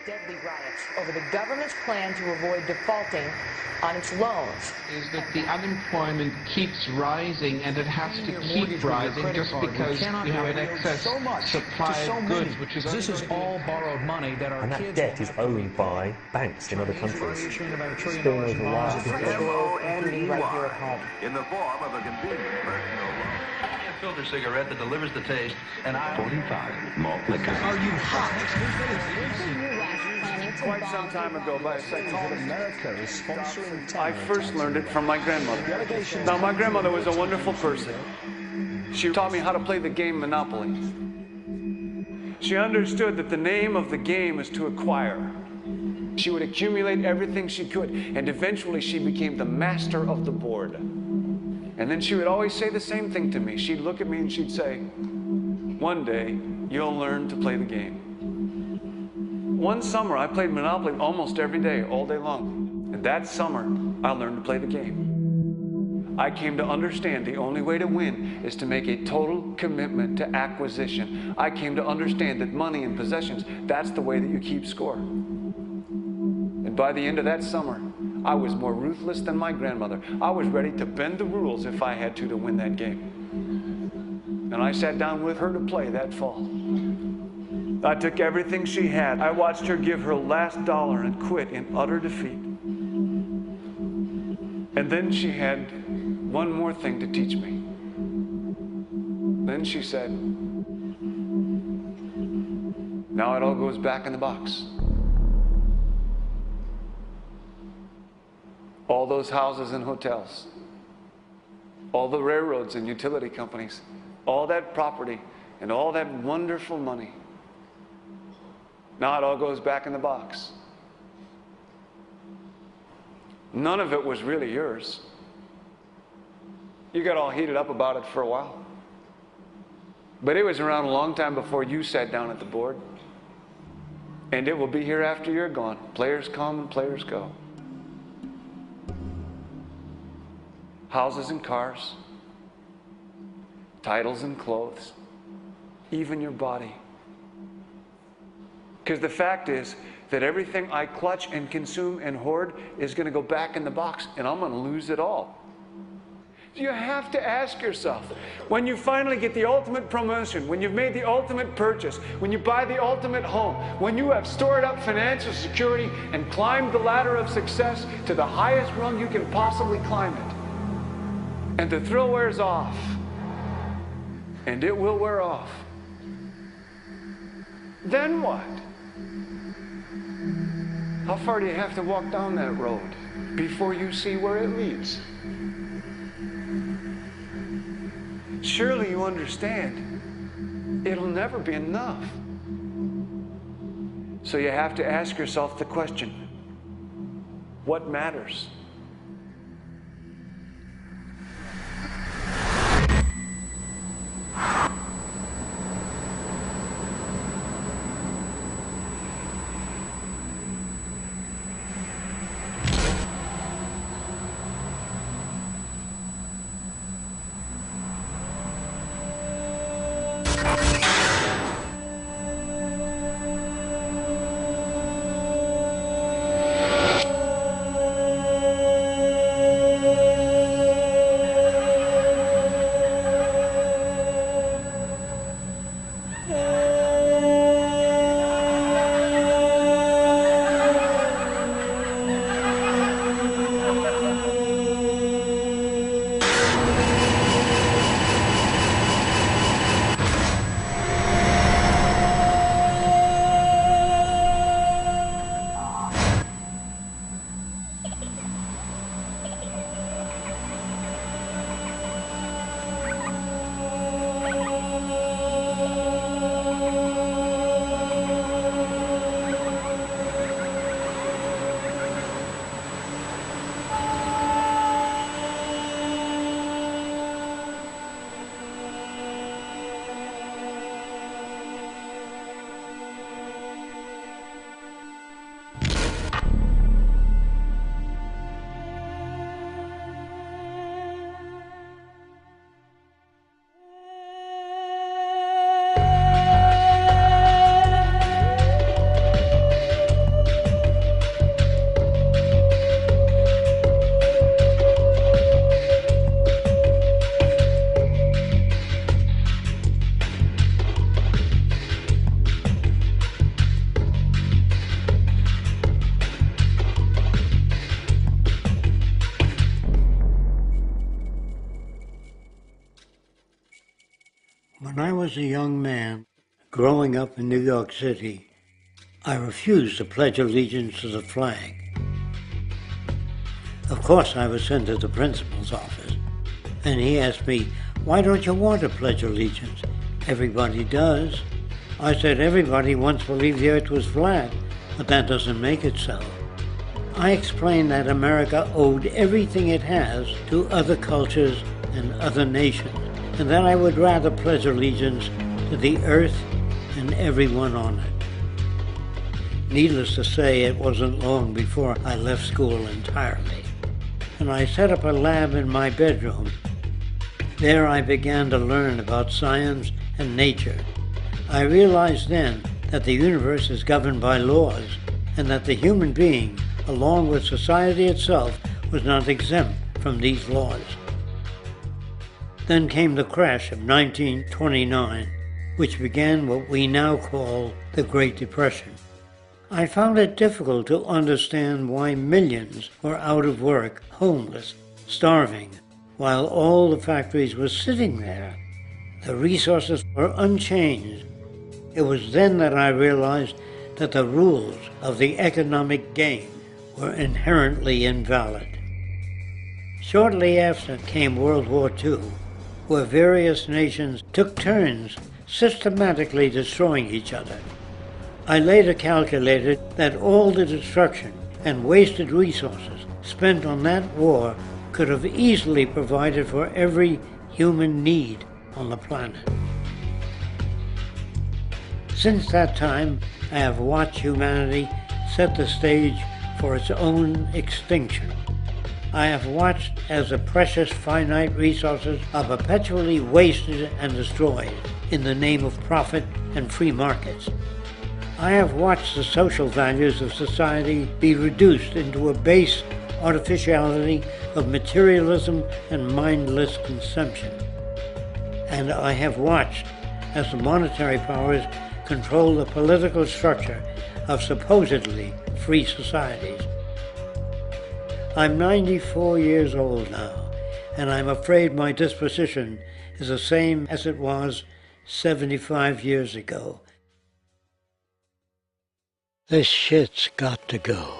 deadly riots over the government's plan to avoid defaulting on its loans. Is that the unemployment keeps rising, and it has to keep rising just because we have an excess supply of goods, which is... This is all borrowed money that our and that kids... debt is owned by banks in other countries. Issuing about $1 trillion Still knows a lot. Including right here at home. In the form of a convenient personal loan. A filter cigarette that delivers the taste, and 45 malt liquor. Are you hot? Quite some time ago, by a section of America is sponsoring I first learned it from my grandmother. Now, my grandmother was a wonderful person. She taught me how to play the game Monopoly. She understood that the name of the game is to acquire. She would accumulate everything she could, and eventually she became the master of the board. And then she would always say the same thing to me. She'd look at me and she'd say, "One day, you'll learn to play the game." One summer, I played Monopoly almost every day, all day long. And that summer, I learned to play the game. I came to understand the only way to win is to make a total commitment to acquisition. I came to understand that money and possessions, that's the way that you keep score. And by the end of that summer, I was more ruthless than my grandmother. I was ready to bend the rules if I had to win that game. And I sat down with her to play that fall. I took everything she had. I watched her give her last dollar and quit in utter defeat. And then she had one more thing to teach me. Then she said, "Now it all goes back in the box." All those houses and hotels, all the railroads and utility companies, all that property and all that wonderful money. Now it all goes back in the box. None of it was really yours. You got all heated up about it for a while. But it was around a long time before you sat down at the board. And it will be here after you're gone. Players come and players go. Houses and cars, titles and clothes, even your body. Because the fact is that everything I clutch and consume and hoard is going to go back in the box, and I'm going to lose it all. You have to ask yourself, when you finally get the ultimate promotion, when you've made the ultimate purchase, when you buy the ultimate home, when you have stored up financial security and climbed the ladder of success to the highest rung you can possibly climb it, and the thrill wears off, and it will wear off, then what? How far do you have to walk down that road before you see where it leads? Surely you understand, it'll never be enough. So you have to ask yourself the question, what matters? was a young man growing up in New York City, I refused to pledge allegiance to the flag. Of course, I was sent to the principal's office, and he asked me, "Why don't you want to pledge allegiance? Everybody does." I said, "Everybody once believed the earth was flat, but that doesn't make it so." I explained that America owed everything it has to other cultures and other nations, and that I would rather pledge allegiance to the earth and everyone on it. Needless to say, it wasn't long before I left school entirely, and I set up a lab in my bedroom. There I began to learn about science and nature. I realized then that the universe is governed by laws, and that the human being, along with society itself, was not exempt from these laws. Then came the crash of 1929, which began what we now call the Great Depression. I found it difficult to understand why millions were out of work, homeless, starving, while all the factories were sitting there. The resources were unchanged. It was then that I realized that the rules of the economic game were inherently invalid. Shortly after came World War II, where various nations took turns systematically destroying each other. I later calculated that all the destruction and wasted resources spent on that war could have easily provided for every human need on the planet. Since that time, I have watched humanity set the stage for its own extinction. I have watched as the precious finite resources are perpetually wasted and destroyed in the name of profit and free markets. I have watched the social values of society be reduced into a base artificiality of materialism and mindless consumption. And I have watched as the monetary powers control the political structure of supposedly free societies. I'm 94 years old now, and I'm afraid my disposition is the same as it was 75 years ago. This shit's got to go.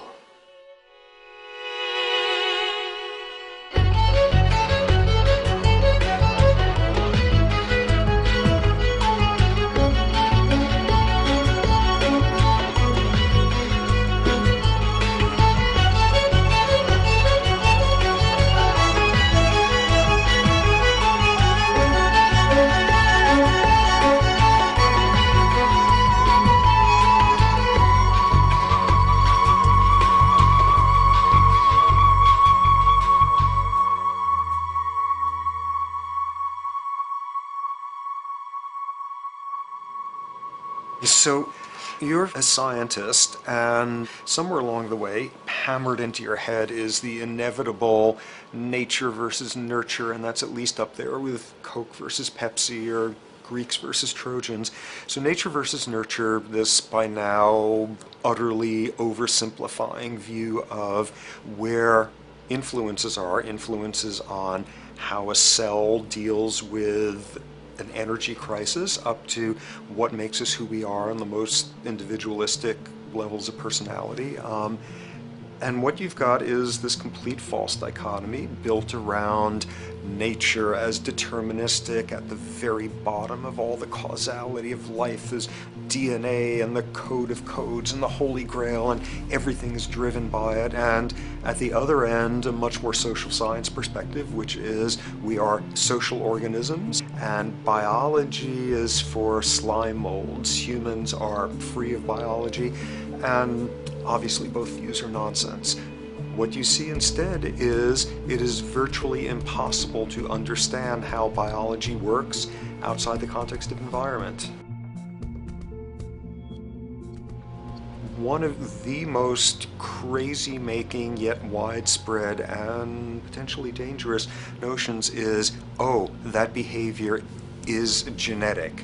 So you're a scientist, and somewhere along the way, hammered into your head is the inevitable nature versus nurture, and that's at least up there with Coke versus Pepsi or Greeks versus Trojans. So nature versus nurture, this by now utterly oversimplifying view of where influences on how a cell deals with an energy crisis, up to what makes us who we are on the most individualistic levels of personality. And what you've got is this complete false dichotomy built around nature as deterministic. At the very bottom of all the causality of life is DNA and the code of codes and the Holy Grail, and everything is driven by it. And at the other end, a much more social science perspective, which is we are social organisms, and biology is for slime molds. Humans are free of biology, and obviously both views are nonsense. What you see instead is it is virtually impossible to understand how biology works outside the context of environment. One of the most crazy-making yet widespread and potentially dangerous notions is, oh, that behavior is genetic.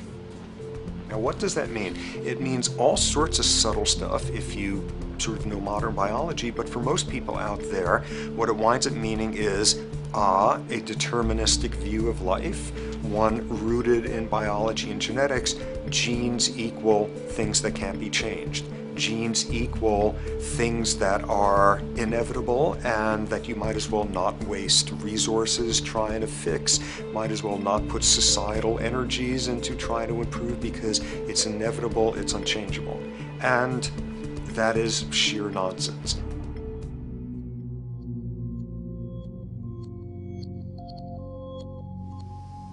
Now, what does that mean? It means all sorts of subtle stuff if you sort of know modern biology, but for most people out there, what it winds up meaning is a deterministic view of life, one rooted in biology and genetics. Genes equal things that can't be changed. Genes equal things that are inevitable and that you might as well not waste resources trying to fix, might as well not put societal energies into trying to improve because it's inevitable, it's unchangeable. And that is sheer nonsense.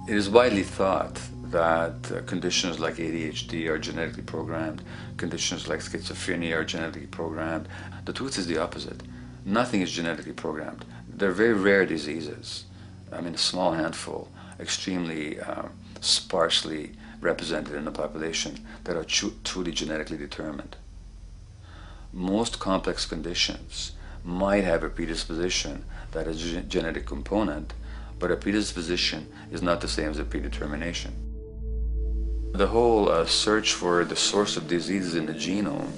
It is widely thought that conditions like ADHD are genetically programmed, conditions like schizophrenia are genetically programmed. The truth is the opposite. Nothing is genetically programmed. They're very rare diseases. I mean, a small handful, extremely sparsely represented in the population, that are truly genetically determined. Most complex conditions might have a predisposition that is a genetic component, but a predisposition is not the same as a predetermination. The whole search for the source of diseases in the genome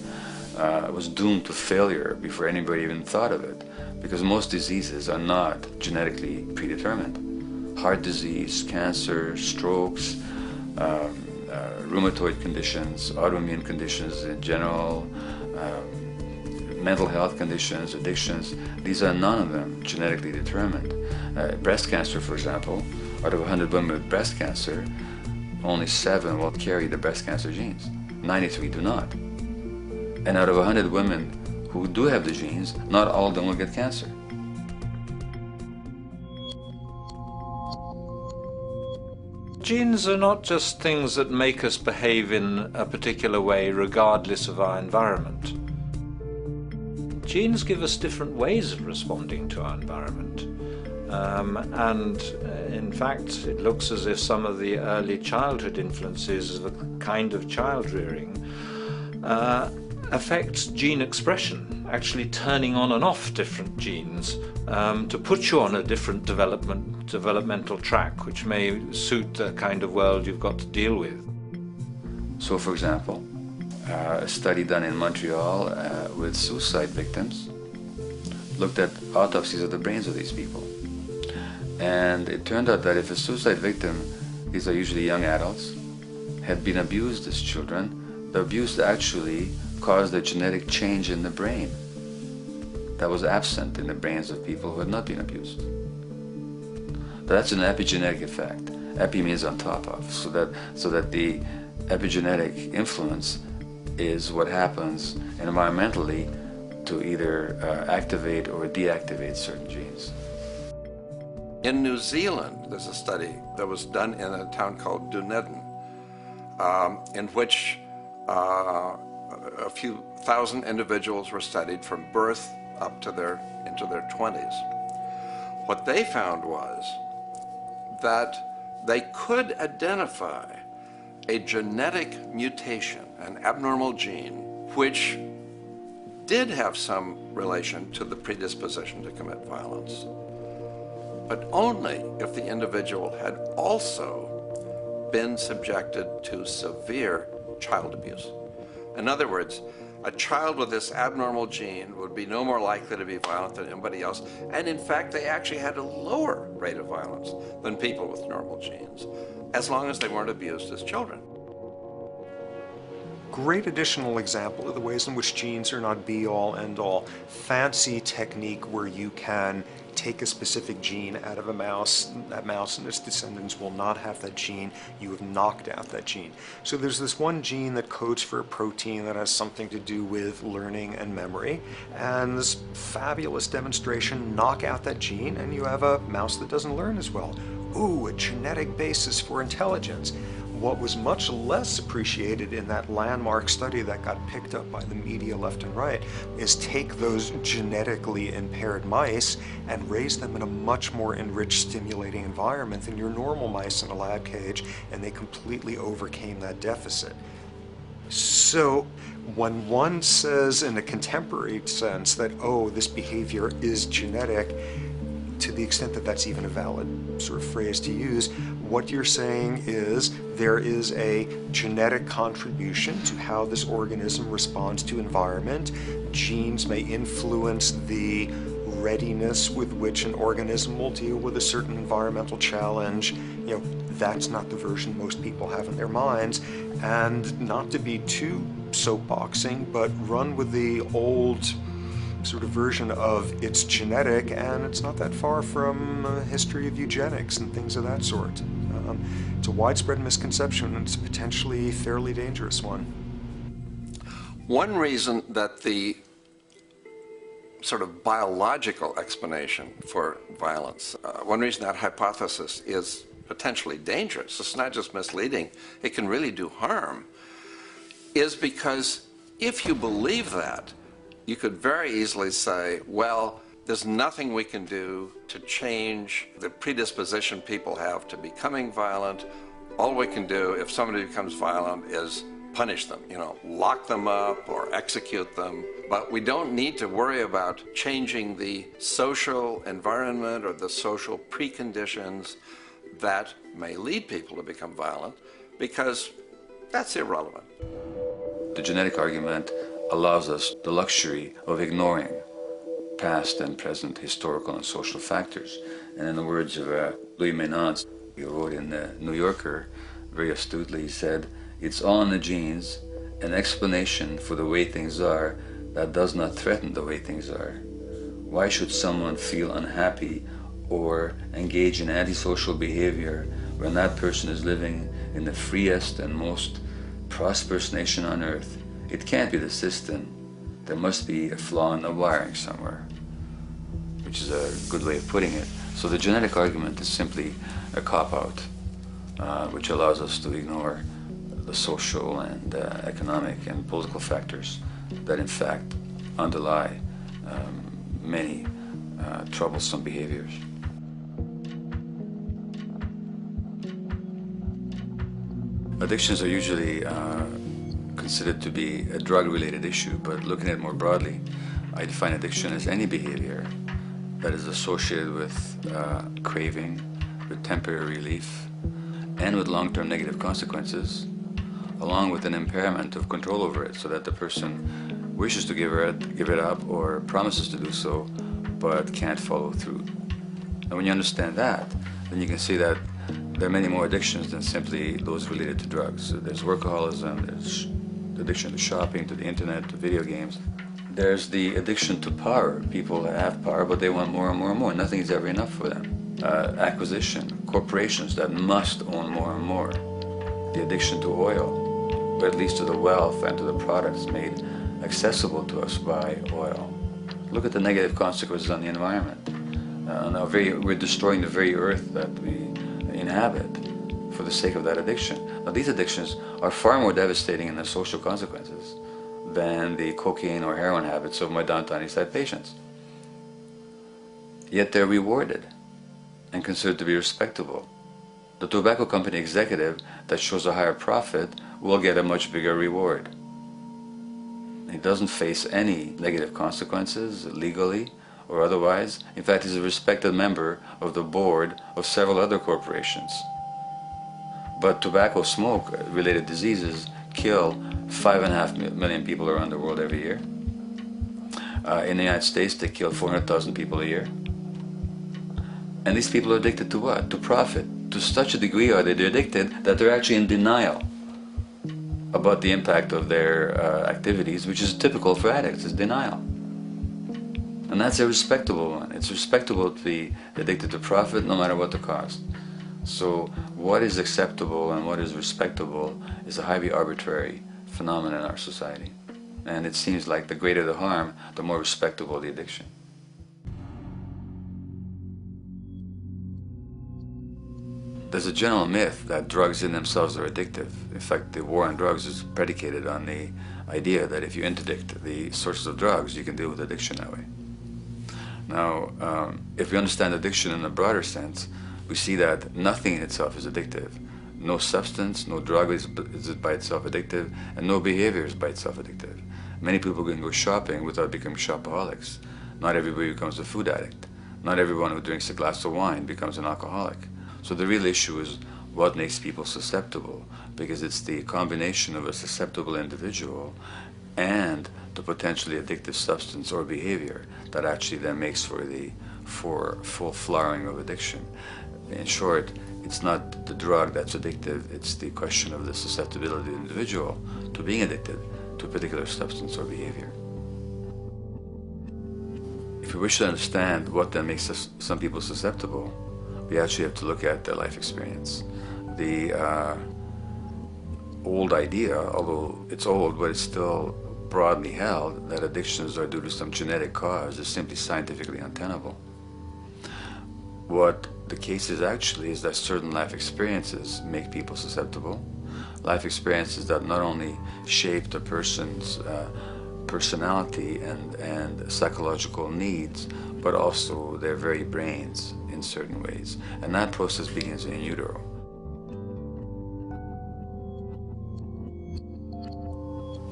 was doomed to failure before anybody even thought of it, because most diseases are not genetically predetermined. Heart disease, cancer, strokes, rheumatoid conditions, autoimmune conditions in general, mental health conditions, addictions, these are none of them genetically determined. Breast cancer, for example, out of 100 women with breast cancer, only 7 will carry the breast cancer genes. 93 do not. And out of 100 women who do have the genes, not all of them will get cancer. Genes are not just things that make us behave in a particular way regardless of our environment. Genes give us different ways of responding to our environment. In fact, it looks as if some of the early childhood influences of a kind of child rearing affects gene expression, actually turning on and off different genes to put you on a different developmental track, which may suit the kind of world you've got to deal with. So, for example, a study done in Montreal with suicide victims looked at autopsies of the brains of these people. And it turned out that if a suicide victim, these are usually young adults, had been abused as children, the abuse actually caused a genetic change in the brain that was absent in the brains of people who had not been abused. That's an epigenetic effect. Epi means on top of, so that the epigenetic influence is what happens environmentally to either activate or deactivate certain genes. In New Zealand, there's a study that was done in a town called Dunedin, in which a few thousand individuals were studied from birth up to into their 20s. What they found was that they could identify a genetic mutation, an abnormal gene, which did have some relation to the predisposition to commit violence, but only if the individual had also been subjected to severe child abuse. In other words, a child with this abnormal gene would be no more likely to be violent than anybody else, and in fact they actually had a lower rate of violence than people with normal genes, as long as they weren't abused as children. Great additional example of the ways in which genes are not be-all, end-all. Fancy technique where you can take a specific gene out of a mouse, that mouse and its descendants will not have that gene, you have knocked out that gene. So there's this one gene that codes for a protein that has something to do with learning and memory, and this fabulous demonstration, knock out that gene and you have a mouse that doesn't learn as well. Ooh, a genetic basis for intelligence. What was much less appreciated in that landmark study that got picked up by the media left and right is take those genetically impaired mice and raise them in a much more enriched, stimulating environment than your normal mice in a lab cage, and they completely overcame that deficit. So when one says in a contemporary sense that, oh, this behavior is genetic, to the extent that that's even a valid sort of phrase to use, what you're saying is there is a genetic contribution to how this organism responds to environment. Genes may influence the readiness with which an organism will deal with a certain environmental challenge. You know, that's not the version most people have in their minds. And not to be too soapboxing, but run with the old sort of version of it's genetic, and it's not that far from a history of eugenics and things of that sort. It's a widespread misconception, and it's a potentially fairly dangerous one. One reason that the sort of biological explanation for violence, one reason that hypothesis is potentially dangerous, it's not just misleading, it can really do harm, is because if you believe that, you could very easily say, well, there's nothing we can do to change the predisposition people have to becoming violent. All we can do if somebody becomes violent is punish them, you know, lock them up or execute them. But we don't need to worry about changing the social environment or the social preconditions that may lead people to become violent, because that's irrelevant. The genetic argument allows us the luxury of ignoring past and present historical and social factors. And in the words of Louis Menand, he wrote in the New Yorker, very astutely, he said, "It's all in the genes, an explanation for the way things are that does not threaten the way things are. Why should someone feel unhappy or engage in antisocial behavior when that person is living in the freest and most prosperous nation on earth? It can't be the system. There must be a flaw in the wiring somewhere," which is a good way of putting it. So the genetic argument is simply a cop-out, which allows us to ignore the social and economic and political factors that in fact underlie many troublesome behaviors. Addictions are usually considered to be a drug-related issue, but looking at it more broadly, I define addiction as any behavior that is associated with craving, with temporary relief, and with long-term negative consequences, along with an impairment of control over it, so that the person wishes to give it up or promises to do so, but can't follow through. And when you understand that, then you can see that there are many more addictions than simply those related to drugs. There's workaholism, there's addiction to shopping, to the internet, to video games. There's the addiction to power. People have power, but they want more and more and more. Nothing is ever enough for them. Acquisition, corporations that must own more and more. The addiction to oil, or at least to the wealth and to the products made accessible to us by oil. Look at the negative consequences on the environment. We're destroying the very earth that we inhabit for the sake of that addiction. Now, these addictions are far more devastating in their social consequences than the cocaine or heroin habits of my downtown East Side patients. Yet they're rewarded and considered to be respectable. The tobacco company executive that shows a higher profit will get a much bigger reward. He doesn't face any negative consequences legally or otherwise. In fact, he's a respected member of the board of several other corporations. But tobacco smoke-related diseases kill 5.5 million people around the world every year. In the United States, they kill 400,000 people a year. And these people are addicted to what? To profit. To such a degree are they addicted that they're actually in denial about the impact of their activities, which is typical for addicts, is denial. And that's a respectable one. It's respectable to be addicted to profit no matter what the cost. So what is acceptable and what is respectable is a highly arbitrary phenomenon in our society. And it seems like the greater the harm, the more respectable the addiction. There's a general myth that drugs in themselves are addictive. In fact, the war on drugs is predicated on the idea that if you interdict the sources of drugs, you can deal with addiction that way. Now, if we understand addiction in a broader sense, we see that nothing in itself is addictive. No substance, no drug is by itself addictive, and no behavior is by itself addictive. Many people can go shopping without becoming shopaholics. Not everybody becomes a food addict. Not everyone who drinks a glass of wine becomes an alcoholic. So the real issue is what makes people susceptible, because it's the combination of a susceptible individual and the potentially addictive substance or behavior that actually then makes for full flowering of addiction. In short, it's not the drug that's addictive, it's the question of the susceptibility of the individual to being addicted to a particular substance or behavior. If we wish to understand what then makes some people susceptible, we actually have to look at their life experience. The old idea, although it's old, but it's still broadly held, that addictions are due to some genetic cause is simply scientifically untenable. What the case is actually is that certain life experiences make people susceptible. Life experiences that not only shape the person's personality and psychological needs, but also their very brains in certain ways. And that process begins in utero.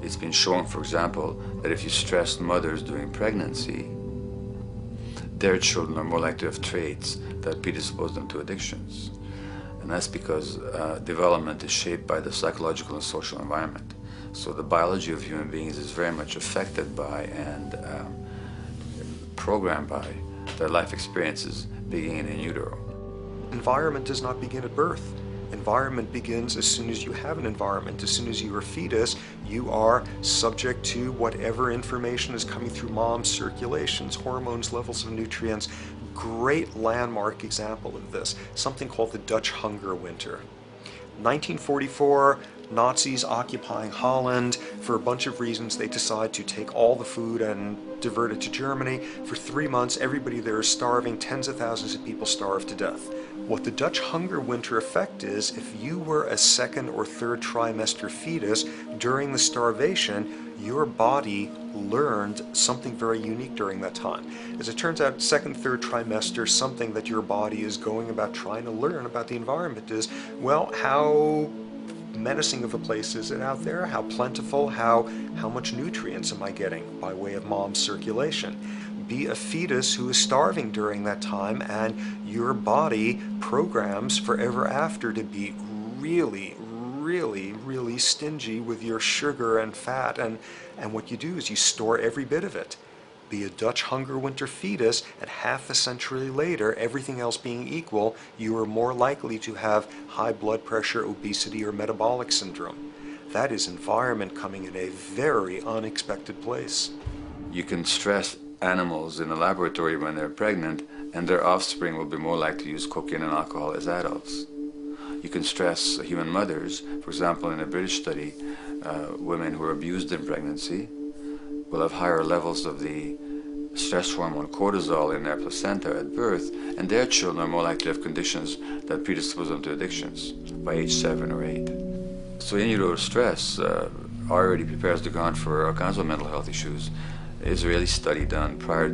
It's been shown, for example, that if you stress mothers during pregnancy, their children are more likely to have traits that predispose them to addictions. And that's because development is shaped by the psychological and social environment. So the biology of human beings is very much affected by and programmed by their life experiences beginning in utero. Environment does not begin at birth. Environment begins as soon as you have an environment. As soon as you are a fetus, you are subject to whatever information is coming through mom's circulations, hormones, levels of nutrients. Great landmark example of this, something called the Dutch hunger winter. 1944, Nazis occupying Holland. For a bunch of reasons, they decide to take all the food and divert it to Germany. For 3 months, everybody there is starving. Tens of thousands of people starve to death. What the Dutch hunger winter effect is, if you were a second or third trimester fetus during the starvation, your body learned something very unique during that time. As it turns out, second, third trimester, something that your body is going about trying to learn about the environment is, well, how menacing of a place is it out there? How plentiful? How much nutrients am I getting by way of mom's circulation? Be a fetus who is starving during that time, and your body programs forever after to be really stingy with your sugar and fat, and what you do is you store every bit of it. Be a Dutch hunger winter fetus, and half a century later, everything else being equal, you are more likely to have high blood pressure, obesity, or metabolic syndrome. That is environment coming in a very unexpected place. You can stress animals in a laboratory when they're pregnant, and their offspring will be more likely to use cocaine and alcohol as adults. You can stress human mothers. For example, in a British study, women who are abused in pregnancy will have higher levels of the stress hormone cortisol in their placenta at birth, and their children are more likely to have conditions that predispose them to addictions by age 7 or 8. So in utero stress already prepares the ground for all kinds of mental health issues. Israeli study done prior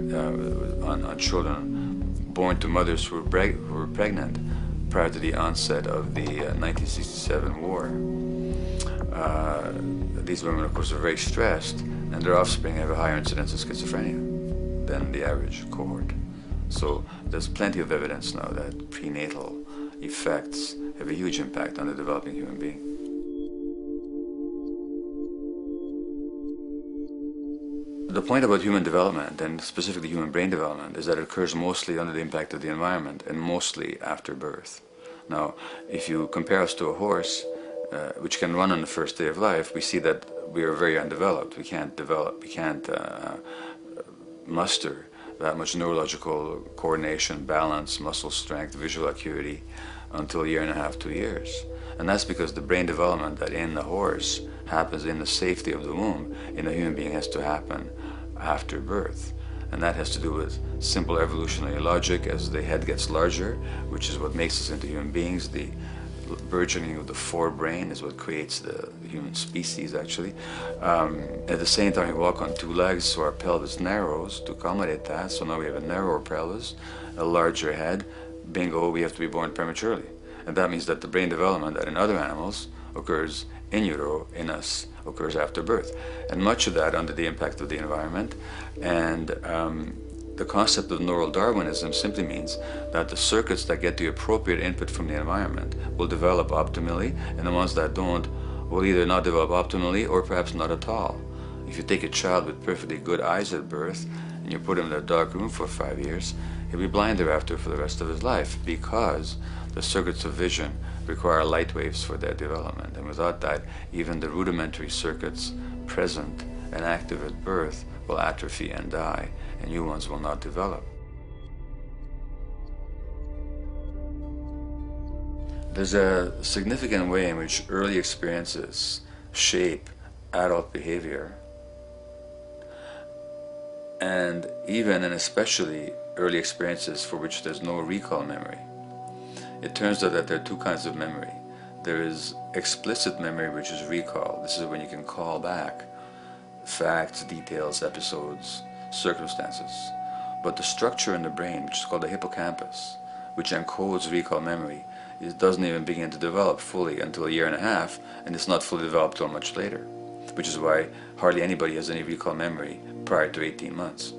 on children born to mothers who were pregnant prior to the onset of the 1967 war. These women, of course, are very stressed, and their offspring have a higher incidence of schizophrenia than the average cohort. So there's plenty of evidence now that prenatal effects have a huge impact on the developing human being. The point about human development, and specifically human brain development, is that it occurs mostly under the impact of the environment and mostly after birth. Now, if you compare us to a horse, which can run on the first day of life, we see that we are very undeveloped. We can't muster that much neurological coordination, balance, muscle strength, visual acuity until a year and a half, 2 years. And that's because the brain development that in the horse happens in the safety of the womb, in a human being has to happen after birth. And that has to do with simple evolutionary logic. As the head gets larger, which is what makes us into human beings, the burgeoning of the forebrain is what creates the human species, actually. At the same time, we walk on 2 legs, so our pelvis narrows to accommodate that. So now we have a narrower pelvis, a larger head. Bingo, we have to be born prematurely. And that means that the brain development that in other animals occurs in utero, in us, occurs after birth. And much of that under the impact of the environment. And The concept of neural Darwinism simply means that the circuits that get the appropriate input from the environment will develop optimally, and the ones that don't will either not develop optimally or perhaps not at all. If you take a child with perfectly good eyes at birth and you put him in a dark room for 5 years, he'll be blind thereafter for the rest of his life, because the circuits of vision require light waves for their development. And without that, even the rudimentary circuits present and active at birth will atrophy and die, and new ones will not develop. There's a significant way in which early experiences shape adult behavior, and even and especially early experiences for which there's no recall memory. It turns out that there are two kinds of memory. There is explicit memory, which is recall. This is when you can call back facts, details, episodes, circumstances. But the structure in the brain, which is called the hippocampus, which encodes recall memory, it doesn't even begin to develop fully until 1.5 years, and it's not fully developed till much later, which is why hardly anybody has any recall memory prior to 18 months.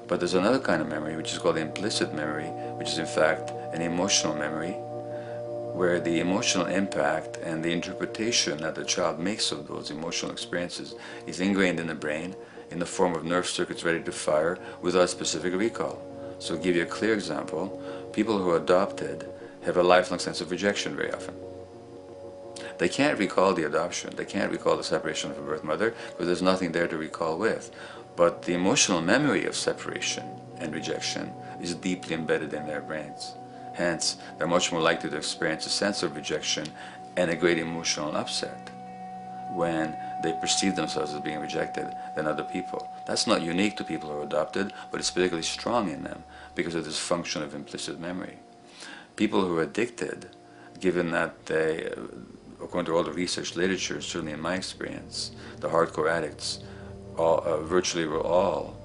But there's another kind of memory, which is called implicit memory, which is in fact an emotional memory, where the emotional impact and the interpretation that the child makes of those emotional experiences is ingrained in the brain in the form of nerve circuits ready to fire without specific recall. So to give you a clear example, people who are adopted have a lifelong sense of rejection very often. They can't recall the adoption, they can't recall the separation from birth mother, because there's nothing there to recall with. But the emotional memory of separation and rejection is deeply embedded in their brains. Hence, they're much more likely to experience a sense of rejection and a great emotional upset when they perceive themselves as being rejected than other people. That's not unique to people who are adopted, but it's particularly strong in them because of this function of implicit memory. People who are addicted, given that they, according to all the research literature, certainly in my experience, the hardcore addicts virtually were all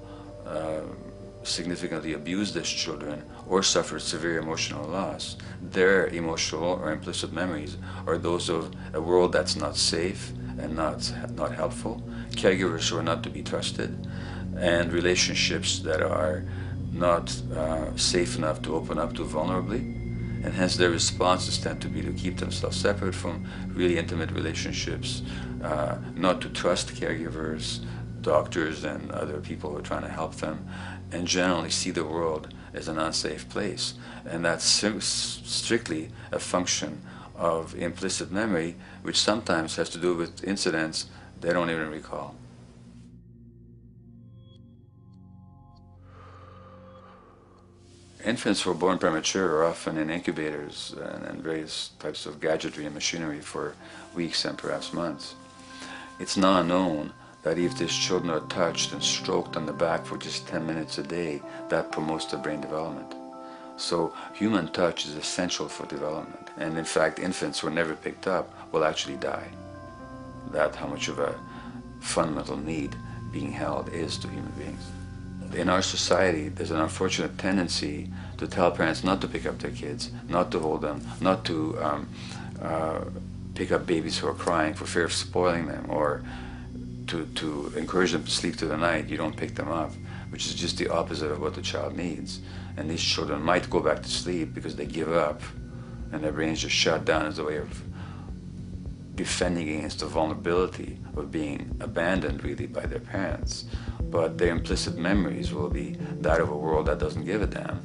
significantly abused as children or suffered severe emotional loss. Their emotional or implicit memories are those of a world that's not safe and not helpful, caregivers who are not to be trusted, and relationships that are not safe enough to open up to vulnerably. And hence their responses tend to be to keep themselves separate from really intimate relationships, not to trust caregivers, doctors and other people who are trying to help them, and generally see the world as an unsafe place. And that's strictly a function of implicit memory, which sometimes has to do with incidents they don't even recall. Infants who are born premature are often in incubators and various types of gadgetry and machinery for weeks and perhaps months. It's now known that if these children are touched and stroked on the back for just 10 minutes a day, that promotes their brain development. So human touch is essential for development. And in fact, infants who are never picked up will actually die. That's how much of a fundamental need being held is to human beings. In our society, there's an unfortunate tendency to tell parents not to pick up their kids, not to hold them, not to pick up babies who are crying for fear of spoiling them, or to encourage them to sleep through the night. You don't pick them up, which is just the opposite of what the child needs. And these children might go back to sleep because they give up and their brains just shut down as a way of defending against the vulnerability of being abandoned really by their parents. But their implicit memories will be that of a world that doesn't give a damn.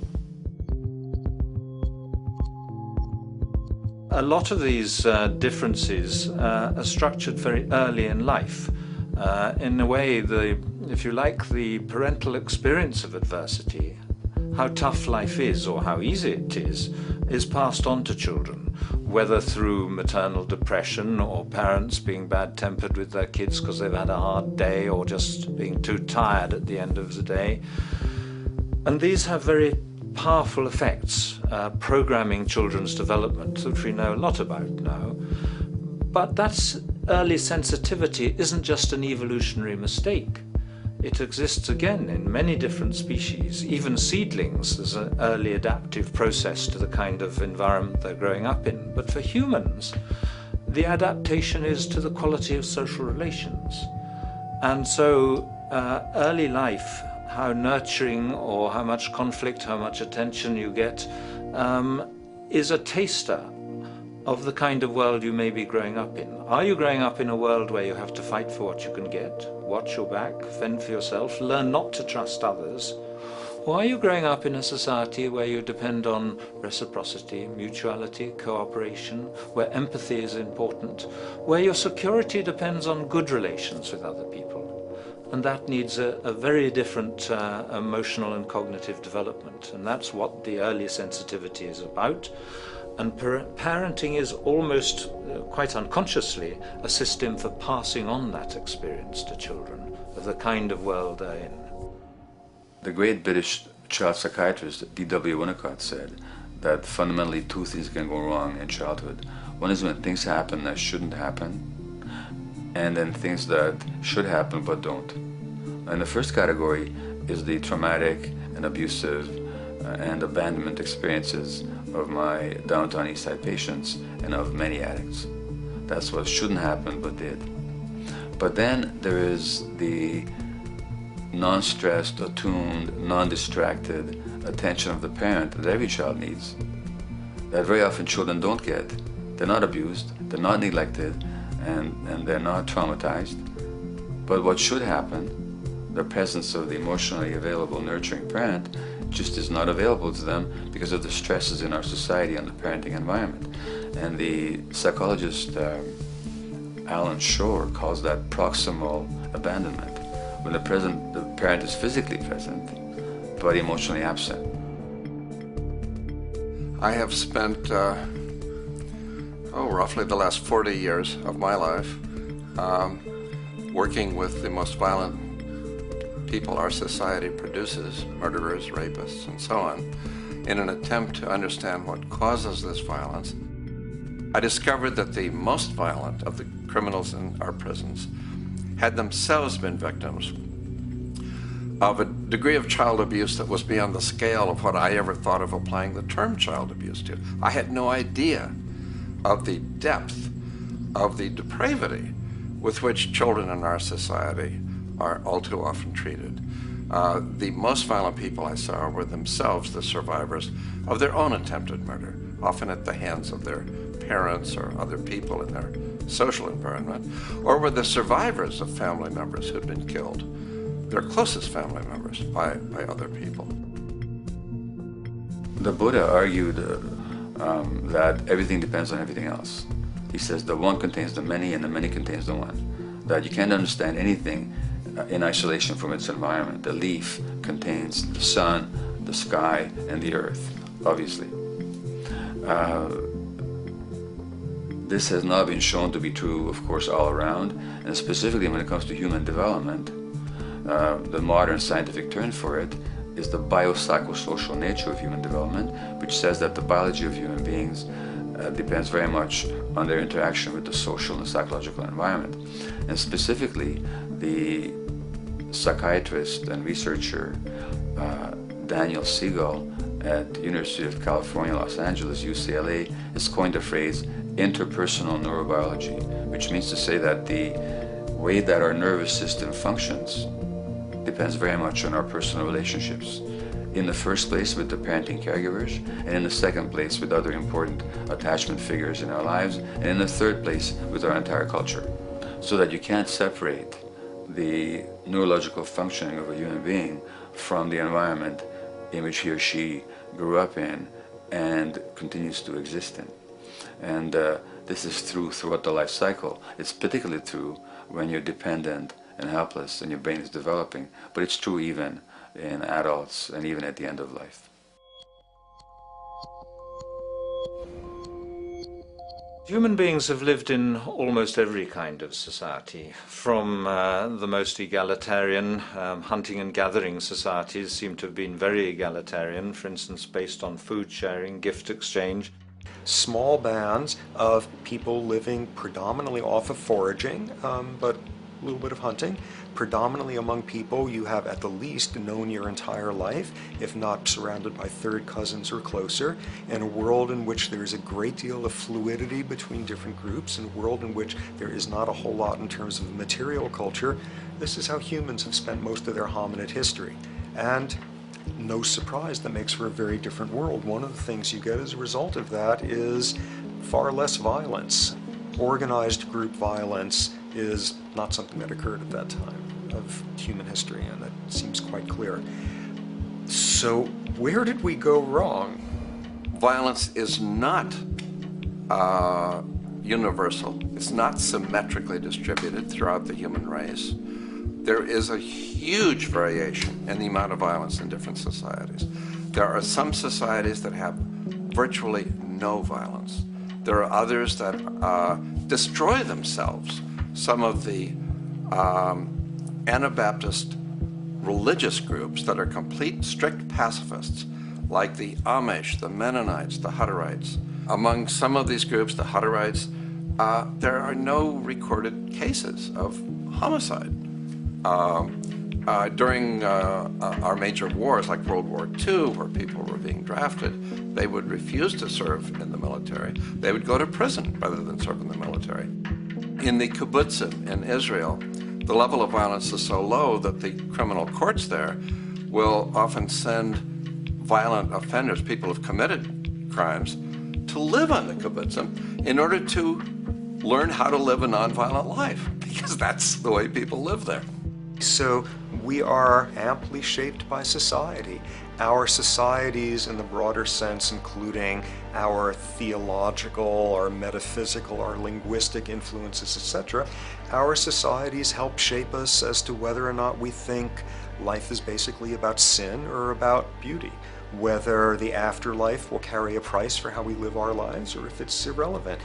A lot of these differences are structured very early in life. In a way, if you like, the parental experience of adversity, how tough life is or how easy it is passed on to children, whether through maternal depression or parents being bad-tempered with their kids because they've had a hard day or just being too tired at the end of the day. And these have very powerful effects, programming children's development, which we know a lot about now. But that's early sensitivity isn't just an evolutionary mistake. It exists again in many different species. Even seedlings, there's an early adaptive process to the kind of environment they're growing up in. But for humans, the adaptation is to the quality of social relations. And so early life how nurturing or how much conflict, how much attention you get, is a taster of the kind of world you may be growing up in. Are you growing up in a world where you have to fight for what you can get, watch your back, fend for yourself, learn not to trust others? Or are you growing up in a society where you depend on reciprocity, mutuality, cooperation, where empathy is important, where your security depends on good relations with other people? And that needs a very different emotional and cognitive development. And that's what the early sensitivity is about. And parenting is almost, quite unconsciously, a system for passing on that experience to children of the kind of world they're in. The great British child psychiatrist D.W. Winnicott said that fundamentally two things can go wrong in childhood. One is when things happen that shouldn't happen, and then things that should happen but don't. And the first category is the traumatic and abusive and abandonment experiences of my downtown East Side patients and of many addicts. That's what shouldn't happen but did. But then there is the non-stressed, attuned, non-distracted attention of the parent that every child needs, that very often children don't get. They're not abused, they're not neglected, and they're not traumatized. But what should happen, the presence of the emotionally available, nurturing parent, just is not available to them because of the stresses in our society and the parenting environment. And the psychologist Alan Shore calls that proximal abandonment, when the parent is physically present but emotionally absent. I have spent roughly the last 40 years of my life working with the most violent people our society produces, murderers, rapists, and so on, in an attempt to understand what causes this violence. I discovered that the most violent of the criminals in our prisons had themselves been victims of a degree of child abuse that was beyond the scale of what I ever thought of applying the term child abuse to. I had no idea of the depth of the depravity with which children in our society are all too often treated. The most violent people I saw were themselves the survivors of their own attempted murder, often at the hands of their parents or other people in their social environment, or were the survivors of family members who'd been killed, their closest family members, by other people. The Buddha argued that everything depends on everything else. He says the one contains the many and the many contains the one. That you can't understand anything in isolation from its environment. The leaf contains the sun, the sky, and the earth, obviously. This has not been shown to be true, of course, all around, and specifically when it comes to human development. The modern scientific term for it is the biopsychosocial nature of human development, which says that the biology of human beings depends very much on their interaction with the social and psychological environment. And specifically, the psychiatrist and researcher Daniel Siegel at the University of California, Los Angeles, UCLA, has coined the phrase interpersonal neurobiology, which means to say that the way that our nervous system functions depends very much on our personal relationships. In the first place with the parenting caregivers, and in the second place with other important attachment figures in our lives, and in the third place with our entire culture. So that you can't separate the neurological functioning of a human being from the environment in which he or she grew up in and continues to exist in. And this is true throughout the life cycle. It's particularly true when you're dependent and helpless and your brain is developing, but it's true even in adults and even at the end of life. Human beings have lived in almost every kind of society, from the most egalitarian, hunting and gathering societies seem to have been very egalitarian, for instance based on food sharing, gift exchange. Small bands of people living predominantly off of foraging, but a little bit of hunting. Predominantly among people you have at the least known your entire life, if not surrounded by third cousins or closer, in a world in which there is a great deal of fluidity between different groups, in a world in which there is not a whole lot in terms of material culture. This is how humans have spent most of their hominid history. And no surprise, that makes for a very different world. One of the things you get as a result of that is far less violence. Organized group violence is not something that occurred at that time of human history, and that seems quite clear. So where did we go wrong? Violence is not universal. It's not symmetrically distributed throughout the human race. There is a huge variation in the amount of violence in different societies. There are some societies that have virtually no violence. There are others that destroy themselves. Some of the Anabaptist religious groups that are complete, strict pacifists, like the Amish, the Mennonites, the Hutterites. Among some of these groups, the Hutterites, there are no recorded cases of homicide. During our major wars, like World War II, where people were being drafted, they would refuse to serve in the military. They would go to prison rather than serve in the military. In the kibbutzim in Israel, the level of violence is so low that the criminal courts there will often send violent offenders, people who have committed crimes, to live on the kibbutzim in order to learn how to live a nonviolent life, because that's the way people live there. So we are amply shaped by society. Our societies in the broader sense, including our theological, our metaphysical, our linguistic influences, etc., our societies help shape us as to whether or not we think life is basically about sin or about beauty, whether the afterlife will carry a price for how we live our lives or if it's irrelevant.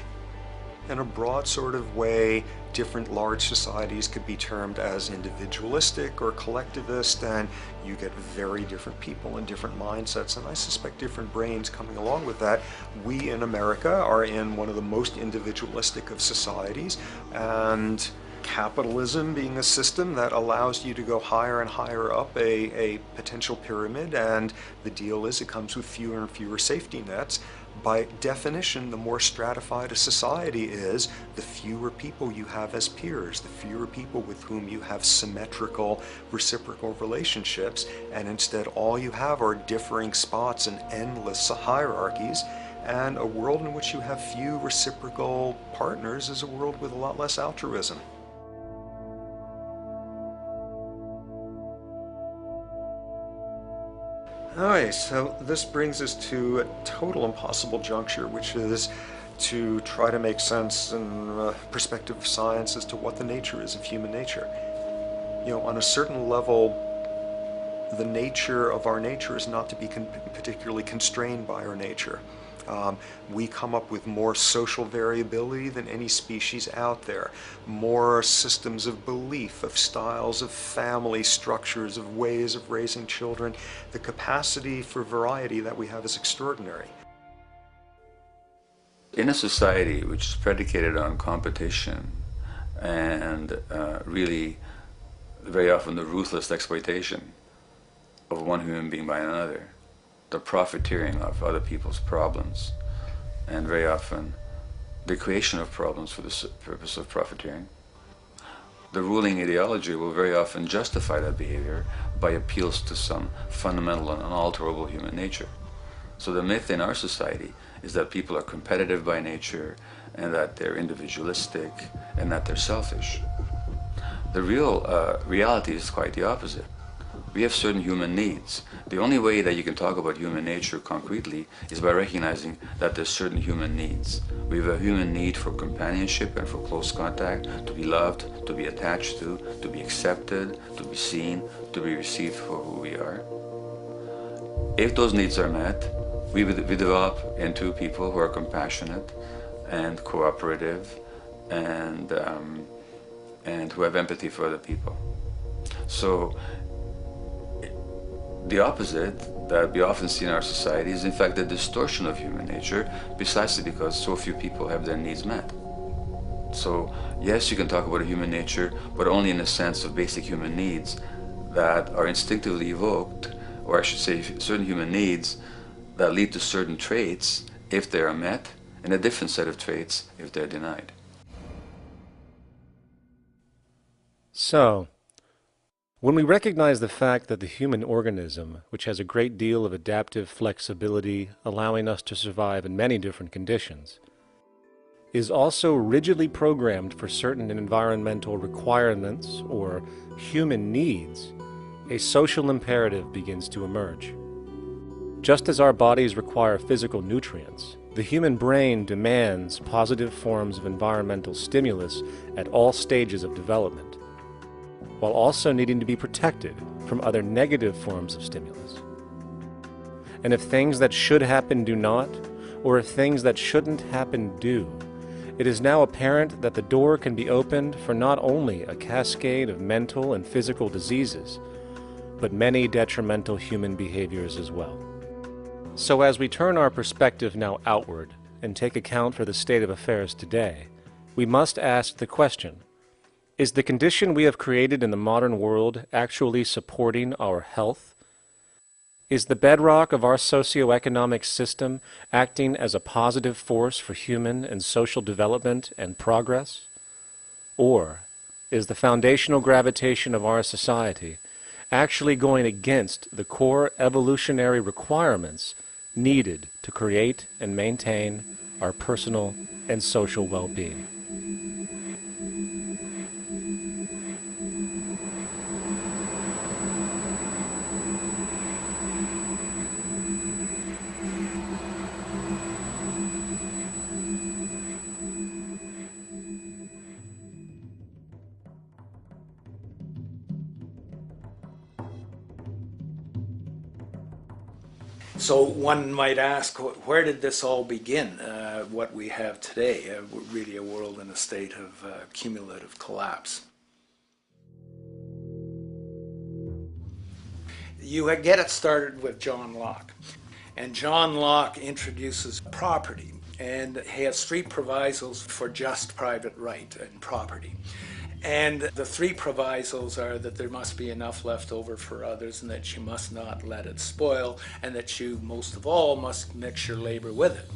In a broad sort of way, different large societies could be termed as individualistic or collectivist, and you get very different people and different mindsets, and I suspect different brains coming along with that. We in America are in one of the most individualistic of societies, and capitalism being a system that allows you to go higher and higher up a potential pyramid, and the deal is it comes with fewer and fewer safety nets. By definition, the more stratified a society is, the fewer people you have as peers, the fewer people with whom you have symmetrical, reciprocal relationships, and instead all you have are differing spots and endless hierarchies. And a world in which you have few reciprocal partners is a world with a lot less altruism. Alright, so this brings us to a total impossible juncture, which is to try to make sense in perspective of science as to what the nature is of human nature. You know, on a certain level, the nature of our nature is not to be particularly constrained by our nature. We come up with more social variability than any species out there, more systems of belief, of styles of family structures, of ways of raising children. The capacity for variety that we have is extraordinary. In a society which is predicated on competition and really very often the ruthless exploitation of one human being by another, the profiteering of other people's problems, and very often the creation of problems for the purpose of profiteering, the ruling ideology will very often justify that behavior by appeals to some fundamental and unalterable human nature. So the myth in our society is that people are competitive by nature, and that they're individualistic, and that they're selfish. The real reality is quite the opposite. We have certain human needs. The only way that you can talk about human nature concretely is by recognizing that there's certain human needs. We have a human need for companionship and for close contact, to be loved, to be attached to be accepted, to be seen, to be received for who we are. If those needs are met, we develop into people who are compassionate and cooperative and who have empathy for other people. So the opposite that we often see in our society is in fact the distortion of human nature, precisely because so few people have their needs met. So yes, you can talk about a human nature, but only in the sense of basic human needs that are instinctively evoked, or I should say certain human needs that lead to certain traits if they are met, and a different set of traits if they're denied. So, When we recognize the fact that the human organism, which has a great deal of adaptive flexibility, allowing us to survive in many different conditions, is also rigidly programmed for certain environmental requirements or human needs, a social imperative begins to emerge. Just as our bodies require physical nutrients, the human brain demands positive forms of environmental stimulus at all stages of development, while also needing to be protected from other negative forms of stimulus. And if things that should happen do not, or if things that shouldn't happen do, it is now apparent that the door can be opened for not only a cascade of mental and physical diseases, but many detrimental human behaviors as well. So as we turn our perspective now outward and take account for the state of affairs today, we must ask the question, is the condition we have created in the modern world actually supporting our health? Is the bedrock of our socioeconomic system acting as a positive force for human and social development and progress? Or is the foundational gravitation of our society actually going against the core evolutionary requirements needed to create and maintain our personal and social well-being? So one might ask, where did this all begin? What we have today, really a world in a state of cumulative collapse. You get it started with John Locke. And John Locke introduces property, and he has three provisos for just private right and property. And the three provisos are that there must be enough left over for others, and that you must not let it spoil, and that you, most of all, must mix your labor with it.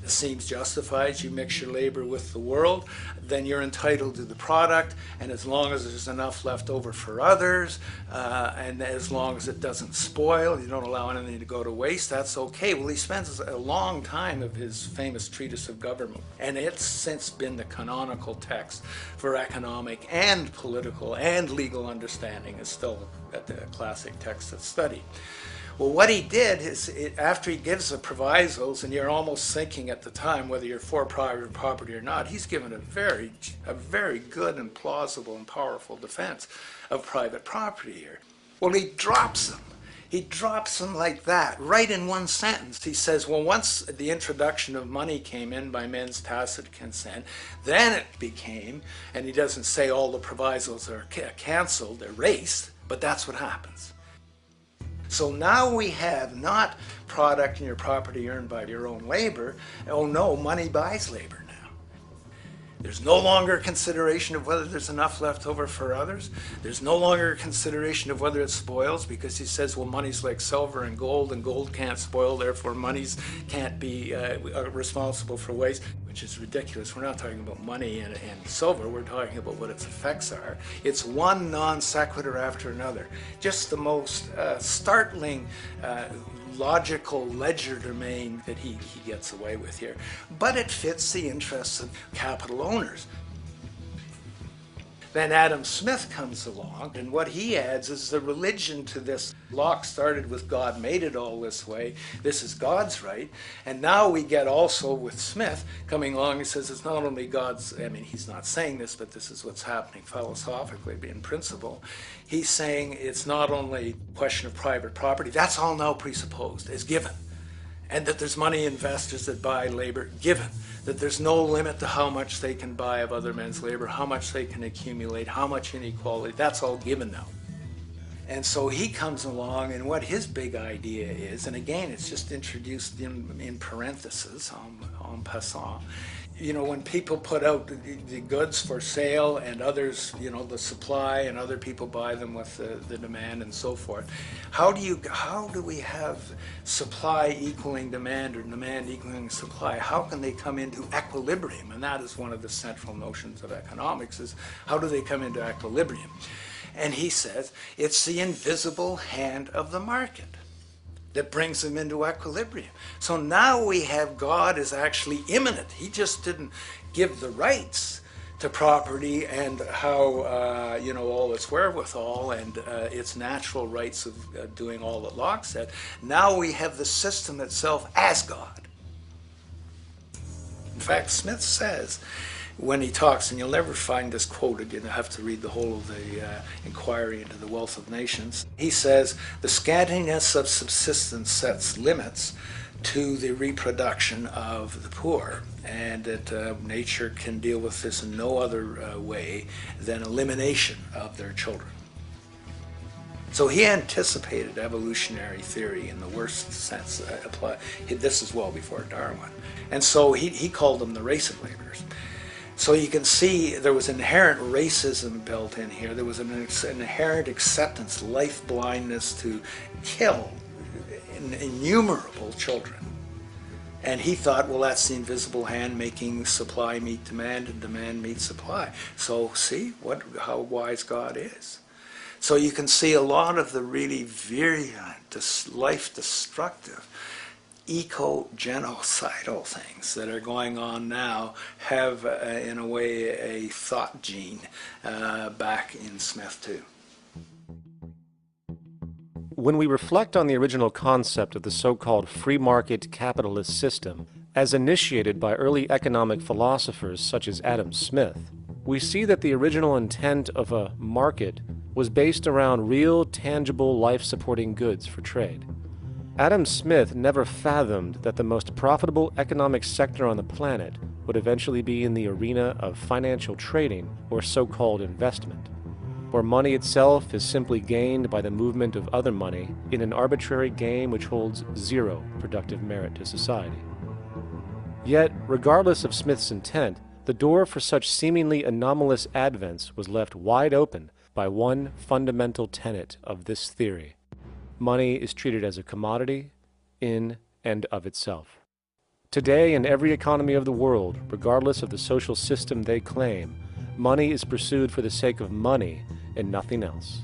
It seems justified. You mix your labor with the world, then you're entitled to the product, and as long as there's enough left over for others, and as long as it doesn't spoil, you don't allow anything to go to waste, that's okay. Well, he spends a long time of his famous treatise of government, and it's since been the canonical text for economic and political and legal understanding. Is still a classic text that's studied. Well, what he did is, after he gives the provisos, and you're almost thinking at the time whether you're for private property or not, he's given a very good and plausible and powerful defense of private property here. Well, he drops them. He drops them like that, right in one sentence. He says, well, once the introduction of money came in by men's tacit consent, then it became, and he doesn't say all the provisos are canceled, erased, but that's what happens. So now we have not product and your property earned by your own labor. Oh no, money buys labor now. There's no longer consideration of whether there's enough left over for others. There's no longer consideration of whether it spoils, because he says, well, money's like silver and gold can't spoil, therefore monies can't be responsible for waste, which is ridiculous. We're not talking about money and silver, we're talking about what its effects are. It's one non sequitur after another. Just the most startling logical legerdemain that he gets away with here. But it fits the interests of capital owners. Then Adam Smith comes along, and what he adds is the religion to this. Locke started with God made it all this way. This is God's right. And now we get also with Smith coming along and says it's not only God's, I mean, he's not saying this, but this is what's happening philosophically in principle. He's saying it's not only a question of private property, that's all now presupposed, is given. And that there's money investors that buy labor, given. That there's no limit to how much they can buy of other men's labor, how much they can accumulate, how much inequality, that's all given now. And so he comes along, and what his big idea is, and again, it's just introduced in parentheses, en passant. You know, when people put out the goods for sale and others, you know, the supply, and other people buy them with the demand and so forth, how do we have supply equaling demand or demand equaling supply? How can they come into equilibrium? And that is one of the central notions of economics, is how do they come into equilibrium? And he says it's the invisible hand of the market that brings them into equilibrium. So now we have God is actually immanent. He just didn't give the rights to property and how, all its wherewithal and its natural rights of doing all that Locke said. Now we have the system itself as God. In fact, Smith says, when he talks, and you'll never find this quoted, you have to read the whole of the Inquiry into the Wealth of Nations. He says, the scantiness of subsistence sets limits to the reproduction of the poor, and that nature can deal with this in no other way than elimination of their children. So he anticipated evolutionary theory in the worst sense. This is well before Darwin. And so he called them the race of laborers. So you can see there was inherent racism built in here. There was an inherent acceptance, life blindness to kill innumerable children. And he thought, well, that's the invisible hand making supply meet demand and demand meet supply. So see how wise God is. So you can see a lot of the really virulent, life-destructive, eco-genocidal things that are going on now have, in a way, a thought gene back in Smith too. When we reflect on the original concept of the so-called free market capitalist system, as initiated by early economic philosophers such as Adam Smith, we see that the original intent of a market was based around real, tangible, life-supporting goods for trade. Adam Smith never fathomed that the most profitable economic sector on the planet would eventually be in the arena of financial trading or so-called investment, where money itself is simply gained by the movement of other money in an arbitrary game which holds zero productive merit to society. Yet, regardless of Smith's intent, the door for such seemingly anomalous advents was left wide open by one fundamental tenet of this theory. Money is treated as a commodity in and of itself. Today, in every economy of the world, regardless of the social system they claim, money is pursued for the sake of money and nothing else.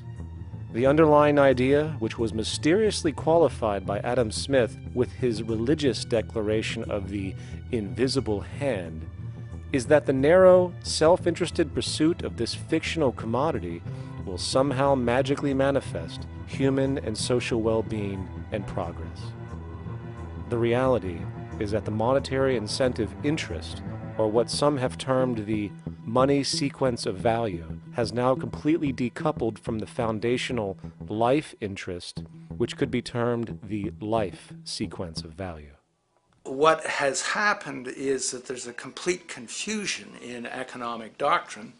The underlying idea, which was mysteriously qualified by Adam Smith with his religious declaration of the invisible hand, is that the narrow, self-interested pursuit of this fictional commodity will somehow magically manifest human and social well-being and progress. The reality is that the monetary incentive interest, or what some have termed the money sequence of value, has now completely decoupled from the foundational life interest, which could be termed the life sequence of value. What has happened is that there's a complete confusion in economic doctrine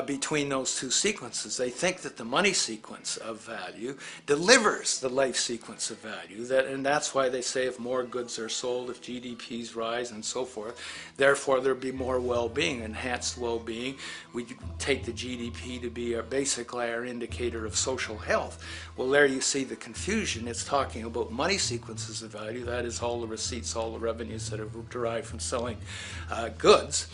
between those two sequences. They think that the money sequence of value delivers the life sequence of value, and that's why they say if more goods are sold, if GDPs rise and so forth, therefore there'll be more well-being, enhanced well-being. We take the GDP to be basically our indicator of social health. Well, there you see the confusion. It's talking about money sequences of value, that is all the receipts, all the revenues that are derived from selling goods,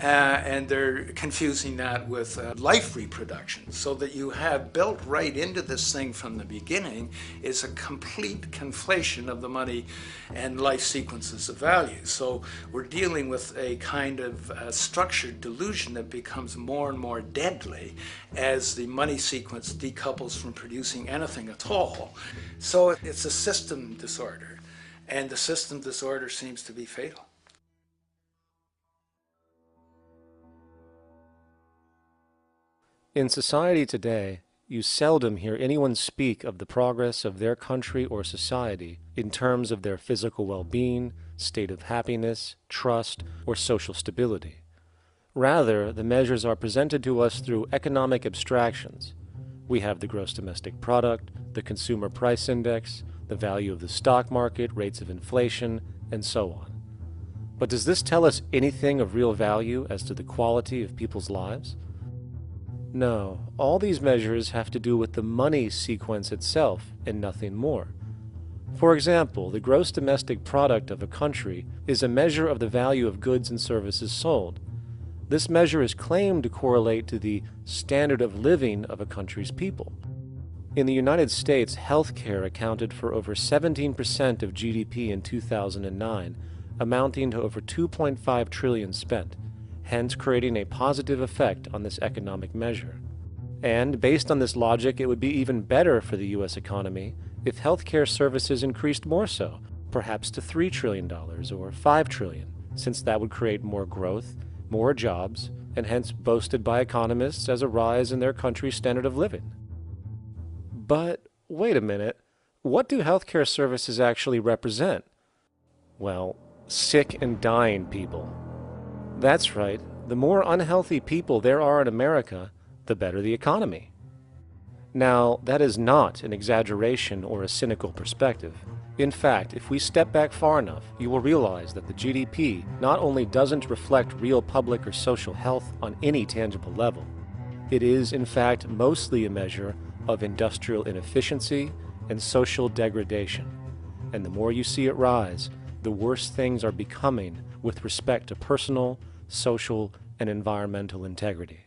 and they're confusing that with life reproduction, so that you have built right into this thing from the beginning is a complete conflation of the money and life sequences of value. So we're dealing with a kind of structured delusion that becomes more and more deadly as the money sequence decouples from producing anything at all. So it's a system disorder, and the system disorder seems to be fatal. In society today, you seldom hear anyone speak of the progress of their country or society in terms of their physical well-being, state of happiness, trust, or social stability. Rather, the measures are presented to us through economic abstractions. We have the gross domestic product, the consumer price index, the value of the stock market, rates of inflation, and so on. But does this tell us anything of real value as to the quality of people's lives? No, all these measures have to do with the money sequence itself and nothing more. For example, the gross domestic product of a country is a measure of the value of goods and services sold. this measure is claimed to correlate to the standard of living of a country's people. In the United States, healthcare accounted for over 17% of GDP in 2009, amounting to over $2.5 trillion spent, hence creating a positive effect on this economic measure. And based on this logic, it would be even better for the U.S. economy if healthcare services increased more so, perhaps to $3 trillion or $5 trillion, since that would create more growth, more jobs, and hence boasted by economists as a rise in their country's standard of living. But wait a minute, what do healthcare services actually represent? Well, sick and dying people. That's right, the more unhealthy people there are in America, the better the economy. Now, that is not an exaggeration or a cynical perspective. In fact, if we step back far enough, you will realize that the GDP not only doesn't reflect real public or social health on any tangible level, it is, in fact, mostly a measure of industrial inefficiency and social degradation. And the more you see it rise, the worse things are becoming with respect to personal, social, and environmental integrity.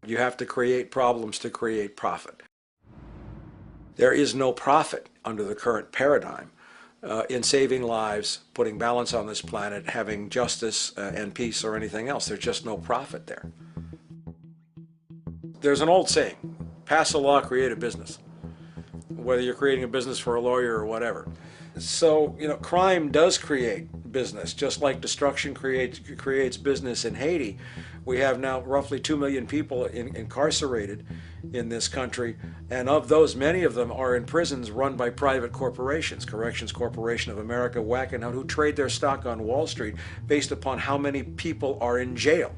You have to create problems to create profit. There is no profit under the current paradigm in saving lives, putting balance on this planet, having justice and peace or anything else. There's just no profit there. There's an old saying, pass a law, create a business, whether you're creating a business for a lawyer or whatever. So, crime does create business, just like destruction creates business in Haiti. We have now roughly 2 million people incarcerated in this country, and of those, many of them are in prisons run by private corporations, Corrections Corporation of America, Wackenhut, who trade their stock on Wall Street based upon how many people are in jail.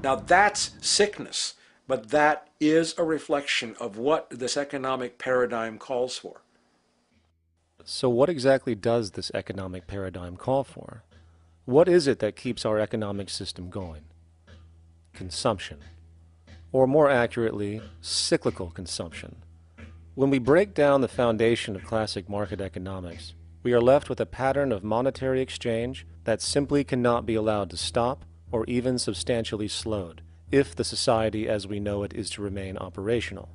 Now that's sickness, but that is a reflection of what this economic paradigm calls for. So what exactly does this economic paradigm call for? What is it that keeps our economic system going? Consumption. Or more accurately, cyclical consumption. When we break down the foundation of classic market economics, we are left with a pattern of monetary exchange that simply cannot be allowed to stop or even substantially slowed, if the society as we know it is to remain operational.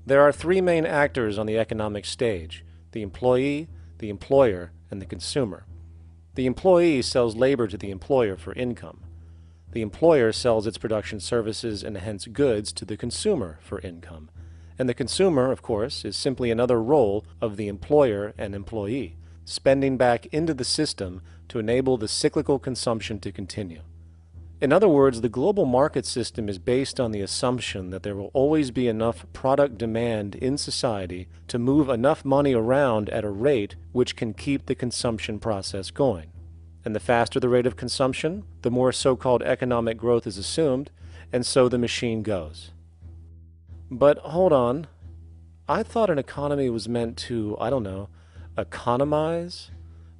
There are three main actors on the economic stage: the employee, the employer, and the consumer. The employee sells labor to the employer for income. The employer sells its production services and hence goods to the consumer for income. And the consumer, of course, is simply another role of the employer and employee, spending back into the system to enable the cyclical consumption to continue. In other words, the global market system is based on the assumption that there will always be enough product demand in society to move enough money around at a rate which can keep the consumption process going. And the faster the rate of consumption, the more so-called economic growth is assumed, and so the machine goes. But hold on, I thought an economy was meant to, economize?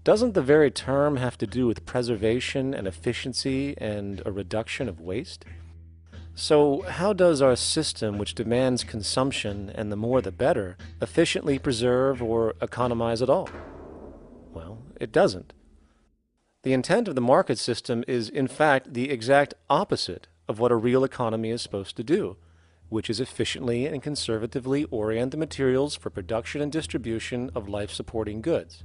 Doesn't the very term have to do with preservation and efficiency and a reduction of waste? So how does our system, which demands consumption and the more the better, efficiently preserve or economize at all? Well, it doesn't. The intent of the market system is, in fact, the exact opposite of what a real economy is supposed to do, which is efficiently and conservatively orient the materials for production and distribution of life-supporting goods.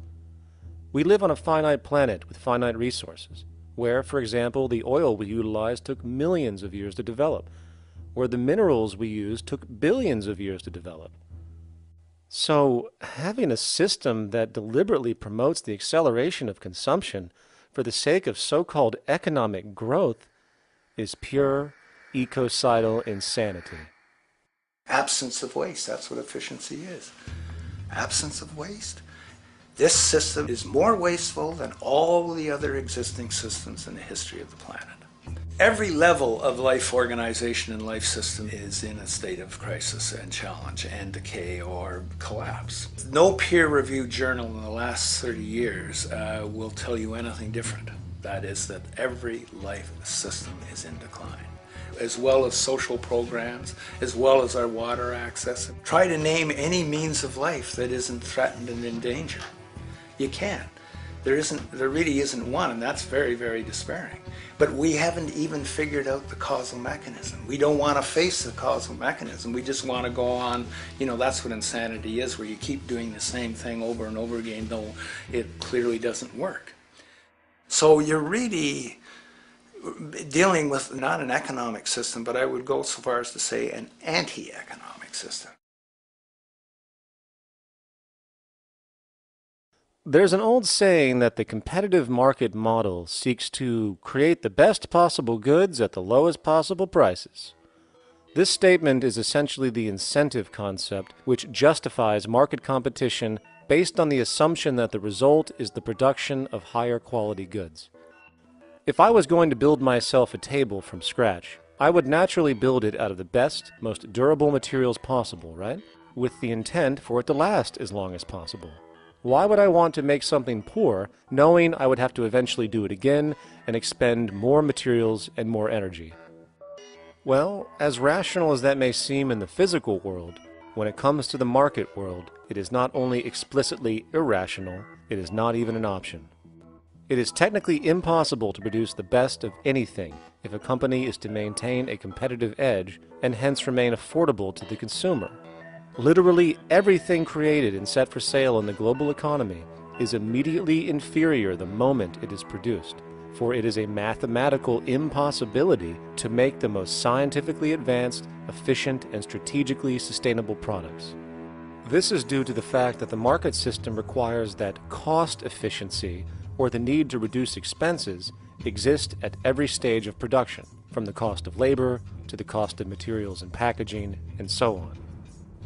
We live on a finite planet with finite resources, where, for example, the oil we utilize took millions of years to develop, where the minerals we use took billions of years to develop. So, having a system that deliberately promotes the acceleration of consumption for the sake of so-called economic growth is pure ecocidal insanity. Absence of waste, that's what efficiency is. Absence of waste. This system is more wasteful than all the other existing systems in the history of the planet. Every level of life organization and life system is in a state of crisis and challenge and decay or collapse. No peer-reviewed journal in the last 30 years will tell you anything different. That is that every life system is in decline, as well as social programs, as well as our water access. Try to name any means of life that isn't threatened and in danger. You can't. There really isn't one, and that's very, very despairing. But we haven't even figured out the causal mechanism. We don't want to face the causal mechanism. We just want to go on, that's what insanity is, where you keep doing the same thing over and over again, though it clearly doesn't work. So you're really dealing with not an economic system, but I would go so far as to say an anti-economic system. There's an old saying that the competitive market model seeks to create the best possible goods at the lowest possible prices. This statement is essentially the incentive concept, which justifies market competition based on the assumption that the result is the production of higher quality goods. If I was going to build myself a table from scratch, I would naturally build it out of the best, most durable materials possible, right? With the intent for it to last as long as possible. Why would I want to make something poor, knowing I would have to eventually do it again and expend more materials and more energy? Well, as rational as that may seem in the physical world, when it comes to the market world, it is not only explicitly irrational, it is not even an option. It is technically impossible to produce the best of anything if a company is to maintain a competitive edge and hence remain affordable to the consumer. Literally everything created and set for sale in the global economy is immediately inferior the moment it is produced, for it is a mathematical impossibility to make the most scientifically advanced, efficient, and strategically sustainable products. This is due to the fact that the market system requires that cost efficiency, or the need to reduce expenses, exist at every stage of production, from the cost of labor to the cost of materials and packaging, and so on.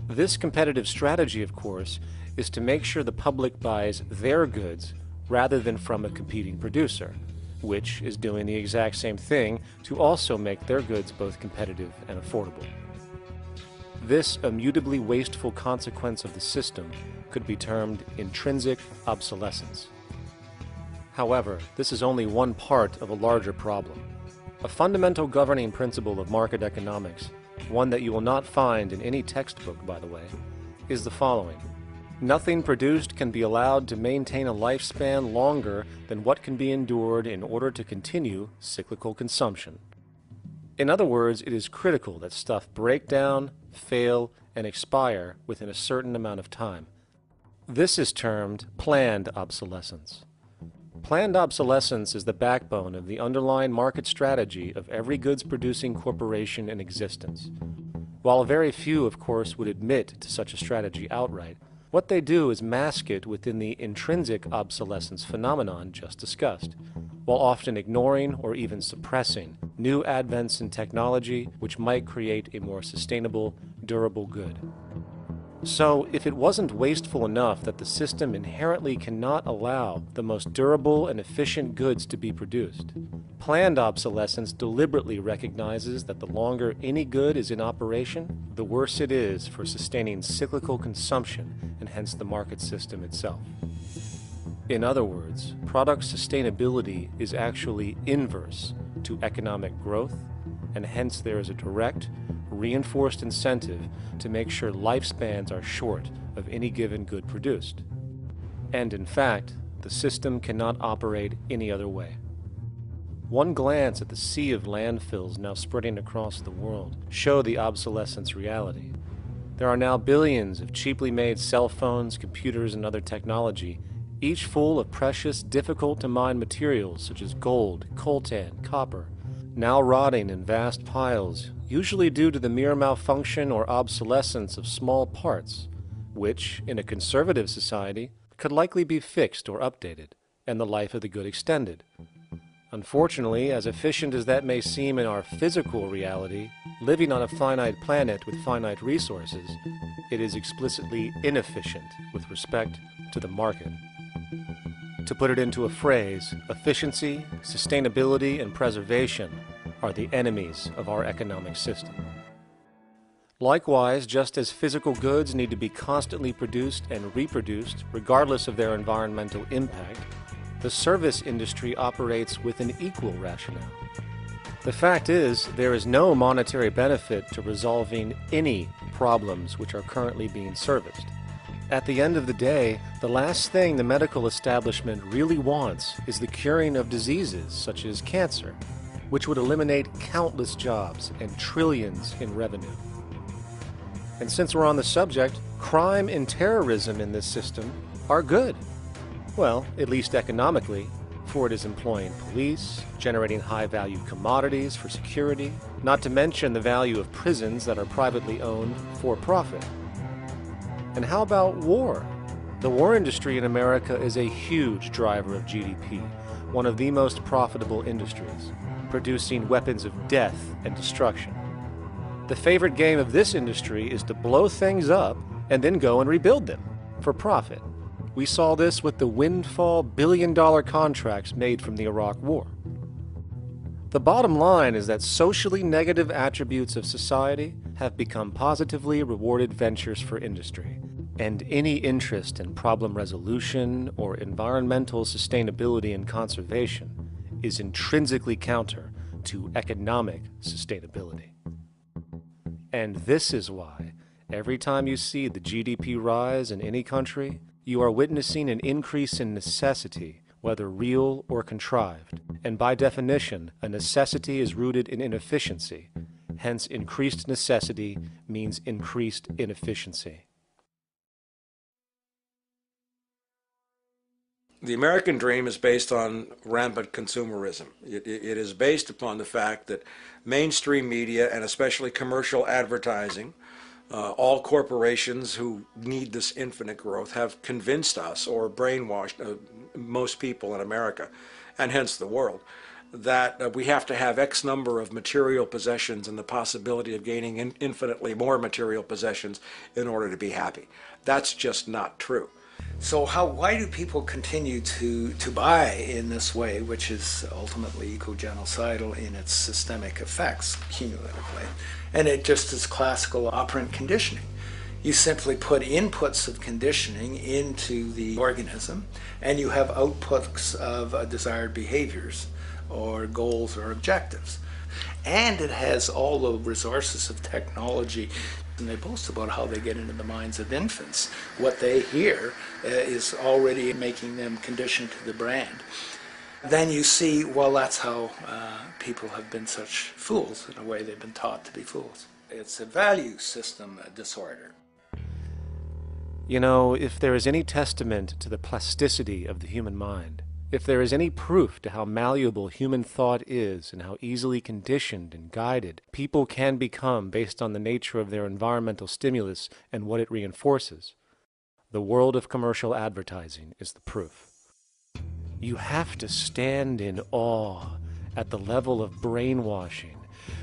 This competitive strategy, of course, is to make sure the public buys their goods rather than from a competing producer, which is doing the exact same thing to also make their goods both competitive and affordable. This immutably wasteful consequence of the system could be termed intrinsic obsolescence. However, this is only one part of a larger problem. A fundamental governing principle of market economics, one that you will not find in any textbook, by the way, is the following. Nothing produced can be allowed to maintain a lifespan longer than what can be endured in order to continue cyclical consumption. In other words, it is critical that stuff break down, fail, and expire within a certain amount of time. This is termed planned obsolescence. Planned obsolescence is the backbone of the underlying market strategy of every goods-producing corporation in existence. While very few, of course, would admit to such a strategy outright, what they do is mask it within the intrinsic obsolescence phenomenon just discussed, while often ignoring or even suppressing new advents in technology which might create a more sustainable, durable good. So, if it wasn't wasteful enough that the system inherently cannot allow the most durable and efficient goods to be produced, planned obsolescence deliberately recognizes that the longer any good is in operation, the worse it is for sustaining cyclical consumption and hence the market system itself. In other words, product sustainability is actually inverse to economic growth, and hence there is a direct, reinforced incentive to make sure lifespans are short of any given good produced. And in fact, the system cannot operate any other way. One glance at the sea of landfills now spreading across the world show the obsolescence reality. There are now billions of cheaply made cell phones, computers, and other technology, each full of precious, difficult-to-mine materials such as gold, coltan, copper, now rotting in vast piles, usually due to the mere malfunction or obsolescence of small parts, which, in a conservative society, could likely be fixed or updated, and the life of the good extended. Unfortunately, as efficient as that may seem in our physical reality, living on a finite planet with finite resources, it is explicitly inefficient with respect to the market. To put it into a phrase, efficiency, sustainability, and preservation are the enemies of our economic system. Likewise, just as physical goods need to be constantly produced and reproduced, regardless of their environmental impact, the service industry operates with an equal rationale. The fact is, there is no monetary benefit to resolving any problems which are currently being serviced. At the end of the day, the last thing the medical establishment really wants is the curing of diseases such as cancer, which would eliminate countless jobs and trillions in revenue. And since we're on the subject, crime and terrorism in this system are good. Well, at least economically, for it is employing police, generating high-value commodities for security, not to mention the value of prisons that are privately owned for profit. And how about war? The war industry in America is a huge driver of GDP, one of the most profitable industries, producing weapons of death and destruction. The favorite game of this industry is to blow things up and then go and rebuild them for profit. We saw this with the windfall billion-dollar contracts made from the Iraq War. The bottom line is that socially negative attributes of society have become positively rewarded ventures for industry, and any interest in problem resolution or environmental sustainability and conservation is intrinsically counter to economic sustainability. And this is why, every time you see the GDP rise in any country, you are witnessing an increase in necessity, whether real or contrived. And by definition, a necessity is rooted in inefficiency. Hence, increased necessity means increased inefficiency. The American dream is based on rampant consumerism. It is based upon the fact that mainstream media, and especially commercial advertising, all corporations who need this infinite growth have convinced us or brainwashed most people in America, and hence the world, that we have to have X number of material possessions and the possibility of gaining infinitely more material possessions in order to be happy. That's just not true. So why do people continue to buy in this way, which is ultimately eco-genocidal in its systemic effects cumulatively? And it just is classical operant conditioning. You simply put inputs of conditioning into the organism, and you have outputs of desired behaviors or goals or objectives. And it has all the resources of technology. And they boast about how they get into the minds of infants. What they hear is already making them conditioned to the brand. Then you see, well, that's how people have been such fools. In a way, they've been taught to be fools. It's a value system disorder. You know, if there is any testament to the plasticity of the human mind, if there is any proof to how malleable human thought is and how easily conditioned and guided people can become based on the nature of their environmental stimulus and what it reinforces, the world of commercial advertising is the proof. You have to stand in awe at the level of brainwashing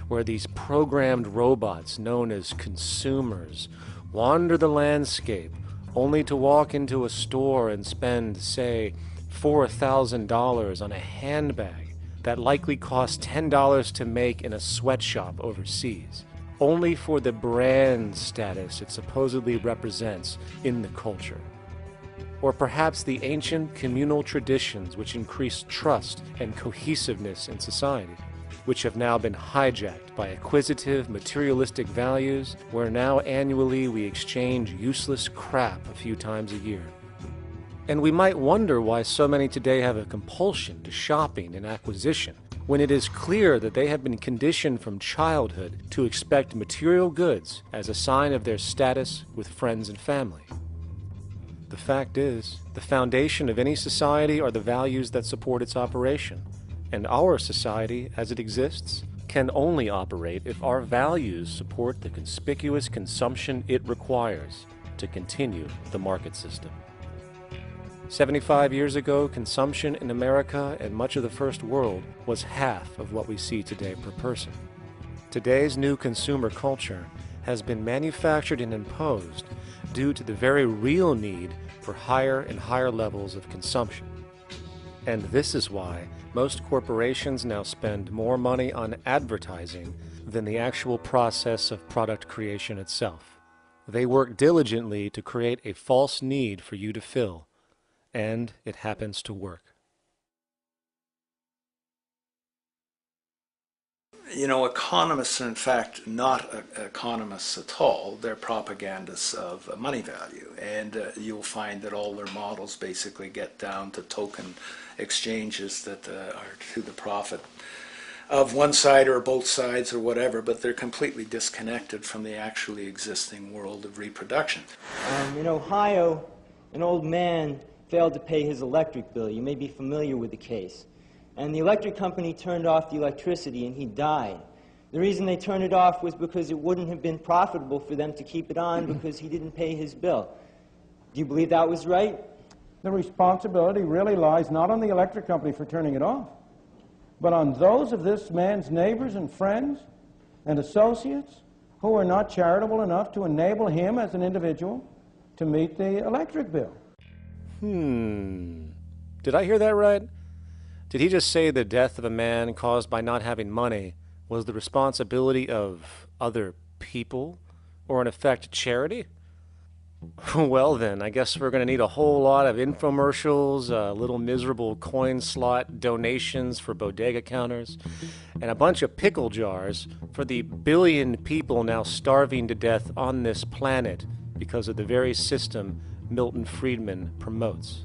where these programmed robots known as consumers wander the landscape only to walk into a store and spend, say, $4,000 on a handbag that likely costs $10 to make in a sweatshop overseas, only for the brand status it supposedly represents in the culture. Or perhaps the ancient communal traditions which increase trust and cohesiveness in society, which have now been hijacked by acquisitive, materialistic values, where now annually we exchange useless crap a few times a year. And we might wonder why so many today have a compulsion to shopping and acquisition, when it is clear that they have been conditioned from childhood to expect material goods as a sign of their status with friends and family. The fact is, the foundation of any society are the values that support its operation, and our society, as it exists, can only operate if our values support the conspicuous consumption it requires to continue the market system. 75 years ago, consumption in America and much of the First World was half of what we see today per person. Today's new consumer culture has been manufactured and imposed due to the very real need for higher and higher levels of consumption. And this is why most corporations now spend more money on advertising than the actual process of product creation itself. They work diligently to create a false need for you to fill, and it happens to work. You know, economists are in fact not economists at all. They're propagandists of money value. And you'll find that all their models basically get down to token exchanges that are to the profit of one side or both sides or whatever, but they're completely disconnected from the actually existing world of reproduction. In Ohio, an old man failed to pay his electric bill. You may be familiar with the case. And the electric company turned off the electricity and he died. The reason they turned it off was because it wouldn't have been profitable for them to keep it on because he didn't pay his bill. Do you believe that was right? The responsibility really lies not on the electric company for turning it off, but on those of this man's neighbors and friends and associates who are not charitable enough to enable him as an individual to meet the electric bill. Did I hear that right? Did he just say the death of a man caused by not having money was the responsibility of other people, or in effect charity? Well then, I guess we're going to need a whole lot of infomercials, little miserable coin slot donations for bodega counters, and a bunch of pickle jars for the billion people now starving to death on this planet because of the very system Milton Friedman promotes.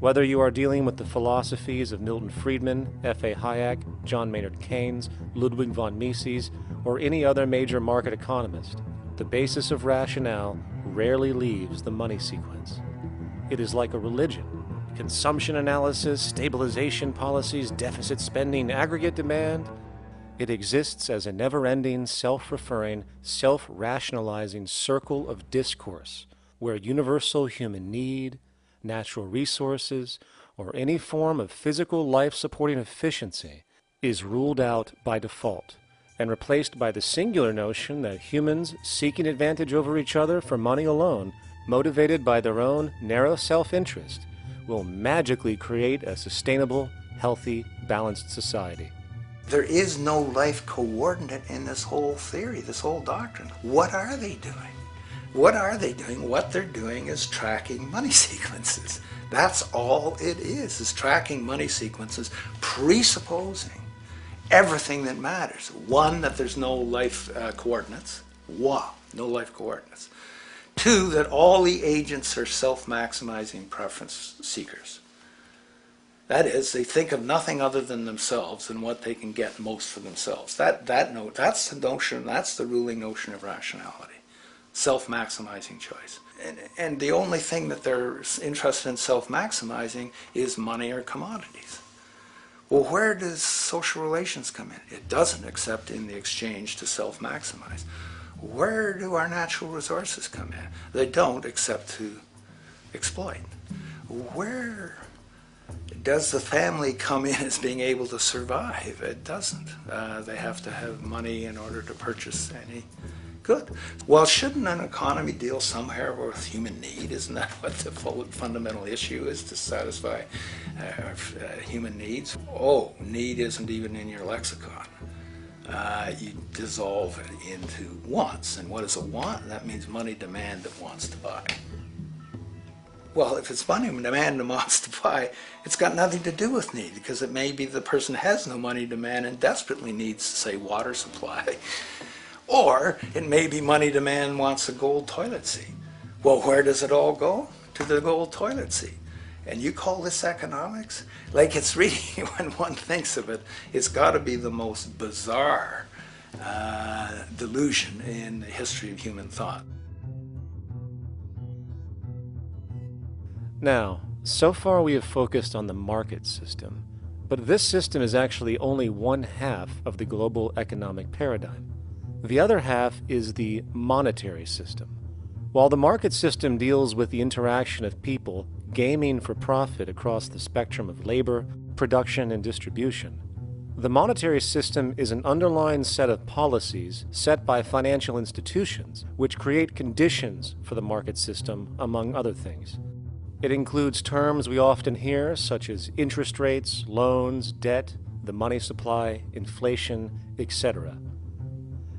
Whether you are dealing with the philosophies of Milton Friedman, F.A. Hayek, John Maynard Keynes, Ludwig von Mises, or any other major market economist, the basis of rationale rarely leaves the money sequence. It is like a religion. Consumption analysis, stabilization policies, deficit spending, aggregate demand. It exists as a never-ending, self-referring, self-rationalizing circle of discourse where universal human need, natural resources, or any form of physical life-supporting efficiency is ruled out by default and replaced by the singular notion that humans seeking advantage over each other for money alone, motivated by their own narrow self-interest, will magically create a sustainable, healthy, balanced society. There is no life coordinate in this whole theory, this whole doctrine. What are they doing? What are they doing? What they're doing is tracking money sequences. That's all it is tracking money sequences, presupposing everything that matters. One, that there's no life coordinates. Wow, no life coordinates. Two, that all the agents are self-maximizing preference seekers. That is, they think of nothing other than themselves and what they can get most for themselves. That's the notion, that's the ruling notion of rationality. Self-maximizing choice. And the only thing that they're interested in self-maximizing is money or commodities. Well, where does social relations come in? It doesn't, except in the exchange to self-maximize. Where do our natural resources come in? They don't, except to exploit. Where does the family come in as being able to survive? It doesn't. They have to have money in order to purchase any good. Well, shouldn't an economy deal somewhere with human need? Isn't that what the fundamental issue is, to satisfy human needs? Oh, need isn't even in your lexicon. You dissolve it into wants. And what is a want? That means money demand that wants to buy. Well, if it's money demand that wants to buy, it's got nothing to do with need, because it may be the person has no money demand and desperately needs, say, water supply. Or it may be money demand wants a gold toilet seat. Well, where does it all go? To the gold toilet seat. And you call this economics? Like, it's really, when one thinks of it, it's got to be the most bizarre delusion in the history of human thought. Now, so far we have focused on the market system, but this system is actually only one half of the global economic paradigm. The other half is the monetary system. While the market system deals with the interaction of people gaming for profit across the spectrum of labor, production, and distribution, the monetary system is an underlying set of policies set by financial institutions which create conditions for the market system, among other things. It includes terms we often hear, such as interest rates, loans, debt, the money supply, inflation, etc.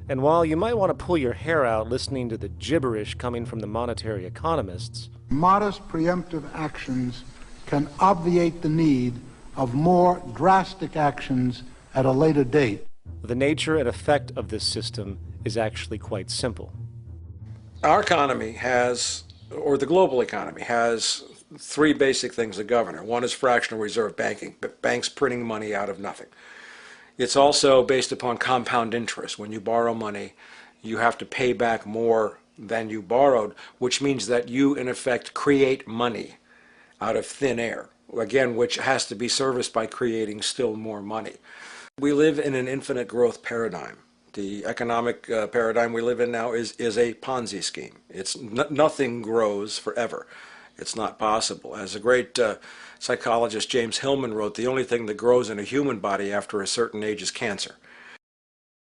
And while you might want to pull your hair out listening to the gibberish coming from the monetary economists, modest preemptive actions can obviate the need of more drastic actions at a later date. The nature and effect of this system is actually quite simple. Our economy has, or the global economy has, three basic things that govern it. One is fractional reserve banking, banks printing money out of nothing. It's also based upon compound interest. When you borrow money, you have to pay back more than you borrowed, which means that you, in effect, create money out of thin air, again, which has to be serviced by creating still more money. We live in an infinite growth paradigm. The economic paradigm we live in now is a Ponzi scheme. Nothing grows forever. It's not possible. As a great psychologist James Hillman wrote, the only thing that grows in a human body after a certain age is cancer.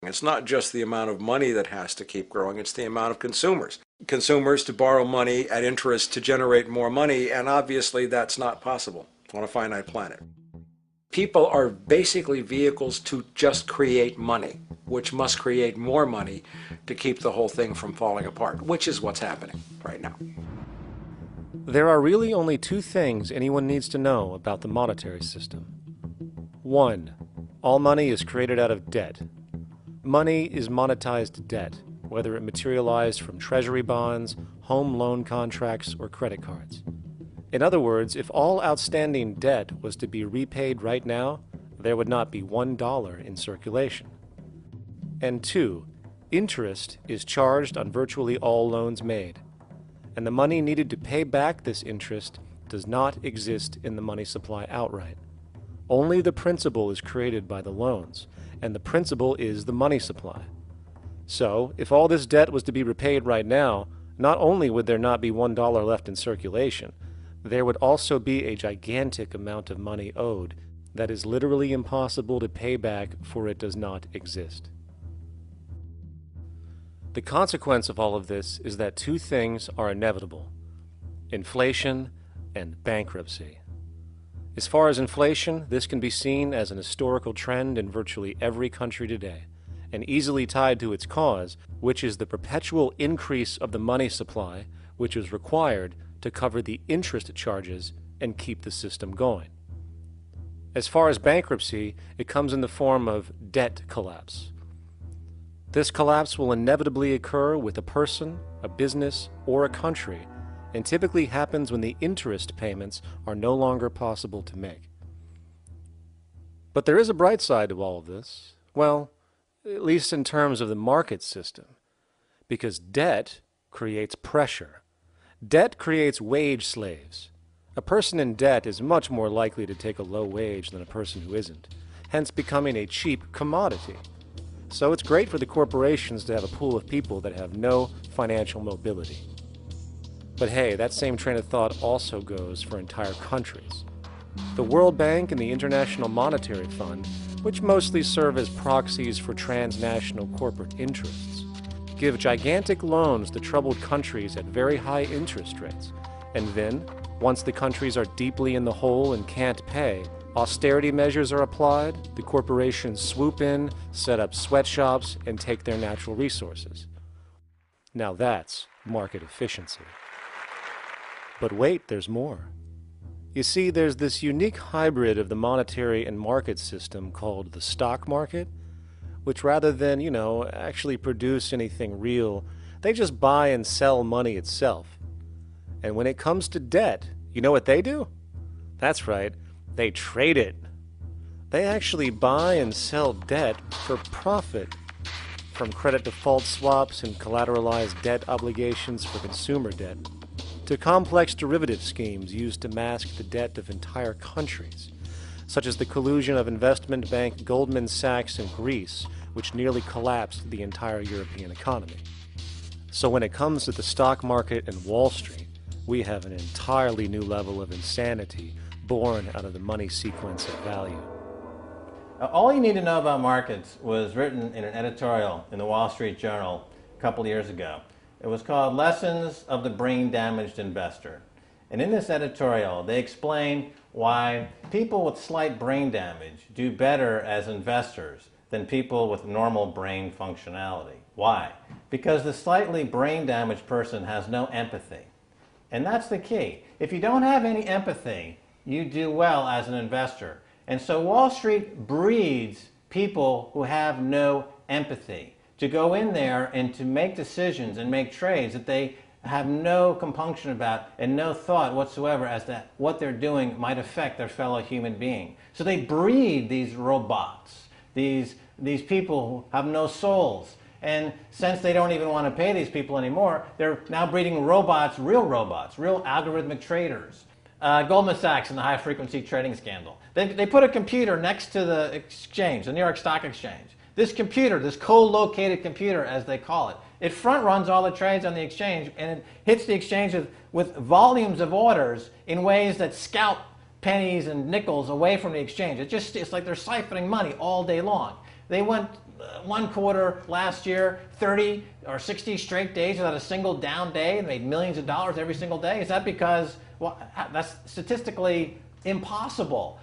It's not just the amount of money that has to keep growing, it's the amount of consumers. Consumers to borrow money at interest to generate more money, and obviously that's not possible on a finite planet. People are basically vehicles to just create money, which must create more money to keep the whole thing from falling apart, which is what's happening right now. There are really only two things anyone needs to know about the monetary system. 1. All money is created out of debt. Money is monetized debt, whether it materialized from treasury bonds, home loan contracts, or credit cards. In other words, if all outstanding debt was to be repaid right now, there would not be $1 in circulation. And 2, interest is charged on virtually all loans made, and the money needed to pay back this interest does not exist in the money supply outright. Only the principal is created by the loans, and the principal is the money supply. So, if all this debt was to be repaid right now, not only would there not be $1 left in circulation, there would also be a gigantic amount of money owed that is literally impossible to pay back, for it does not exist. The consequence of all of this is that two things are inevitable: inflation and bankruptcy. As far as inflation, this can be seen as an historical trend in virtually every country today, and easily tied to its cause, which is the perpetual increase of the money supply, which is required to cover the interest charges and keep the system going. As far as bankruptcy, it comes in the form of debt collapse. This collapse will inevitably occur with a person, a business, or a country, and typically happens when the interest payments are no longer possible to make. But there is a bright side to all of this. Well, at least in terms of the market system, because debt creates pressure. Debt creates wage slaves. A person in debt is much more likely to take a low wage than a person who isn't, hence becoming a cheap commodity. So it's great for the corporations to have a pool of people that have no financial mobility. But hey, that same train of thought also goes for entire countries. The World Bank and the International Monetary Fund, which mostly serve as proxies for transnational corporate interests, give gigantic loans to troubled countries at very high interest rates, and then, once the countries are deeply in the hole and can't pay, austerity measures are applied, the corporations swoop in, set up sweatshops, and take their natural resources. Now that's market efficiency. But wait, there's more. You see, there's this unique hybrid of the monetary and market system called the stock market, which rather than, actually produce anything real, they just buy and sell money itself. And when it comes to debt, you know what they do? That's right, they trade it. They actually buy and sell debt for profit, from credit default swaps and collateralized debt obligations for consumer debt, to complex derivative schemes used to mask the debt of entire countries, such as the collusion of investment bank Goldman Sachs in Greece, which nearly collapsed the entire European economy. So when it comes to the stock market and Wall Street, we have an entirely new level of insanity born out of the money sequence of value. All you need to know about markets was written in an editorial in the Wall Street Journal a couple years ago. It was called Lessons of the Brain-Damaged Investor. And in this editorial, they explain why people with slight brain damage do better as investors than people with normal brain functionality. Why? Because the slightly brain-damaged person has no empathy. And that's the key. If you don't have any empathy, you do well as an investor. And so Wall Street breeds people who have no empathy, to go in there and to make decisions and make trades that they have no compunction about and no thought whatsoever as to what they're doing might affect their fellow human being. So they breed these robots, these people who have no souls. And since they don't even want to pay these people anymore, they're now breeding robots, real algorithmic traders. Goldman Sachs in the high-frequency trading scandal. They put a computer next to the exchange, the New York Stock Exchange. This computer, this co-located computer, as they call it, it front-runs all the trades on the exchange, and it hits the exchange with volumes of orders in ways that scalp pennies and nickels away from the exchange. It's like they're siphoning money all day long. They went one quarter last year, 30 or 60 straight days without a single down day and made millions of dollars every single day. Is that because, well, that's statistically impossible.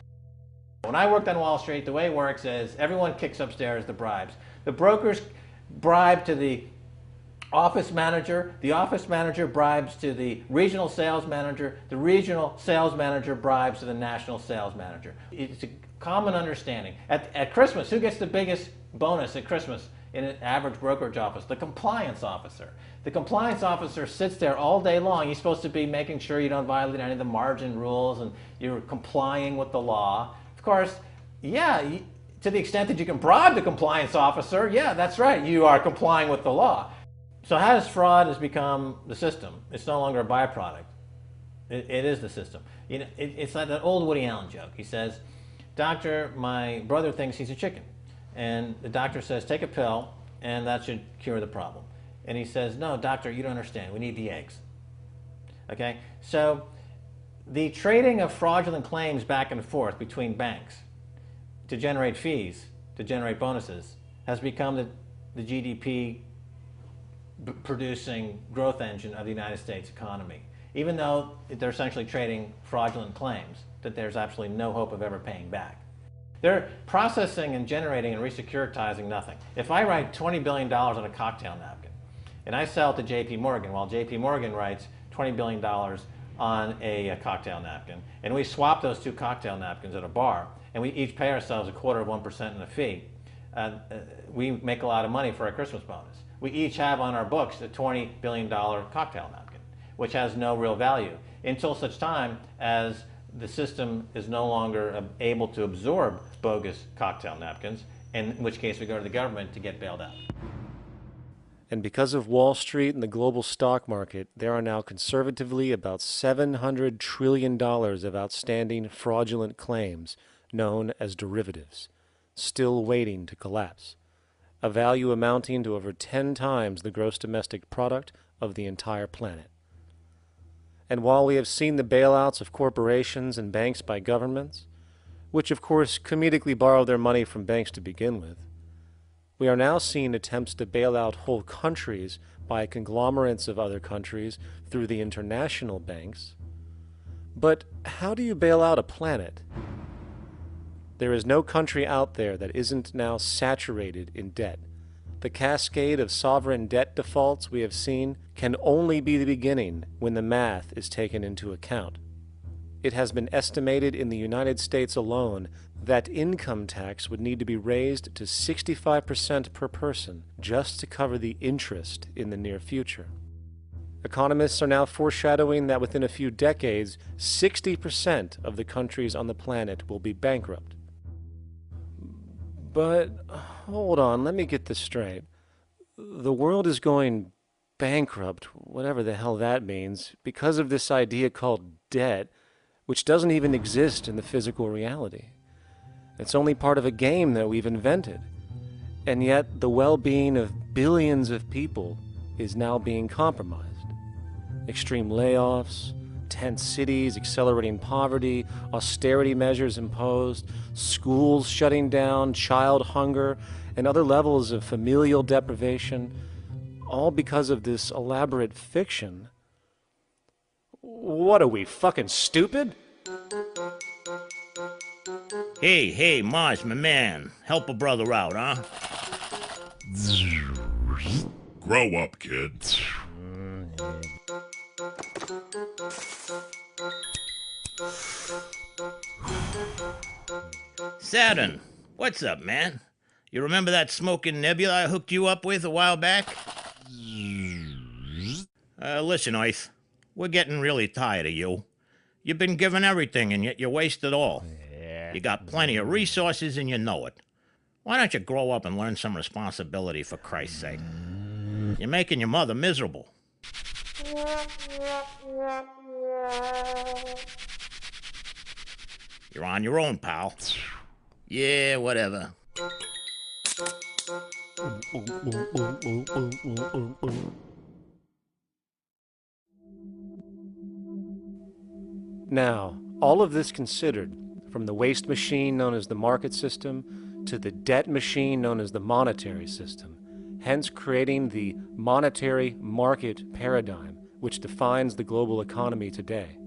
When I worked on Wall Street, the way it works is everyone kicks upstairs the bribes. The brokers bribe to the office manager bribes to the regional sales manager sales manager bribes to the national sales manager. It's a common understanding. At Christmas, who gets the biggest bonus at Christmas in an average brokerage office? The compliance officer. The compliance officer sits there all day long. He's supposed to be making sure you don't violate any of the margin rules and you're complying with the law. Of course, yeah, to the extent that you can bribe the compliance officer, yeah, that's right, you are complying with the law. So how does fraud has become the system? It's no longer a byproduct. It is the system. You know, it's like that old Woody Allen joke. He says, "Doctor, my brother thinks he's a chicken." And the doctor says, "Take a pill, and that should cure the problem." And he says, "No, doctor, you don't understand. We need the eggs." Okay? So the trading of fraudulent claims back and forth between banks to generate fees, to generate bonuses, has become the GDP producing growth engine of the United States economy. Even though they're essentially trading fraudulent claims that there's absolutely no hope of ever paying back. They're processing and generating and resecuritizing nothing. If I write $20 billion on a cocktail napkin and I sell it to J.P. Morgan, while J.P. Morgan writes $20 billion on a cocktail napkin, and we swap those two cocktail napkins at a bar, and we each pay ourselves 1/4% in a fee, we make a lot of money for our Christmas bonus. We each have on our books a $20 billion cocktail napkin, which has no real value until such time as the system is no longer able to absorb bogus cocktail napkins, in which case we go to the government to get bailed out. And because of Wall Street and the global stock market, there are now conservatively about $700 trillion of outstanding fraudulent claims known as derivatives, still waiting to collapse, a value amounting to over 10 times the gross domestic product of the entire planet. And while we have seen the bailouts of corporations and banks by governments, which of course comedically borrow their money from banks to begin with, we are now seeing attempts to bail out whole countries by conglomerates of other countries through the international banks. But how do you bail out a planet? There is no country out there that isn't now saturated in debt. The cascade of sovereign debt defaults we have seen can only be the beginning when the math is taken into account. It has been estimated in the United States alone that income tax would need to be raised to 65% per person just to cover the interest in the near future. Economists are now foreshadowing that within a few decades, 60% of the countries on the planet will be bankrupt. But, hold on, let me get this straight. The world is going bankrupt, whatever the hell that means, because of this idea called debt, which doesn't even exist in the physical reality. It's only part of a game that we've invented. And yet, the well-being of billions of people is now being compromised. Extreme layoffs, tent cities, accelerating poverty, austerity measures imposed, schools shutting down, child hunger, and other levels of familial deprivation, all because of this elaborate fiction. What are we, fucking stupid? Hey, Mars, my man. Help a brother out, huh? Grow up, kid. Saturn, what's up, man? You remember that smoking nebula I hooked you up with a while back? Listen, Earth, we're getting really tired of you. You've been given everything, and yet you waste it all. You got plenty of resources, and you know it. Why don't you grow up and learn some responsibility, for Christ's sake? You're making your mother miserable. You're on your own, pal. Yeah, whatever. Now, all of this considered, from the waste machine known as the market system to the debt machine known as the monetary system, hence creating the monetary market paradigm which defines the global economy today,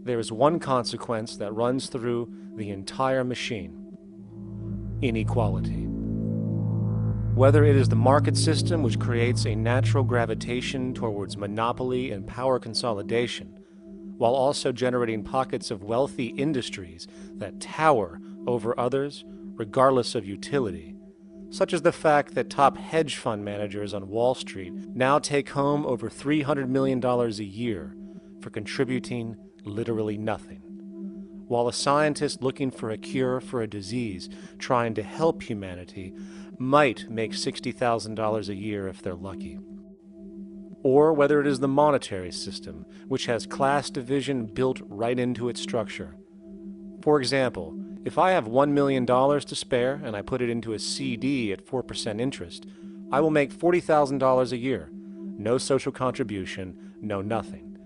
there is one consequence that runs through the entire machine: inequality. Whether it is the market system which creates a natural gravitation towards monopoly and power consolidation, while also generating pockets of wealthy industries that tower over others regardless of utility, such as the fact that top hedge fund managers on Wall Street now take home over $300 million a year for contributing literally nothing, while a scientist looking for a cure for a disease trying to help humanity might make $60,000 a year if they're lucky. Or whether it is the monetary system, which has class division built right into its structure. For example, if I have $1 million to spare and I put it into a CD at 4% interest, I will make $40,000 a year. No social contribution, no nothing.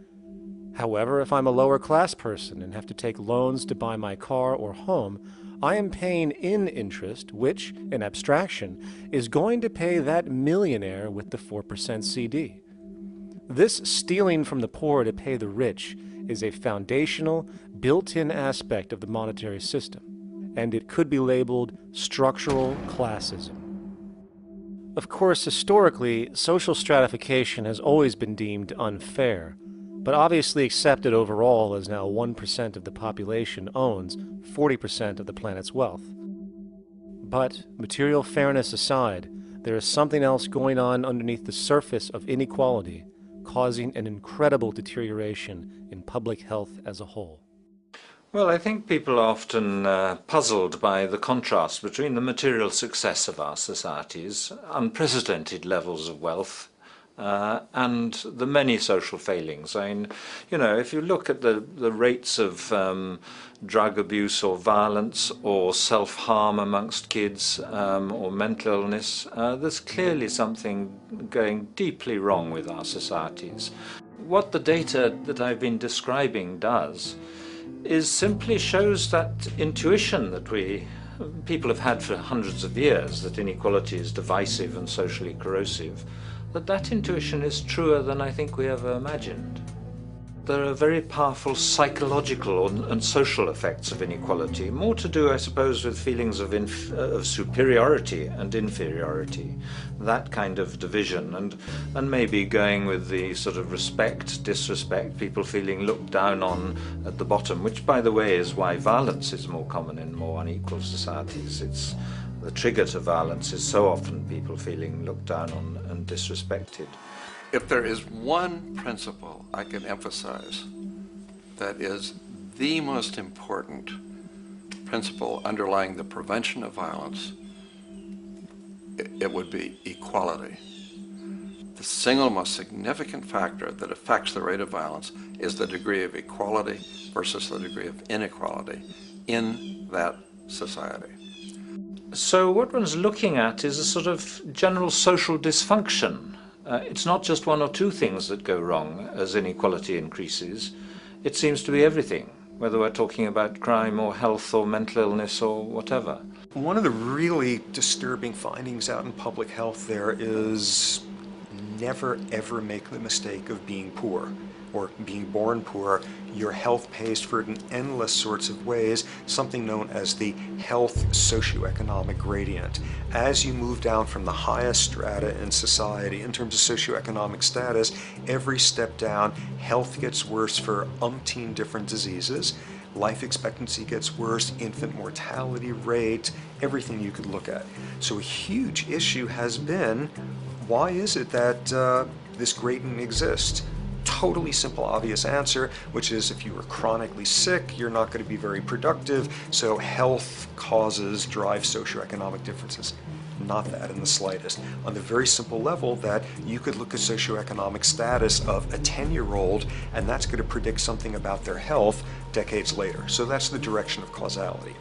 However, if I'm a lower class person and have to take loans to buy my car or home, I am paying in interest, which, in abstraction, is going to pay that millionaire with the 4% CD. This stealing from the poor to pay the rich is a foundational, built-in aspect of the monetary system, and it could be labeled structural classism. Of course, historically, social stratification has always been deemed unfair, but obviously accepted overall as now 1% of the population owns 40% of the planet's wealth. But, material fairness aside, there is something else going on underneath the surface of inequality, causing an incredible deterioration in public health as a whole. Well, I think people are often puzzled by the contrast between the material success of our societies, unprecedented levels of wealth, and the many social failings. I mean, you know, if you look at the rates of drug abuse or violence or self-harm amongst kids or mental illness, there's clearly something going deeply wrong with our societies. What the data that I've been describing does is simply shows that intuition that people have had for hundreds of years, that inequality is divisive and socially corrosive, that intuition is truer than I think we ever imagined. There are very powerful psychological and social effects of inequality, more to do, I suppose, with feelings of superiority and inferiority, that kind of division, and maybe going with the sort of respect, disrespect, people feeling looked down on at the bottom, which, by the way, is why violence is more common in more unequal societies. It's the trigger to violence is so often people feeling looked down on and disrespected. If there is one principle I can emphasize that is the most important principle underlying the prevention of violence, it would be equality. The single most significant factor that affects the rate of violence is the degree of equality versus the degree of inequality in that society. So what one's looking at is a sort of general social dysfunction. It's not just one or two things that go wrong as inequality increases. It seems to be everything, whether we're talking about crime or health or mental illness or whatever. One of the really disturbing findings out in public health there is never ever make the mistake of being poor. or being born poor, your health pays for it in endless sorts of ways, something known as the health socioeconomic gradient. As you move down from the highest strata in society in terms of socioeconomic status, every step down, health gets worse for umpteen different diseases. Life expectancy gets worse, infant mortality rate, everything you could look at. So a huge issue has been, why is it that this gradient exists? Totally simple, obvious answer, which is if you are chronically sick, you're not going to be very productive, so health causes drive socioeconomic differences. Not that in the slightest. On the very simple level that you could look at socioeconomic status of a 10-year-old, and that's going to predict something about their health decades later. So that's the direction of causality.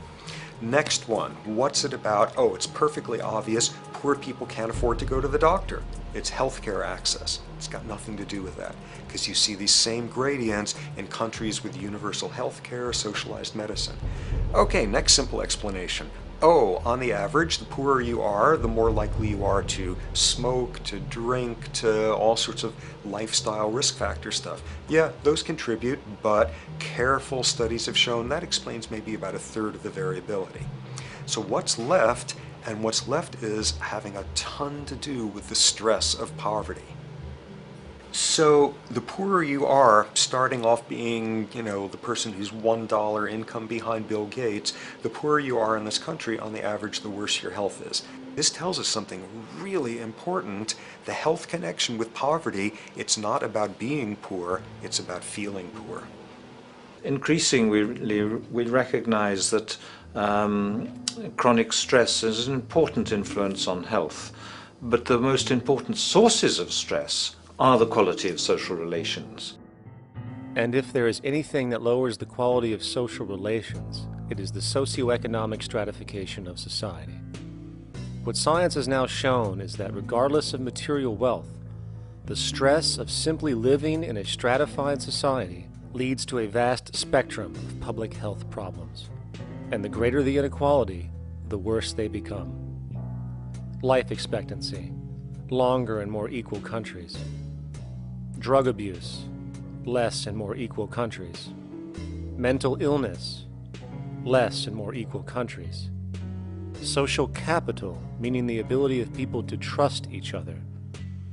Next one, what's it about? Oh, it's perfectly obvious. Poor people can't afford to go to the doctor. It's healthcare access. It's got nothing to do with that, because you see these same gradients in countries with universal healthcare, socialized medicine. Okay, next simple explanation. Oh, on the average, the poorer you are, the more likely you are to smoke, to drink, to all sorts of lifestyle risk factor stuff. Yeah, those contribute, but careful studies have shown that explains maybe about a third of the variability. So what's left? And what's left is having a ton to do with the stress of poverty. So the poorer you are, starting off being, the person who's $1 income behind Bill Gates, the poorer you are in this country, on the average, the worse your health is. This tells us something really important. The health connection with poverty, it's not about being poor, it's about feeling poor. Increasingly, we recognize that chronic stress is an important influence on health, but the most important sources of stress are the quality of social relations. And if there is anything that lowers the quality of social relations, it is the socioeconomic stratification of society. What science has now shown is that regardless of material wealth, the stress of simply living in a stratified society leads to a vast spectrum of public health problems. And the greater the inequality, the worse they become. Life expectancy, longer in more equal countries. Drug abuse, less in more equal countries. Mental illness, less in more equal countries. Social capital, meaning the ability of people to trust each other,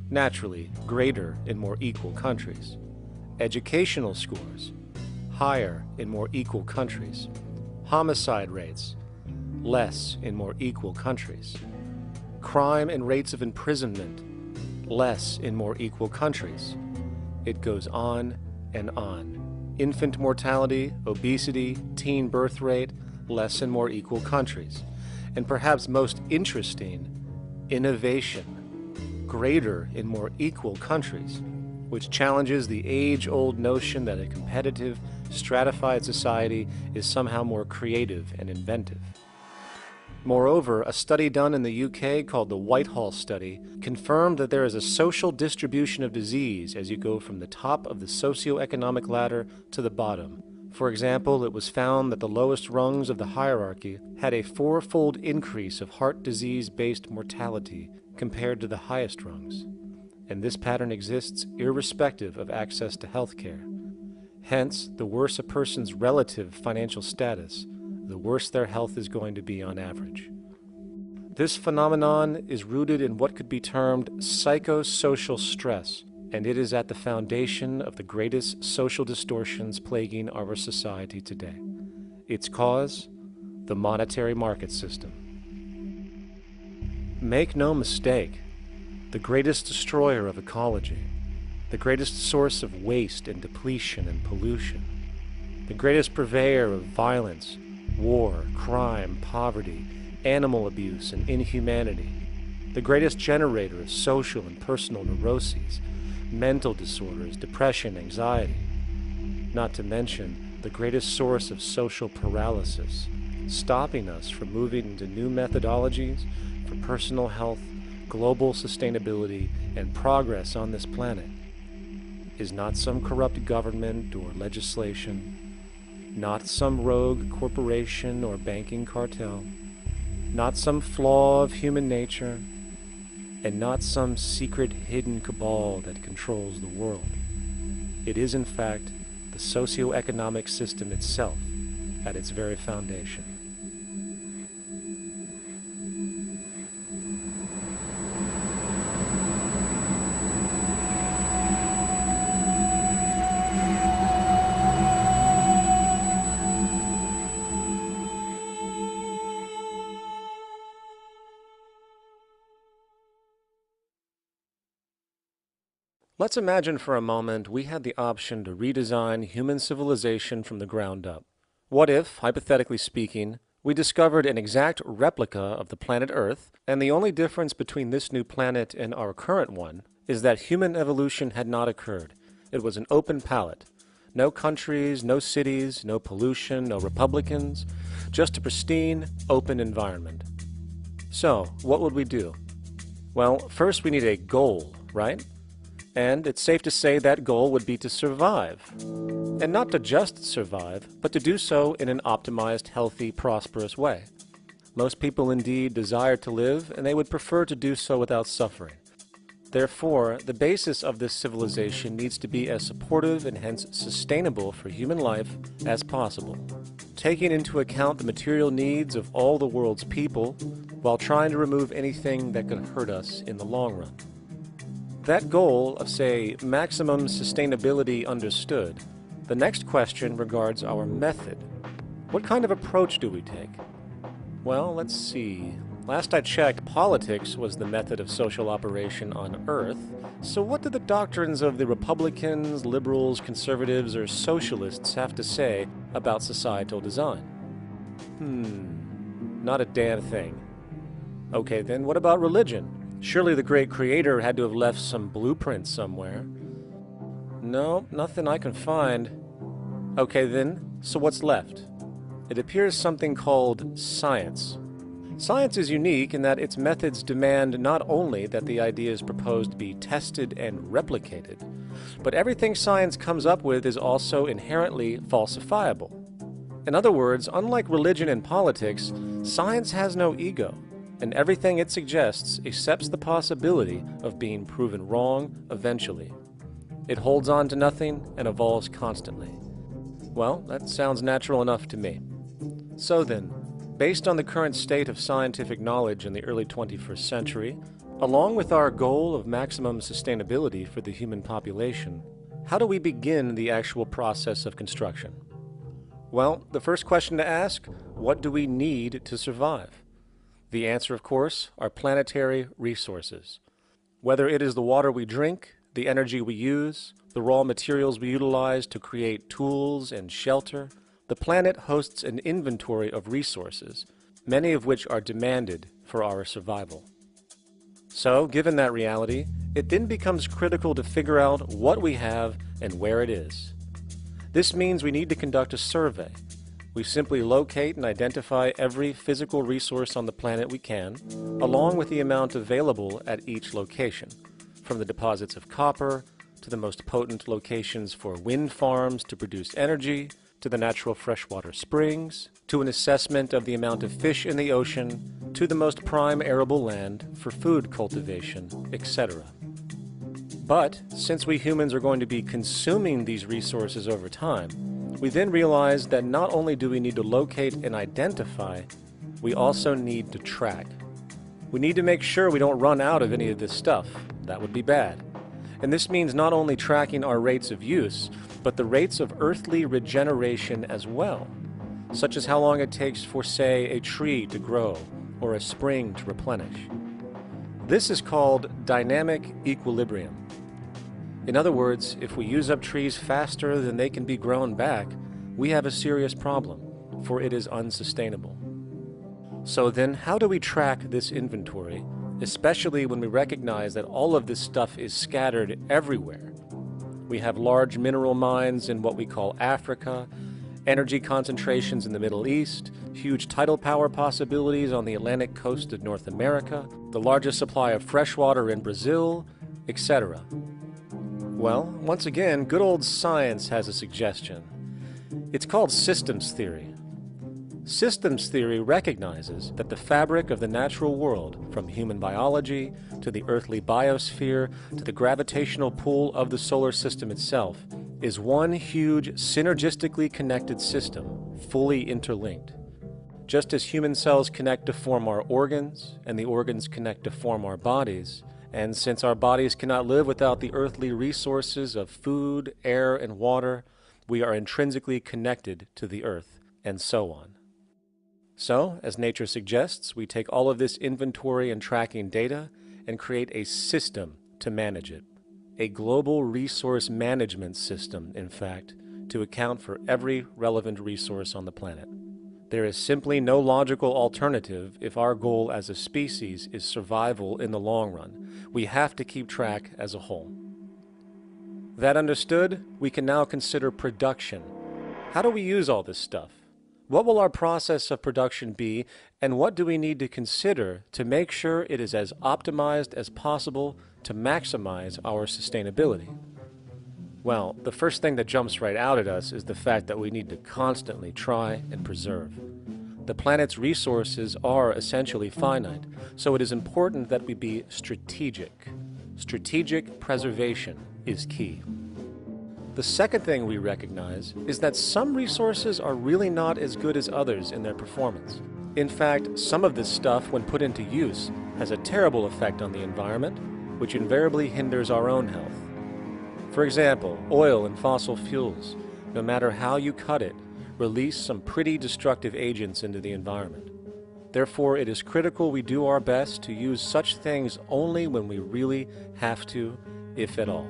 naturally greater in more equal countries. Educational scores, higher in more equal countries. Homicide rates, less in more equal countries. Crime and rates of imprisonment, less in more equal countries. It goes on and on. Infant mortality, obesity, teen birth rate, less in more equal countries. And perhaps most interesting, innovation, greater in more equal countries, which challenges the age-old notion that a competitive, stratified society is somehow more creative and inventive. Moreover, a study done in the UK called the Whitehall Study confirmed that there is a social distribution of disease as you go from the top of the socioeconomic ladder to the bottom. For example, it was found that the lowest rungs of the hierarchy had a 4-fold increase of heart disease-based mortality compared to the highest rungs. And this pattern exists irrespective of access to health care. Hence, the worse a person's relative financial status, the worse their health is going to be on average. This phenomenon is rooted in what could be termed psychosocial stress, and it is at the foundation of the greatest social distortions plaguing our society today. Its cause? The monetary market system. Make no mistake, the greatest destroyer of ecology, the greatest source of waste and depletion and pollution, the greatest purveyor of violence, war, crime, poverty, animal abuse, and inhumanity, the greatest generator of social and personal neuroses, mental disorders, depression, anxiety, not to mention the greatest source of social paralysis, stopping us from moving into new methodologies for personal health, global sustainability, and progress on this planet, is not some corrupt government or legislation, not some rogue corporation or banking cartel, not some flaw of human nature, and not some secret hidden cabal that controls the world. It is, in fact, the socio-economic system itself at its very foundation. Let's imagine for a moment we had the option to redesign human civilization from the ground up. What if, hypothetically speaking, we discovered an exact replica of the planet Earth, and the only difference between this new planet and our current one is that human evolution had not occurred. It was an open palette. No countries, no cities, no pollution, no Republicans, just a pristine, open environment. So, what would we do? Well, first we need a goal, right? And it's safe to say that goal would be to survive. And not to just survive, but to do so in an optimized, healthy, prosperous way. Most people indeed desire to live, and they would prefer to do so without suffering. Therefore, the basis of this civilization needs to be as supportive and hence sustainable for human life as possible, taking into account the material needs of all the world's people, while trying to remove anything that could hurt us in the long run. That goal of, say, maximum sustainability understood, the next question regards our method. What kind of approach do we take? Well, let's see. Last I checked, politics was the method of social operation on Earth. So what do the doctrines of the Republicans, liberals, conservatives, or socialists have to say about societal design? Not a damn thing. Okay, then what about religion? Surely the great creator had to have left some blueprint somewhere. No, nothing I can find. Okay then, so what's left? It appears something called science. Science is unique in that its methods demand not only that the ideas proposed be tested and replicated, but everything science comes up with is also inherently falsifiable. In other words, unlike religion and politics, science has no ego, and everything it suggests accepts the possibility of being proven wrong eventually. It holds on to nothing and evolves constantly. Well, that sounds natural enough to me. So then, based on the current state of scientific knowledge in the early 21st century, along with our goal of maximum sustainability for the human population, how do we begin the actual process of construction? Well, the first question to ask, what do we need to survive? The answer, of course, are planetary resources. Whether it is the water we drink, the energy we use, the raw materials we utilize to create tools and shelter, the planet hosts an inventory of resources, many of which are demanded for our survival. So, given that reality, it then becomes critical to figure out what we have and where it is. This means we need to conduct a survey. We simply locate and identify every physical resource on the planet we can, along with the amount available at each location, from the deposits of copper, to the most potent locations for wind farms to produce energy, to the natural freshwater springs, to an assessment of the amount of fish in the ocean, to the most prime arable land for food cultivation, etc. But, since we humans are going to be consuming these resources over time, we then realize that not only do we need to locate and identify, we also need to track. We need to make sure we don't run out of any of this stuff. That would be bad. And this means not only tracking our rates of use, but the rates of earthly regeneration as well, such as how long it takes for, say, a tree to grow or a spring to replenish. This is called dynamic equilibrium. In other words, if we use up trees faster than they can be grown back, we have a serious problem, for it is unsustainable. So then, how do we track this inventory, especially when we recognize that all of this stuff is scattered everywhere? We have large mineral mines in what we call Africa, energy concentrations in the Middle East, huge tidal power possibilities on the Atlantic coast of North America, the largest supply of fresh water in Brazil, etc. Well, once again, good old science has a suggestion. It's called systems theory. Systems theory recognizes that the fabric of the natural world, from human biology to the earthly biosphere to the gravitational pull of the solar system itself, is one huge synergistically connected system, fully interlinked. Just as human cells connect to form our organs, and the organs connect to form our bodies, and since our bodies cannot live without the earthly resources of food, air, and water, we are intrinsically connected to the earth, and so on. So, as nature suggests, we take all of this inventory and tracking data and create a system to manage it. A global resource management system, in fact, to account for every relevant resource on the planet. There is simply no logical alternative if our goal as a species is survival in the long run. We have to keep track as a whole. That understood, we can now consider production. How do we use all this stuff? What will our process of production be, and what do we need to consider to make sure it is as optimized as possible to maximize our sustainability? Well, the first thing that jumps right out at us is the fact that we need to constantly try and preserve. The planet's resources are essentially finite, so it is important that we be strategic. Strategic preservation is key. The second thing we recognize is that some resources are really not as good as others in their performance. In fact, some of this stuff, when put into use, has a terrible effect on the environment, which invariably hinders our own health. For example, oil and fossil fuels, no matter how you cut it, release some pretty destructive agents into the environment. Therefore, it is critical we do our best to use such things only when we really have to, if at all.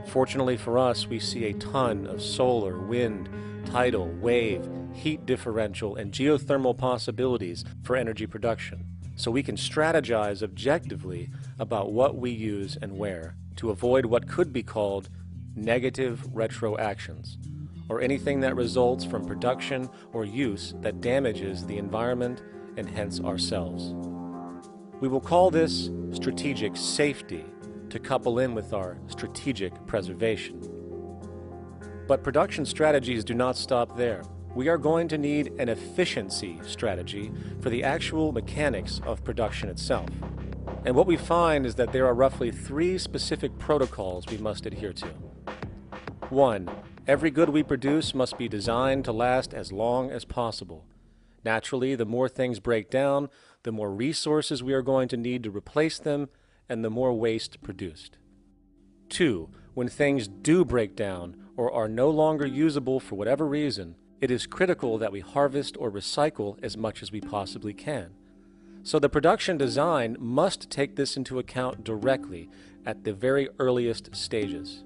Fortunately for us, we see a ton of solar, wind, tidal, wave, heat differential, and geothermal possibilities for energy production, so we can strategize objectively about what we use and where to avoid what could be called negative retroactions, or anything that results from production or use that damages the environment and hence ourselves. We will call this strategic safety to couple in with our strategic preservation. But production strategies do not stop there. We are going to need an efficiency strategy for the actual mechanics of production itself. And what we find is that there are roughly 3 specific protocols we must adhere to. 1. Every good we produce must be designed to last as long as possible. Naturally, the more things break down, the more resources we are going to need to replace them, and the more waste produced. 2. When things do break down or are no longer usable for whatever reason, it is critical that we harvest or recycle as much as we possibly can. So the production design must take this into account directly at the very earliest stages.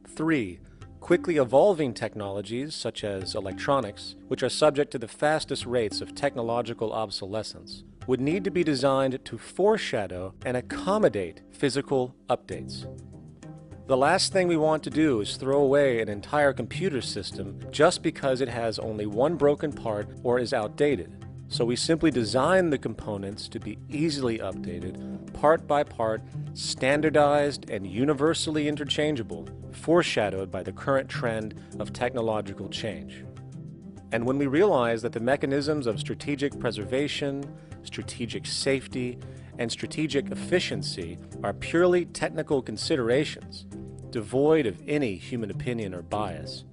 3. Quickly evolving technologies, such as electronics, which are subject to the fastest rates of technological obsolescence, would need to be designed to foreshadow and accommodate physical updates. The last thing we want to do is throw away an entire computer system just because it has only one broken part or is outdated. So we simply design the components to be easily updated, part by part, standardized and universally interchangeable, foreshadowed by the current trend of technological change. And when we realize that the mechanisms of strategic preservation, strategic safety, and strategic efficiency are purely technical considerations, devoid of any human opinion or bias,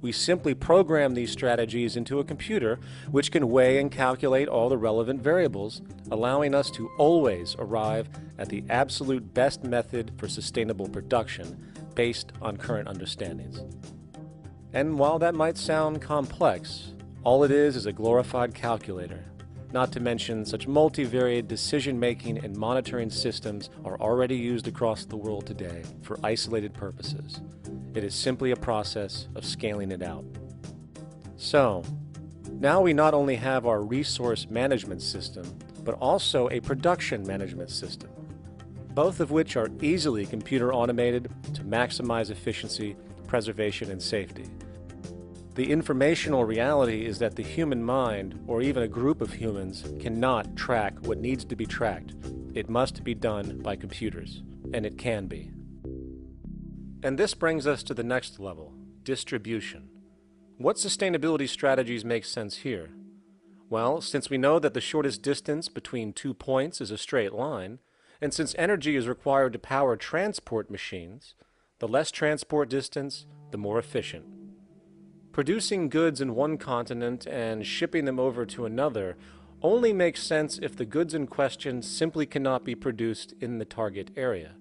we simply program these strategies into a computer which can weigh and calculate all the relevant variables, allowing us to always arrive at the absolute best method for sustainable production based on current understandings. And while that might sound complex, all it is a glorified calculator. Not to mention, such multivariate decision-making and monitoring systems are already used across the world today for isolated purposes. It is simply a process of scaling it out. So, now we not only have our resource management system, but also a production management system, both of which are easily computer automated to maximize efficiency, preservation, and safety. The informational reality is that the human mind, or even a group of humans, cannot track what needs to be tracked. It must be done by computers, and it can be. And this brings us to the next level, distribution. What sustainability strategies make sense here? Well, since we know that the shortest distance between 2 points is a straight line, and since energy is required to power transport machines, the less transport distance, the more efficient. Producing goods in one continent and shipping them over to another only makes sense if the goods in question simply cannot be produced in the target area.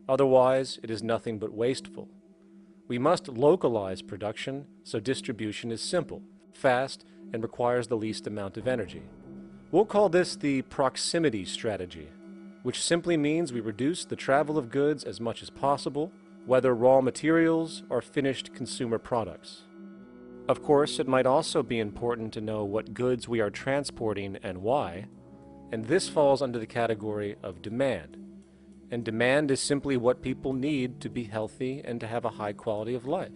Otherwise, it is nothing but wasteful. We must localize production so distribution is simple, fast, and requires the least amount of energy. We'll call this the proximity strategy, which simply means we reduce the travel of goods as much as possible, whether raw materials or finished consumer products. Of course, it might also be important to know what goods we are transporting and why, and this falls under the category of demand. And demand is simply what people need to be healthy and to have a high quality of life.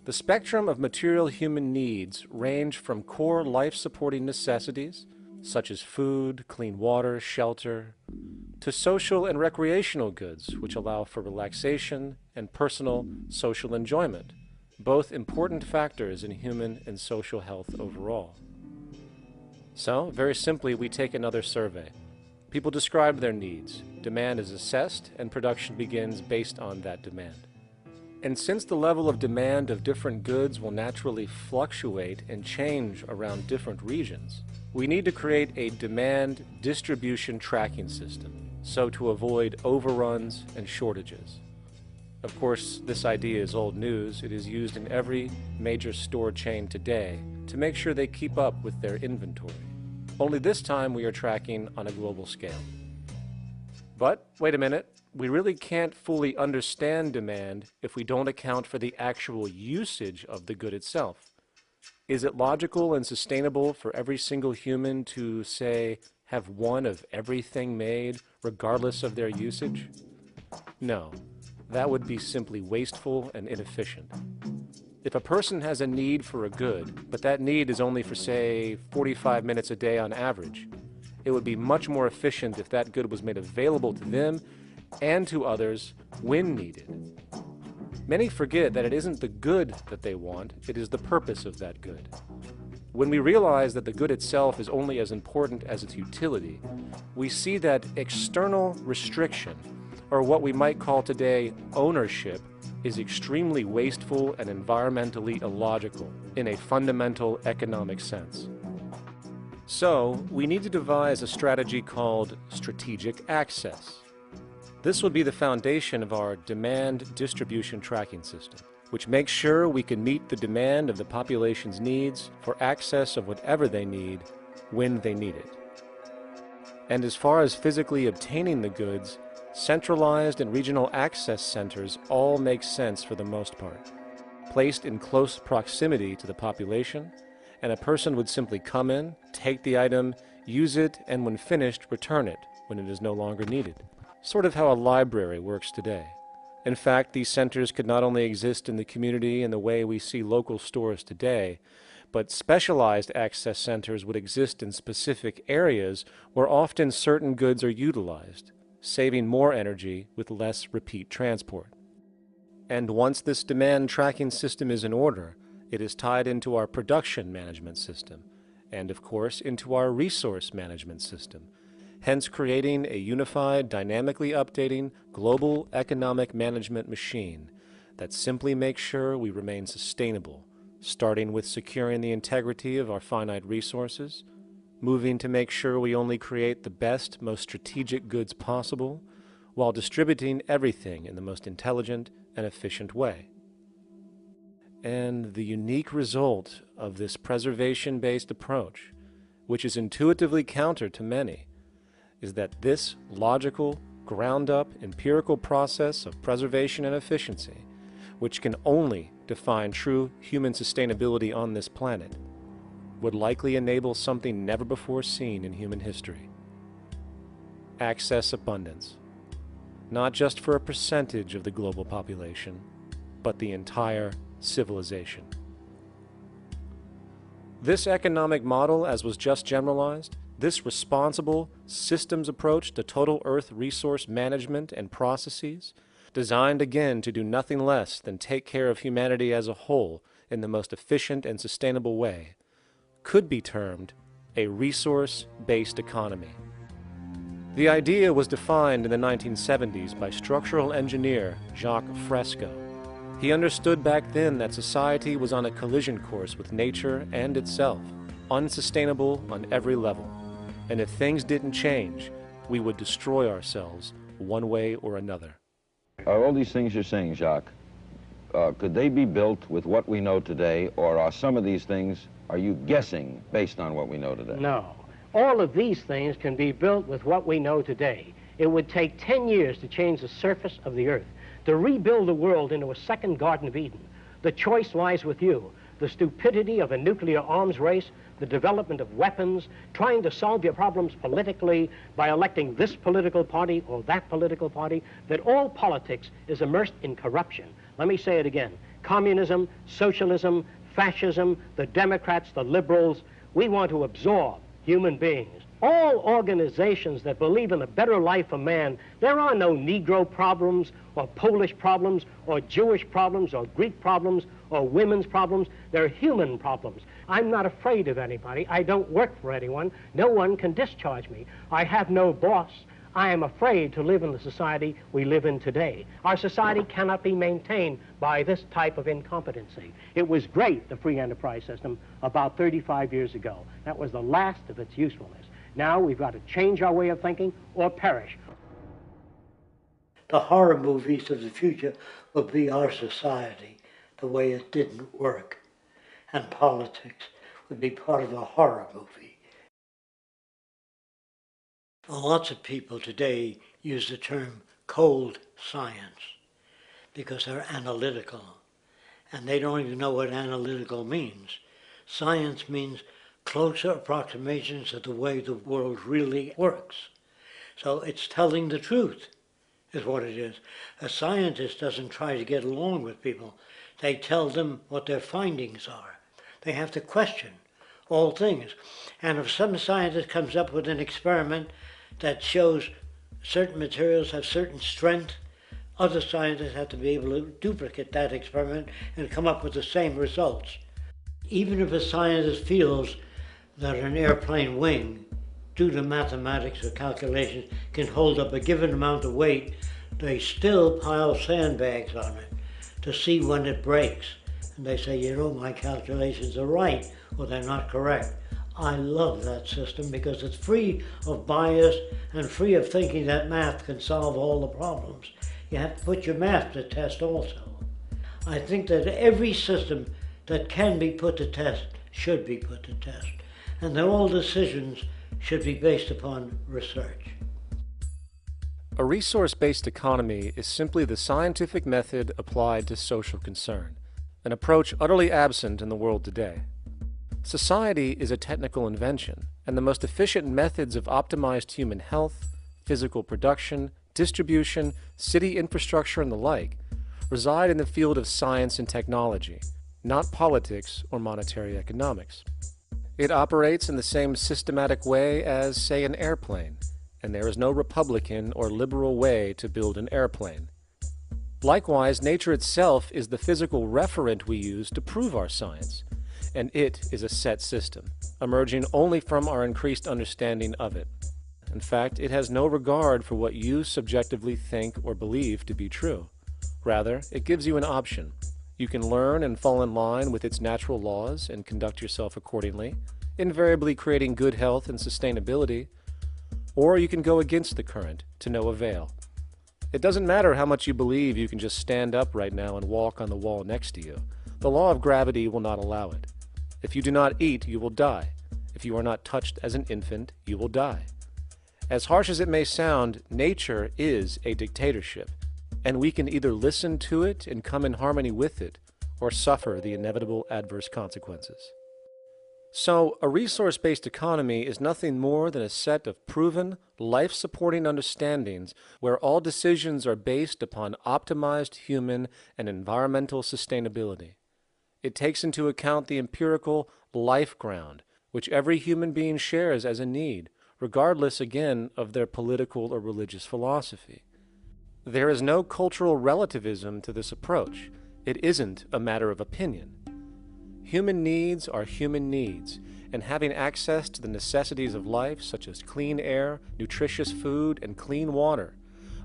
The spectrum of material human needs range from core life-supporting necessities, such as food, clean water, shelter, to social and recreational goods, which allow for relaxation and personal social enjoyment, both important factors in human and social health overall. So, very simply, we take another survey. People describe their needs, demand is assessed, and production begins based on that demand. And since the level of demand of different goods will naturally fluctuate and change around different regions, we need to create a demand distribution tracking system, so to avoid overruns and shortages. Of course, this idea is old news. It is used in every major store chain today to make sure they keep up with their inventory. Only this time we are tracking on a global scale. But, wait a minute, we really can't fully understand demand if we don't account for the actual usage of the good itself. Is it logical and sustainable for every single human to, say, have one of everything made, regardless of their usage? No. That would be simply wasteful and inefficient. If a person has a need for a good, but that need is only for, say, 45 minutes a day on average, it would be much more efficient if that good was made available to them and to others when needed. Many forget that it isn't the good that they want, it is the purpose of that good. When we realize that the good itself is only as important as its utility, we see that external restriction, or what we might call today ownership, is extremely wasteful and environmentally illogical in a fundamental economic sense. So, we need to devise a strategy called strategic access. This would be the foundation of our demand distribution tracking system, which makes sure we can meet the demand of the population's needs for access of whatever they need when they need it. And as far as physically obtaining the goods, centralized and regional access centers all make sense for the most part, placed in close proximity to the population, and a person would simply come in, take the item, use it, and when finished, return it when it is no longer needed. Sort of how a library works today. In fact, these centers could not only exist in the community in the way we see local stores today, but specialized access centers would exist in specific areas where often certain goods are utilized, saving more energy with less repeat transport. And once this demand tracking system is in order, it is tied into our production management system, and of course into our resource management system, hence creating a unified, dynamically updating, global economic management machine that simply makes sure we remain sustainable, starting with securing the integrity of our finite resources, moving to make sure we only create the best, most strategic goods possible, while distributing everything in the most intelligent and efficient way. And the unique result of this preservation-based approach, which is intuitively counter to many, is that this logical, ground-up, empirical process of preservation and efficiency, which can only define true human sustainability on this planet, would likely enable something never before seen in human history. Access abundance, not just for a percentage of the global population, but the entire civilization. This economic model, as was just generalized, this responsible systems approach to total Earth resource management and processes, designed again to do nothing less than take care of humanity as a whole in the most efficient and sustainable way, could be termed a resource-based economy. The idea was defined in the 1970s by structural engineer Jacques Fresco, He understood back then that society was on a collision course with nature and itself, unsustainable on every level. And if things didn't change, we would destroy ourselves one way or another. Are all these things you're saying, Jacques, could they be built with what we know today, or are some of these things, are you guessing based on what we know today? No. All of these things can be built with what we know today. It would take 10 years to change the surface of the earth, to rebuild the world into a second Garden of Eden. The choice lies with you. The stupidity of a nuclear arms race, the development of weapons, trying to solve your problems politically by electing this political party or that political party, that all politics is immersed in corruption. Let me say it again. Communism, socialism, fascism, the Democrats, the liberals, we want to absorb human beings. All organizations that believe in a better life for man, there are no Negro problems or Polish problems or Jewish problems or Greek problems or women's problems. They're human problems. I'm not afraid of anybody. I don't work for anyone. No one can discharge me. I have no boss. I am afraid to live in the society we live in today. Our society cannot be maintained by this type of incompetency. It was great, the free enterprise system, about 35 years ago. That was the last of its usefulness. Now we've got to change our way of thinking or perish. The horror movies of the future will be our society, the way it didn't work. And politics would be part of a horror movie. Lots of people today use the term cold science because they're analytical. And they don't even know what analytical means. Science means closer approximations of the way the world really works. So it's telling the truth, is what it is. A scientist doesn't try to get along with people. They tell them what their findings are. They have to question all things. And if some scientist comes up with an experiment that shows certain materials have certain strength, other scientists have to be able to duplicate that experiment and come up with the same results. Even if a scientist feels that an airplane wing, due to mathematics or calculations, can hold up a given amount of weight, they still pile sandbags on it to see when it breaks. And they say, you know, my calculations are right, or they're not correct. I love that system because it's free of bias and free of thinking that math can solve all the problems. You have to put your math to test also. I think that every system that can be put to test should be put to test, and that all decisions should be based upon research. A resource-based economy is simply the scientific method applied to social concern, an approach utterly absent in the world today. Society is a technical invention, and the most efficient methods of optimized human health, physical production, distribution, city infrastructure, and the like reside in the field of science and technology, not politics or monetary economics. It operates in the same systematic way as, say, an airplane, and there is no Republican or liberal way to build an airplane. Likewise, nature itself is the physical referent we use to prove our science, and it is a set system, emerging only from our increased understanding of it. In fact, it has no regard for what you subjectively think or believe to be true. Rather, it gives you an option. You can learn and fall in line with its natural laws and conduct yourself accordingly, invariably creating good health and sustainability, or you can go against the current to no avail. It doesn't matter how much you believe you can just stand up right now and walk on the wall next to you. The law of gravity will not allow it. If you do not eat, you will die. If you are not touched as an infant, you will die. As harsh as it may sound, nature is a dictatorship, and we can either listen to it and come in harmony with it, or suffer the inevitable adverse consequences. So, a resource-based economy is nothing more than a set of proven, life-supporting understandings where all decisions are based upon optimized human and environmental sustainability. It takes into account the empirical life ground, which every human being shares as a need, regardless, again, of their political or religious philosophy. There is no cultural relativism to this approach. It isn't a matter of opinion. Human needs are human needs, and having access to the necessities of life, such as clean air, nutritious food, and clean water,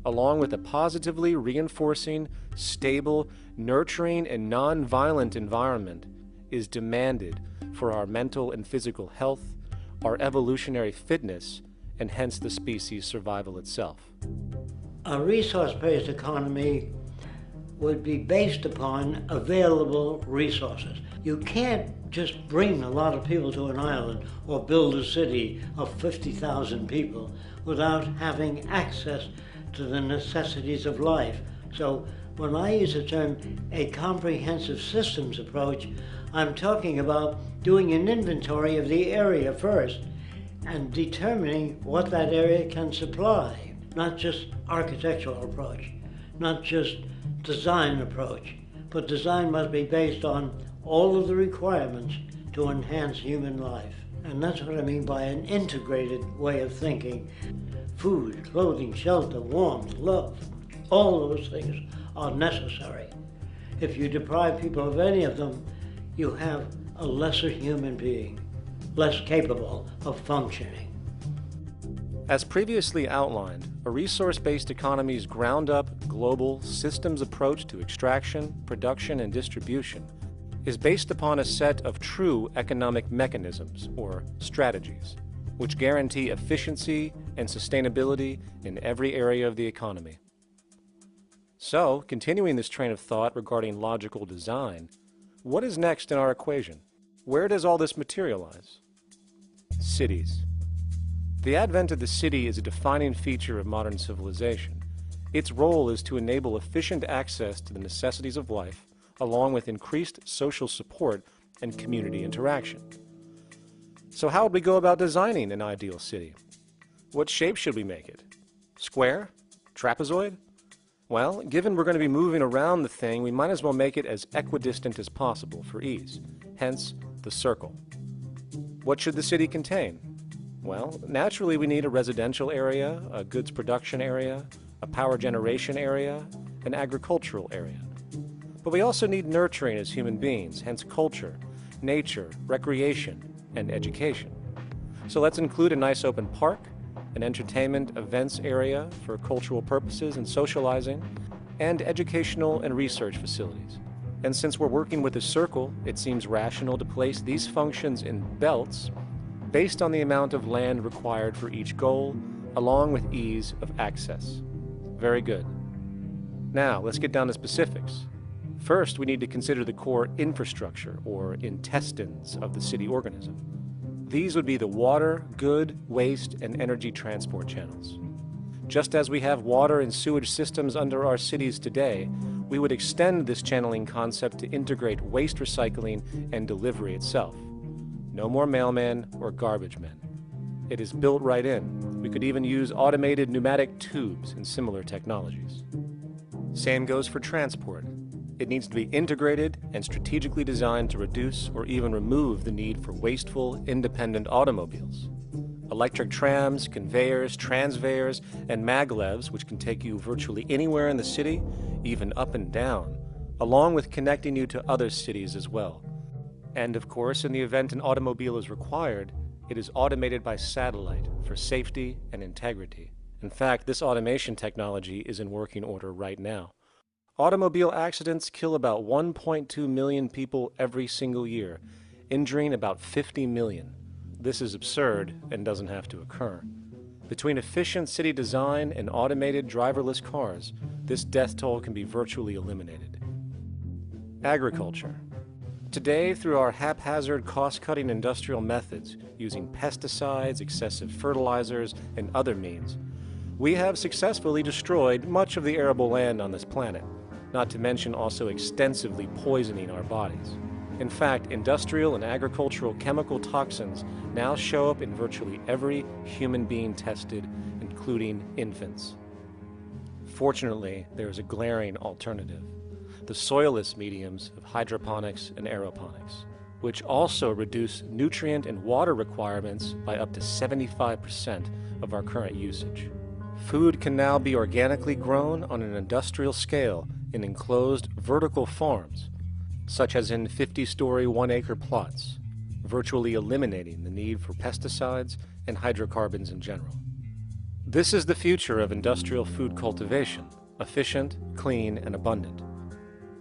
along with a positively reinforcing, stable, nurturing, and non-violent environment, is demanded for our mental and physical health, our evolutionary fitness, and hence the species' survival itself. A resource-based economy would be based upon available resources. You can't just bring a lot of people to an island or build a city of 50,000 people without having access to the necessities of life. So when I use the term a comprehensive systems approach, I'm talking about doing an inventory of the area first and determining what that area can supply, not just architectural approach, not just design approach, but design must be based on all of the requirements to enhance human life. And that's what I mean by an integrated way of thinking. Food, clothing, shelter, warmth, love, all those things are necessary. If you deprive people of any of them, you have a lesser human being, less capable of functioning. As previously outlined, a resource-based economy's ground-up, global, systems approach to extraction, production, and distribution is based upon a set of true economic mechanisms, or strategies, which guarantee efficiency and sustainability in every area of the economy. So, continuing this train of thought regarding logical design, what is next in our equation? Where does all this materialize? Cities. The advent of the city is a defining feature of modern civilization. Its role is to enable efficient access to the necessities of life, along with increased social support and community interaction. So how would we go about designing an ideal city? What shape should we make it? Square? Trapezoid? Well, given we're going to be moving around the thing, we might as well make it as equidistant as possible for ease, hence the circle. What should the city contain? Well, naturally we need a residential area, a goods production area, a power generation area, an agricultural area. But we also need nurturing as human beings, hence culture, nature, recreation, and education. So let's include a nice open park, an entertainment events area for cultural purposes and socializing, and educational and research facilities. And since we're working with a circle, it seems rational to place these functions in belts based on the amount of land required for each goal, along with ease of access. Very good. Now, let's get down to specifics. First, we need to consider the core infrastructure, or intestines, of the city organism. These would be the water, good, waste, and energy transport channels. Just as we have water and sewage systems under our cities today, we would extend this channeling concept to integrate waste recycling and delivery itself. No more mailmen or garbage men. It is built right in. We could even use automated pneumatic tubes and similar technologies. Same goes for transport. It needs to be integrated and strategically designed to reduce or even remove the need for wasteful, independent automobiles. Electric trams, conveyors, transveyors, and maglevs, which can take you virtually anywhere in the city, even up and down, along with connecting you to other cities as well. And of course, in the event an automobile is required, it is automated by satellite for safety and integrity. In fact, this automation technology is in working order right now. Automobile accidents kill about 1.2 million people every single year, injuring about 50 million. This is absurd and doesn't have to occur. Between efficient city design and automated driverless cars, this death toll can be virtually eliminated. Agriculture. Today, through our haphazard, cost-cutting industrial methods, using pesticides, excessive fertilizers, and other means, we have successfully destroyed much of the arable land on this planet, not to mention also extensively poisoning our bodies. In fact, industrial and agricultural chemical toxins now show up in virtually every human being tested, including infants. Fortunately, there is a glaring alternative: the soilless mediums of hydroponics and aeroponics, which also reduce nutrient and water requirements by up to 75% of our current usage. Food can now be organically grown on an industrial scale in enclosed vertical farms, such as in 50-story 1-acre plots, virtually eliminating the need for pesticides and hydrocarbons in general. This is the future of industrial food cultivation, efficient, clean, and abundant.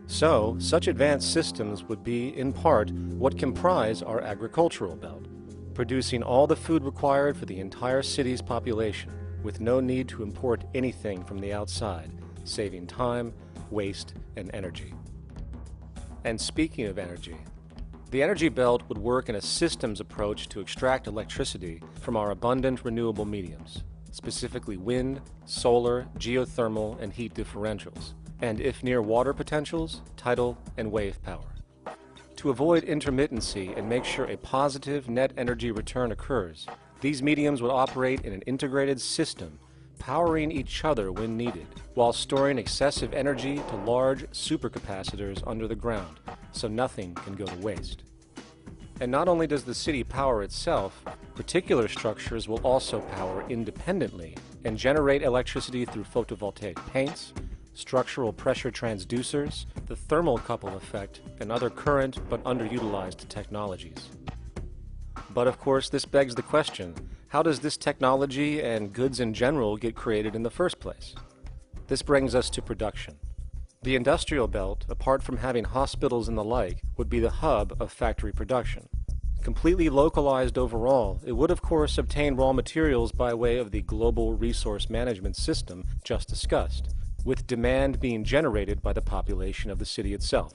So, such advanced systems would be, in part, what comprise our agricultural belt, producing all the food required for the entire city's population, with no need to import anything from the outside, saving time, waste, and energy. And speaking of energy, the energy belt would work in a systems approach to extract electricity from our abundant renewable mediums, specifically wind, solar, geothermal, and heat differentials, and if near water potentials, tidal and wave power. To avoid intermittency and make sure a positive net energy return occurs, these mediums would operate in an integrated system, powering each other when needed, while storing excessive energy to large supercapacitors under the ground, so nothing can go to waste. And not only does the city power itself, particular structures will also power independently and generate electricity through photovoltaic paints, structural pressure transducers, the thermocouple effect, and other current but underutilized technologies. But of course, this begs the question, how does this technology and goods in general get created in the first place? This brings us to production. The industrial belt, apart from having hospitals and the like, would be the hub of factory production. Completely localized overall, it would of course obtain raw materials by way of the global resource management system just discussed, with demand being generated by the population of the city itself.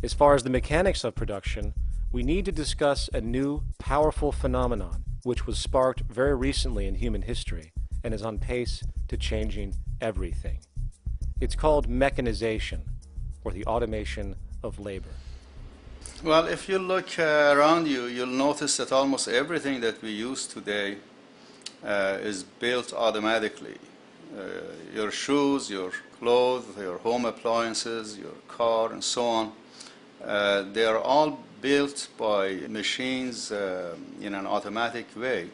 As far as the mechanics of production, we need to discuss a new, powerful phenomenon which was sparked very recently in human history and is on pace to changing everything. It's called mechanization, or the automation of labor. Well, if you look around you, you'll notice that almost everything that we use today is built automatically. Your shoes, your clothes, your home appliances, your car, and so on, they are all built by machines in an automatic way.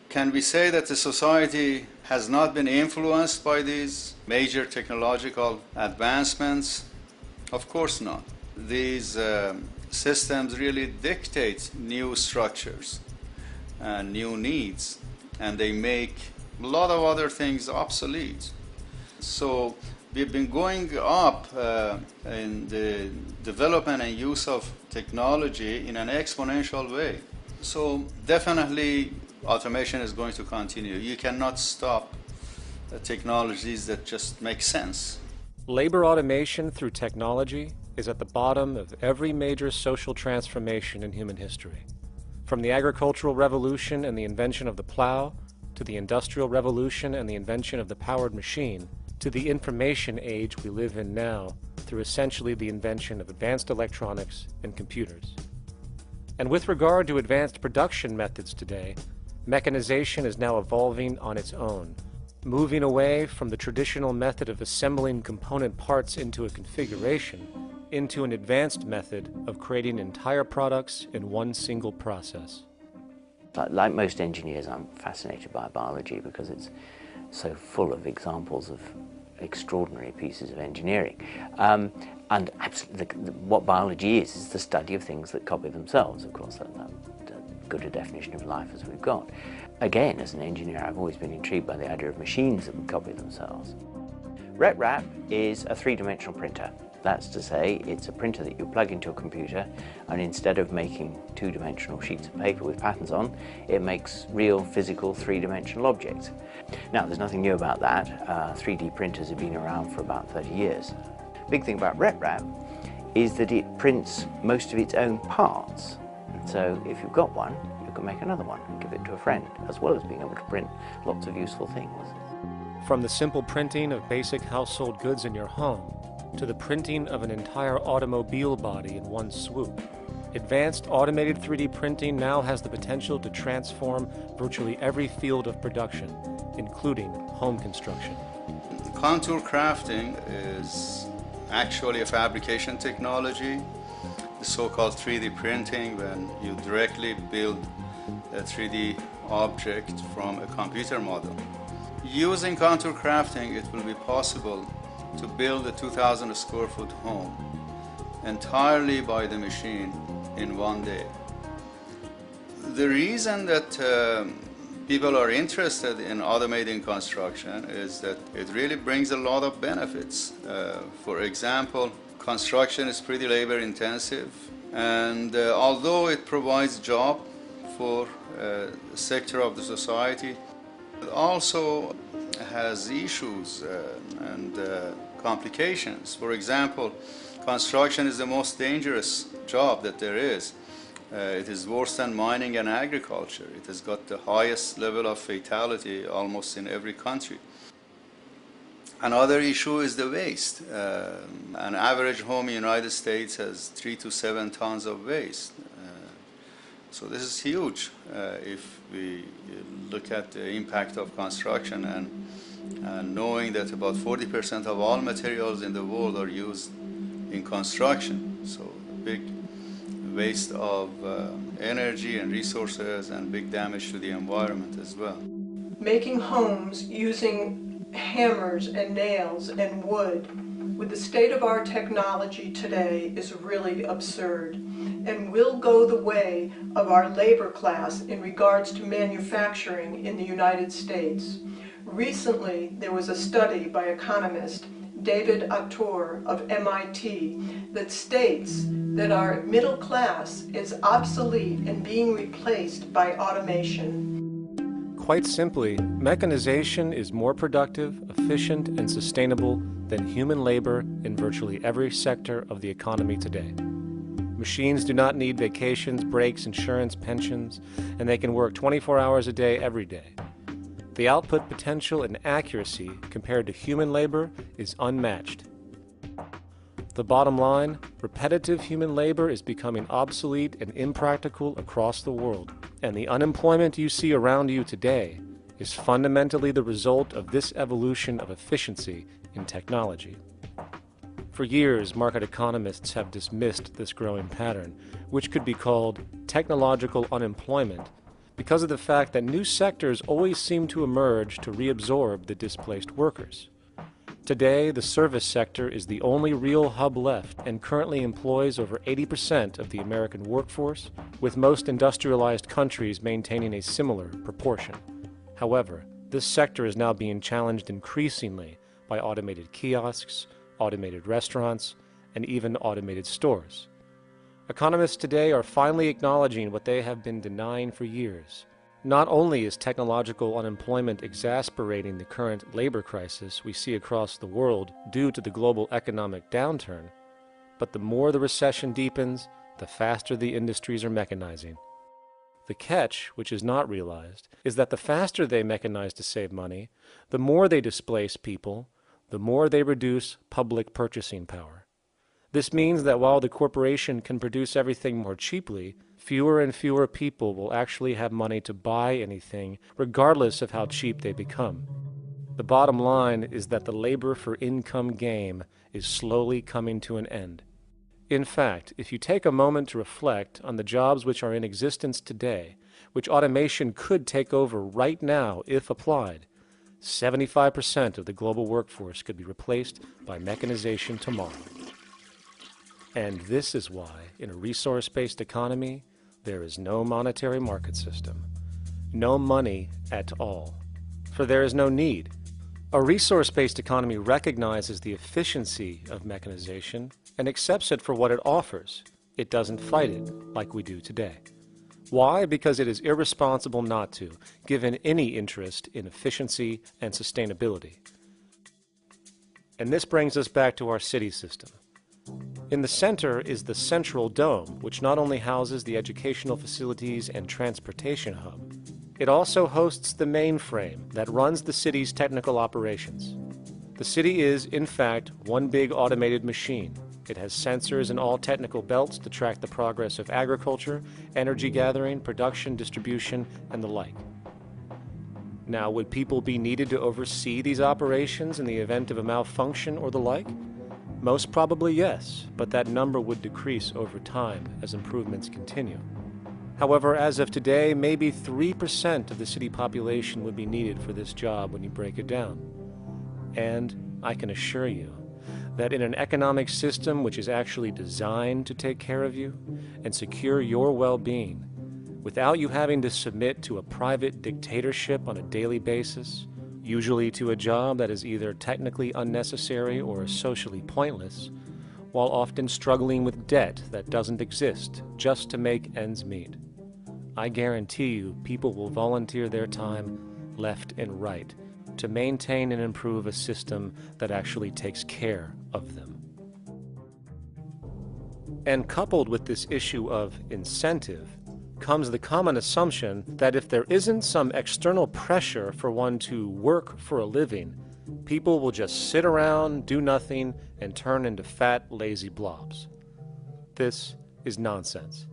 Can we say that the society has not been influenced by these major technological advancements? Of course not. These systems really dictate new structures and new needs, and they make a lot of other things obsolete. So we've been going up in the development and use of technology in an exponential way. So definitely automation is going to continue. You cannot stop technologies that just make sense. Labor automation through technology is at the bottom of every major social transformation in human history. From the agricultural revolution and the invention of the plow, to the industrial revolution and the invention of the powered machine, to the information age we live in now through essentially the invention of advanced electronics and computers. And with regard to advanced production methods today, mechanization is now evolving on its own, moving away from the traditional method of assembling component parts into a configuration into an advanced method of creating entire products in one single process. Like most engineers, I'm fascinated by biology because it's so full of examples of extraordinary pieces of engineering. And absolutely, what biology is the study of things that copy themselves. Of course, that's good a definition of life as we've got. Again, as an engineer, I've always been intrigued by the idea of machines that would copy themselves. RepRap is a three-dimensional printer. That's to say, it's a printer that you plug into a computer, and instead of making two-dimensional sheets of paper with patterns on, it makes real, physical, three-dimensional objects. Now, there's nothing new about that. 3D printers have been around for about 30 years. Big thing about RepRap is that it prints most of its own parts. And so, if you've got one, you can make another one and give it to a friend, as well as being able to print lots of useful things. From the simple printing of basic household goods in your home, to the printing of an entire automobile body in one swoop, advanced automated 3D printing now has the potential to transform virtually every field of production, including home construction. Contour crafting is actually a fabrication technology, the so-called 3D printing, when you directly build a 3D object from a computer model. Using contour crafting, it will be possible to build a 2,000 square foot home entirely by the machine in one day. The reason that people are interested in automating construction is that it really brings a lot of benefits. For example, construction is pretty labor intensive, and although it provides job for a sector of the society, it also has issues and complications. For example, construction is the most dangerous job that there is. It is worse than mining and agriculture. It has got the highest level of fatality almost in every country. Another issue is the waste. An average home in the United States has 3 to 7 tons of waste. So this is huge if we look at the impact of construction and knowing that about 40% of all materials in the world are used in construction. So a big waste of energy and resources and big damage to the environment as well. Making homes using hammers and nails and wood with the state of our technology today is really absurd and will go the way of our labor class in regards to manufacturing in the United States. Recently, there was a study by economist David Autor of MIT that states that our middle class is obsolete and being replaced by automation. Quite simply, mechanization is more productive, efficient, and sustainable than human labor in virtually every sector of the economy today. Machines do not need vacations, breaks, insurance, pensions, and they can work 24 hours a day every day. The output potential and accuracy compared to human labor is unmatched. The bottom line, repetitive human labor is becoming obsolete and impractical across the world, and the unemployment you see around you today is fundamentally the result of this evolution of efficiency in technology. For years, market economists have dismissed this growing pattern, which could be called technological unemployment, because of the fact that new sectors always seem to emerge to reabsorb the displaced workers. Today, the service sector is the only real hub left and currently employs over 80% of the American workforce, with most industrialized countries maintaining a similar proportion. However, this sector is now being challenged increasingly by automated kiosks, automated restaurants, and even automated stores. Economists today are finally acknowledging what they have been denying for years. Not only is technological unemployment exasperating the current labor crisis we see across the world due to the global economic downturn, but the more the recession deepens, the faster the industries are mechanizing. The catch, which is not realized, is that the faster they mechanize to save money, the more they displace people, the more they reduce public purchasing power. This means that while the corporation can produce everything more cheaply, fewer and fewer people will actually have money to buy anything, regardless of how cheap they become. The bottom line is that the labor for income game is slowly coming to an end. In fact, if you take a moment to reflect on the jobs which are in existence today, which automation could take over right now if applied, 75% of the global workforce could be replaced by mechanization tomorrow. And this is why, in a resource-based economy, there is no monetary market system, no money at all, for there is no need. A resource-based economy recognizes the efficiency of mechanization and accepts it for what it offers. It doesn't fight it like we do today. Why? Because it is irresponsible not to, given any interest in efficiency and sustainability. And this brings us back to our city system. In the center is the central dome, which not only houses the educational facilities and transportation hub, it also hosts the mainframe that runs the city's technical operations. The city is, in fact, one big automated machine. It has sensors in all technical belts to track the progress of agriculture, energy gathering, production, distribution, and the like. Now, would people be needed to oversee these operations in the event of a malfunction or the like? Most probably yes, but that number would decrease over time as improvements continue. However, as of today, maybe 3% of the city population would be needed for this job when you break it down. And I can assure you that in an economic system which is actually designed to take care of you and secure your well-being, without you having to submit to a private dictatorship on a daily basis, usually to a job that is either technically unnecessary or socially pointless, while often struggling with debt that doesn't exist just to make ends meet. I guarantee you people will volunteer their time left and right to maintain and improve a system that actually takes care of them. And coupled with this issue of incentive comes the common assumption that if there isn't some external pressure for one to work for a living, people will just sit around, do nothing, and turn into fat, lazy blobs. This is nonsense.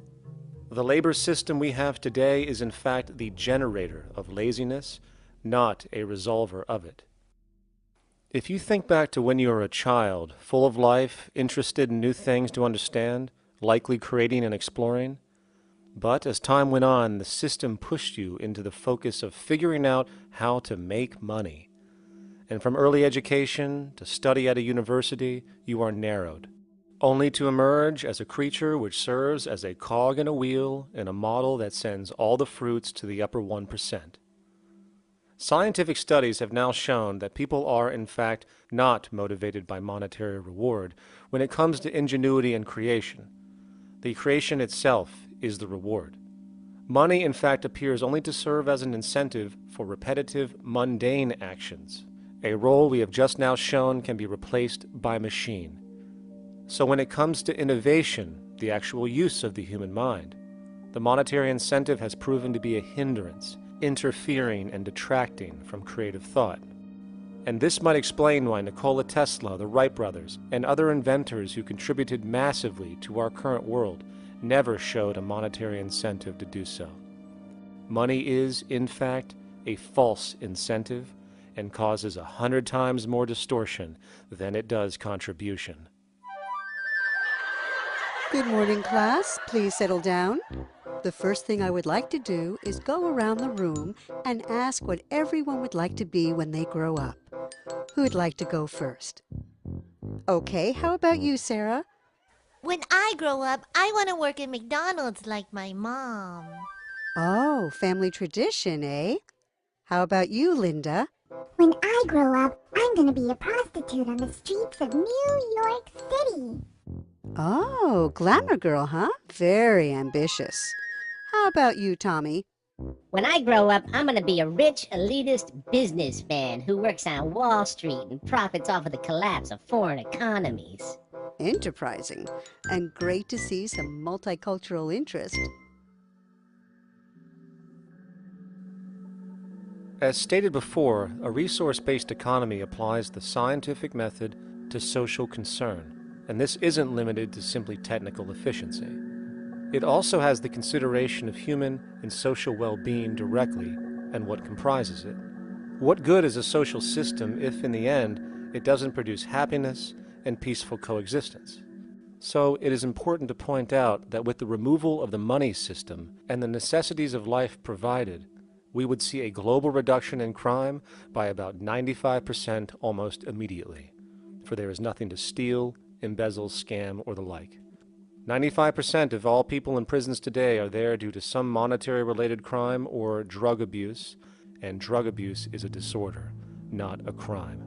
The labor system we have today is in fact the generator of laziness, not a resolver of it. If you think back to when you were a child, full of life, interested in new things to understand, likely creating and exploring, but as time went on, the system pushed you into the focus of figuring out how to make money. And from early education to study at a university, you are narrowed, only to emerge as a creature which serves as a cog in a wheel in a model that sends all the fruits to the upper 1%. Scientific studies have now shown that people are, in fact, not motivated by monetary reward when it comes to ingenuity and creation. The creation itself is the reward. Money, in fact, appears only to serve as an incentive for repetitive, mundane actions, a role we have just now shown can be replaced by machine. So when it comes to innovation, the actual use of the human mind, the monetary incentive has proven to be a hindrance, interfering and detracting from creative thought. And this might explain why Nikola Tesla, the Wright brothers, and other inventors who contributed massively to our current world never showed a monetary incentive to do so. Money is, in fact, a false incentive and causes 100 times more distortion than it does contribution. Good morning, class. Please settle down. The first thing I would like to do is go around the room and ask what everyone would like to be when they grow up. Who'd like to go first? Okay, how about you, Sarah? When I grow up, I want to work at McDonald's like my mom. Oh, family tradition, eh? How about you, Linda? When I grow up, I'm going to be a prostitute on the streets of New York City. Oh, glamour girl, huh? Very ambitious. How about you, Tommy? When I grow up, I'm going to be a rich, elitist businessman who works on Wall Street and profits off of the collapse of foreign economies. Enterprising, and great to see some multicultural interest. As stated before, a resource-based economy applies the scientific method to social concern, and this isn't limited to simply technical efficiency. It also has the consideration of human and social well-being directly and what comprises it. What good is a social system if, in the end, it doesn't produce happiness and peaceful coexistence? So it is important to point out that with the removal of the money system and the necessities of life provided, we would see a global reduction in crime by about 95% almost immediately, for there is nothing to steal, embezzle, scam, or the like. 95% of all people in prisons today are there due to some monetary-related crime or drug abuse, and drug abuse is a disorder, not a crime.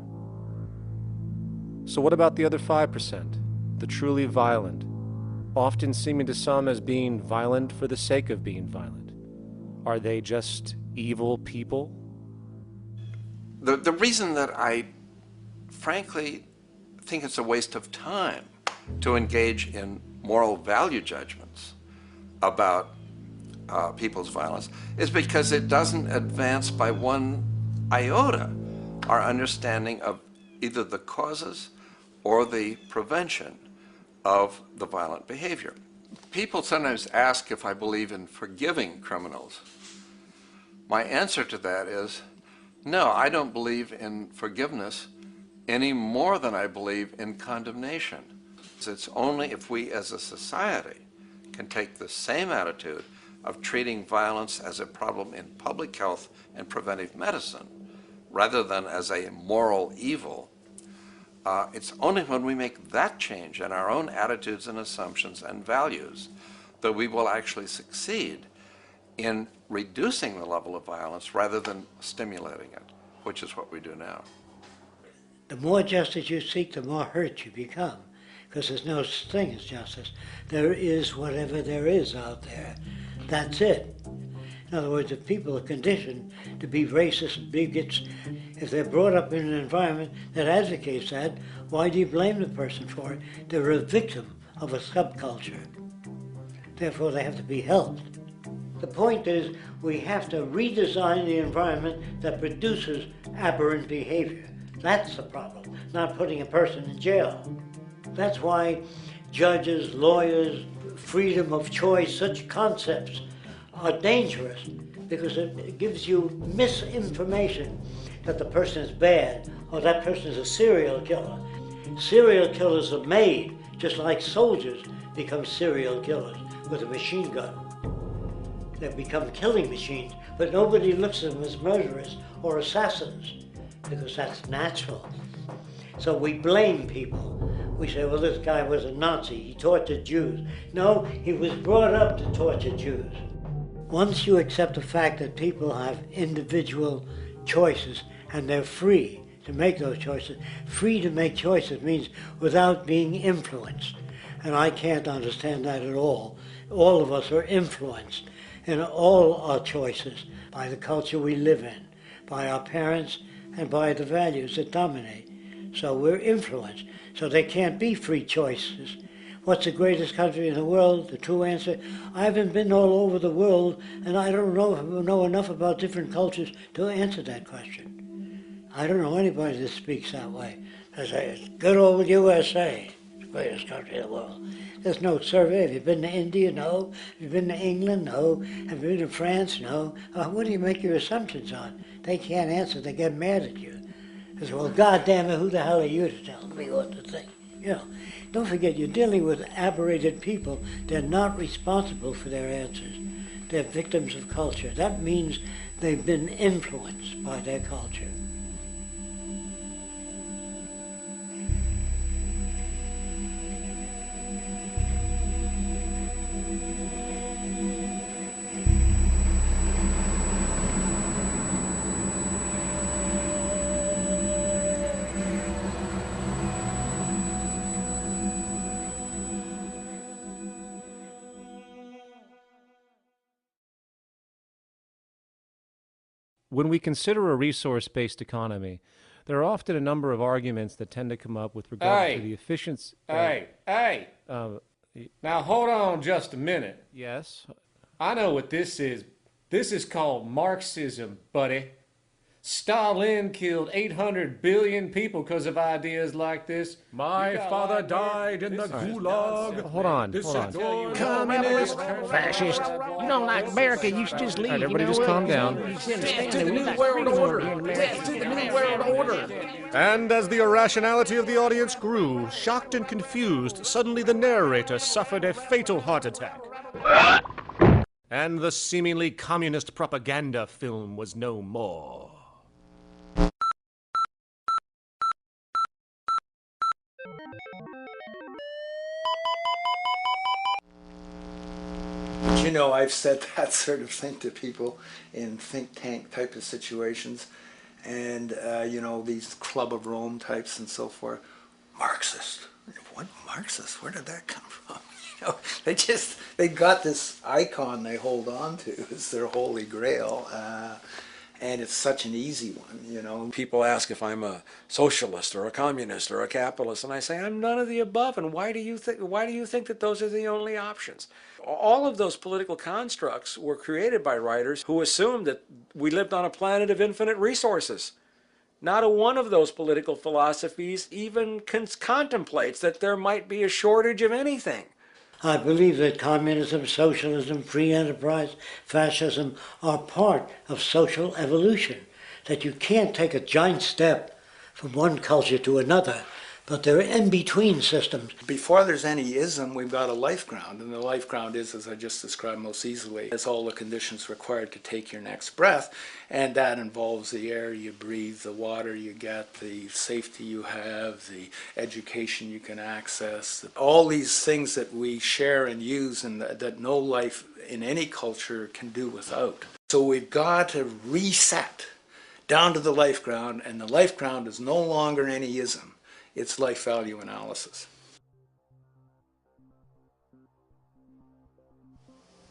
So what about the other 5%, the truly violent, often seeming to some as being violent for the sake of being violent? Are they just evil people? The reason that I frankly think it's a waste of time to engage in moral value judgments about people's violence is because it doesn't advance by one iota our understanding of either the causes or the prevention of the violent behavior. People sometimes ask if I believe in forgiving criminals. My answer to that is, no, I don't believe in forgiveness any more than I believe in condemnation. It's only if we as a society can take the same attitude of treating violence as a problem in public health and preventive medicine rather than as a moral evil. It's only when we make that change in our own attitudes and assumptions and values that we will actually succeed in reducing the level of violence rather than stimulating it, which is what we do now. The more justice you seek, the more hurt you become, because there's no such thing as justice. There is whatever there is out there. That's it. In other words, if people are conditioned to be racist and bigots, if they're brought up in an environment that advocates that, why do you blame the person for it? They're a victim of a subculture. Therefore, they have to be helped. The point is, we have to redesign the environment that produces aberrant behavior. That's the problem, not putting a person in jail. That's why judges, lawyers, freedom of choice, such concepts are dangerous, because it gives you misinformation that the person is bad or that person is a serial killer. Serial killers are made, just like soldiers become serial killers with a machine gun. They become killing machines, but nobody looks at them as murderers or assassins, because that's natural. So we blame people. We say, well, this guy was a Nazi, he tortured Jews. No, he was brought up to torture Jews. Once you accept the fact that people have individual choices and they're free to make those choices, free to make choices means without being influenced. And I can't understand that at all. All of us are influenced in all our choices by the culture we live in, by our parents, and by the values that dominate. So we're influenced. So there can't be free choices. What's the greatest country in the world? The true answer, I haven't been all over the world, and I don't know enough about different cultures to answer that question. I don't know anybody that speaks that way. They say, good old USA, the greatest country in the world. There's no survey. Have you been to India? No. Have you been to England? No. Have you been to France? No. What do you make your assumptions on? They can't answer. They get mad at you. They say, well, goddamn it, who the hell are you to tell me what to think? You know, don't forget, you're dealing with aberrated people. They're not responsible for their answers. They're victims of culture. That means they've been influenced by their culture. When we consider a resource-based economy, there are often a number of arguments that tend to come up with regard to the efficiency. Hey! Now hold on just a minute. Yes? I know what this is. This is called Marxism, buddy. Stalin killed 800 billion people because of ideas like this. My father died in the gulag. Hold on. Communist, fascist. You don't like America, you should just leave. All right, everybody just calm down. Death to the New World Order. Death to the New World Order. And as the irrationality of the audience grew, shocked and confused, suddenly the narrator suffered a fatal heart attack. And the seemingly communist propaganda film was no more. You know, I've said that sort of thing to people in think tank type of situations, and you know, these Club of Rome types and so forth. Marxist. What Marxist? Where did that come from? You know, they got this icon they hold on to as their holy grail, and it's such an easy one, you know. People ask if I'm a socialist or a communist or a capitalist, and I say I'm none of the above. And why do you think that those are the only options? All of those political constructs were created by writers who assumed that we lived on a planet of infinite resources. Not a one of those political philosophies even contemplates that there might be a shortage of anything. I believe that communism, socialism, free enterprise, fascism are part of social evolution, that you can't take a giant step from one culture to another But they're in-between systems. Before there's any ism, we've got a life ground, and the life ground is, as I just described most easily, it's all the conditions required to take your next breath, and that involves the air you breathe, the water you get, the safety you have, the education you can access, all these things that we share and use and that no life in any culture can do without. So we've got to reset down to the life ground, and the life ground is no longer any ism. It's life value analysis.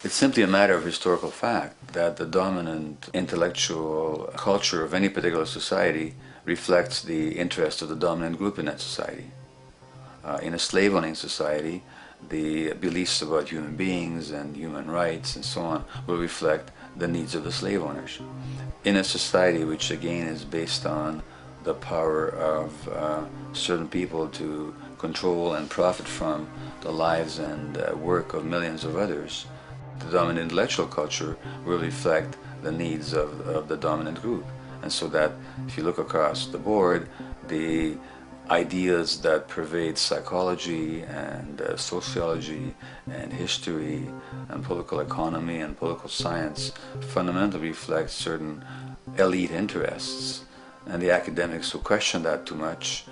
It's simply a matter of historical fact that the dominant intellectual culture of any particular society reflects the interest of the dominant group in that society. In a slave-owning society, the beliefs about human beings and human rights and so on will reflect the needs of the slave owners. In a society which again is based on the power of certain people to control and profit from the lives and work of millions of others, the dominant intellectual culture will reflect the needs of the dominant group. And so that if you look across the board, the ideas that pervade psychology and sociology and history and political economy and political science fundamentally reflect certain elite interests. And the academics who question that too much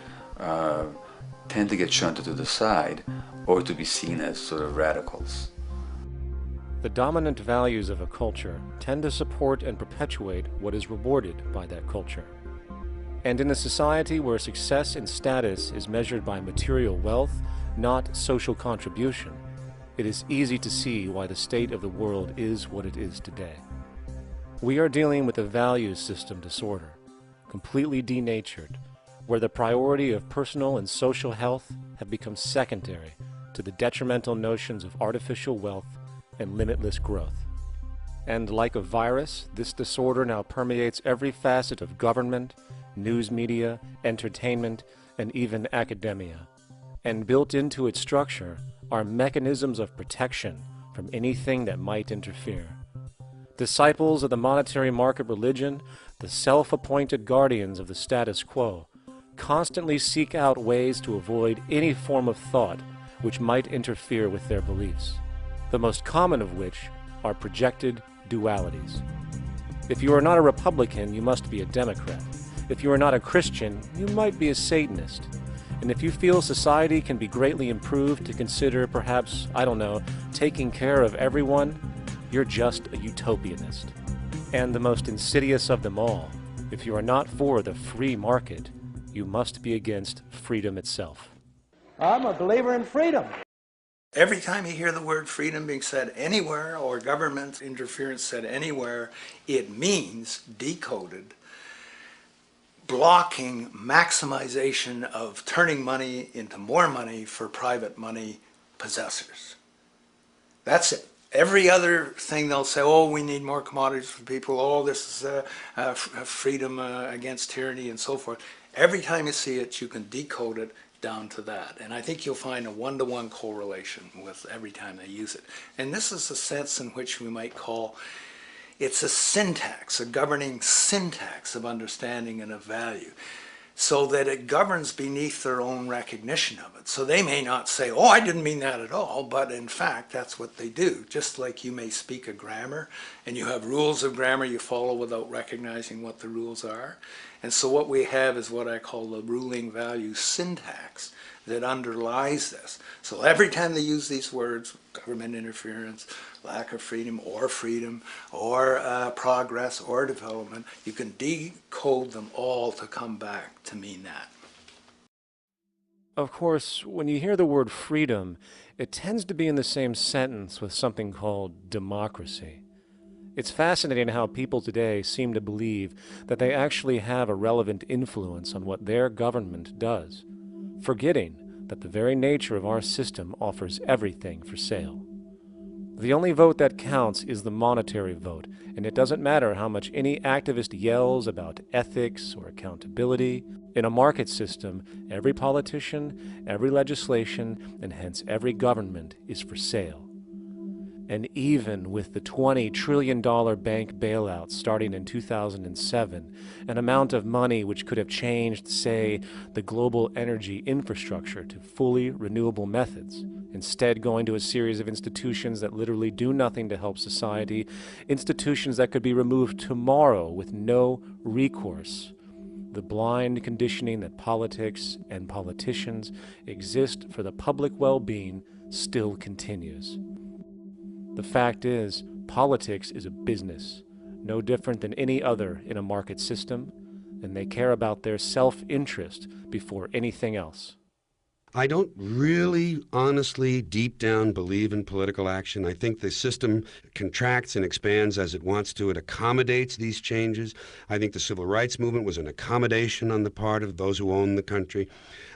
tend to get shunted to the side or to be seen as sort of radicals. The dominant values of a culture tend to support and perpetuate what is rewarded by that culture. And in a society where success and status is measured by material wealth, not social contribution, it is easy to see why the state of the world is what it is today. We are dealing with a values system disorder, completely denatured, where the priority of personal and social health have become secondary to the detrimental notions of artificial wealth and limitless growth. And like a virus, this disorder now permeates every facet of government, news media, entertainment, and even academia. And built into its structure are mechanisms of protection from anything that might interfere. Disciples of the monetary market religion, the self-appointed guardians of the status quo, constantly seek out ways to avoid any form of thought which might interfere with their beliefs, the most common of which are projected dualities. If you are not a Republican, you must be a Democrat. If you are not a Christian, you might be a Satanist. And if you feel society can be greatly improved to consider perhaps, I don't know, taking care of everyone, you're just a utopianist. And the most insidious of them all, if you are not for the free market, you must be against freedom itself. I'm a believer in freedom. Every time you hear the word freedom being said anywhere or government interference said anywhere, it means, decoded, blocking maximization of turning money into more money for private money possessors. That's it. Every other thing they'll say, oh, we need more commodities for people, oh, this is freedom against tyranny and so forth. Every time you see it, you can decode it down to that. And I think you'll find a one-to-one correlation with every time they use it. And this is a sense in which we might call it's a syntax, a governing syntax of understanding and of value, so that it governs beneath their own recognition of it. So they may not say, oh, I didn't mean that at all, but in fact, that's what they do. Just like you may speak a grammar, and you have rules of grammar you follow without recognizing what the rules are. And so what we have is what I call the ruling value syntax that underlies this. So every time they use these words, government interference, lack of freedom, or progress, or development, you can decode them all to come back to mean that. Of course, when you hear the word freedom, it tends to be in the same sentence with something called democracy. It's fascinating how people today seem to believe that they actually have a relevant influence on what their government does, forgetting that the very nature of our system offers everything for sale. The only vote that counts is the monetary vote, and it doesn't matter how much any activist yells about ethics or accountability. In a market system, every politician, every legislation, and hence every government is for sale. And even with the $20 trillion bank bailout starting in 2007, an amount of money which could have changed, say, the global energy infrastructure to fully renewable methods, instead going to a series of institutions that literally do nothing to help society, institutions that could be removed tomorrow with no recourse. The blind conditioning that politics and politicians exist for the public well-being still continues. The fact is, politics is a business, no different than any other in a market system, and they care about their self-interest before anything else. I don't really, honestly, deep down believe in political action. I think the system contracts and expands as it wants to. It accommodates these changes. I think the civil rights movement was an accommodation on the part of those who own the country.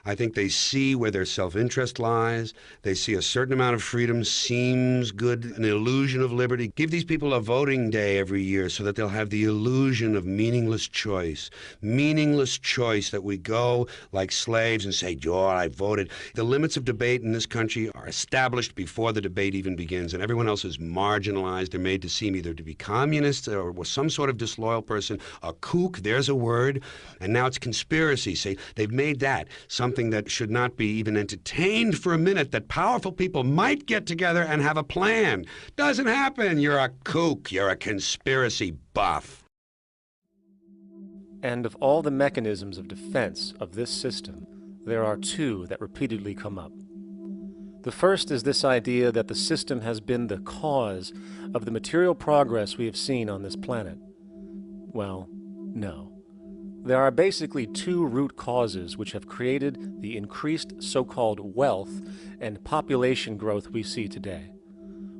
I think they see where their self-interest lies. They see a certain amount of freedom seems good, an illusion of liberty. Give these people a voting day every year so that they'll have the illusion of meaningless choice. Meaningless choice that we go like slaves and say, "Joe, I voted." The limits of debate in this country are established before the debate even begins, and everyone else is marginalized. They're made to seem either to be communists or some sort of disloyal person. A kook, there's a word. And now it's conspiracy. See, they've made that something that should not be even entertained for a minute, that powerful people might get together and have a plan. Doesn't happen. You're a kook. You're a conspiracy buff. And of all the mechanisms of defense of this system, there are two that repeatedly come up. The first is this idea that the system has been the cause of the material progress we have seen on this planet. Well, no. There are basically two root causes which have created the increased so-called wealth and population growth we see today.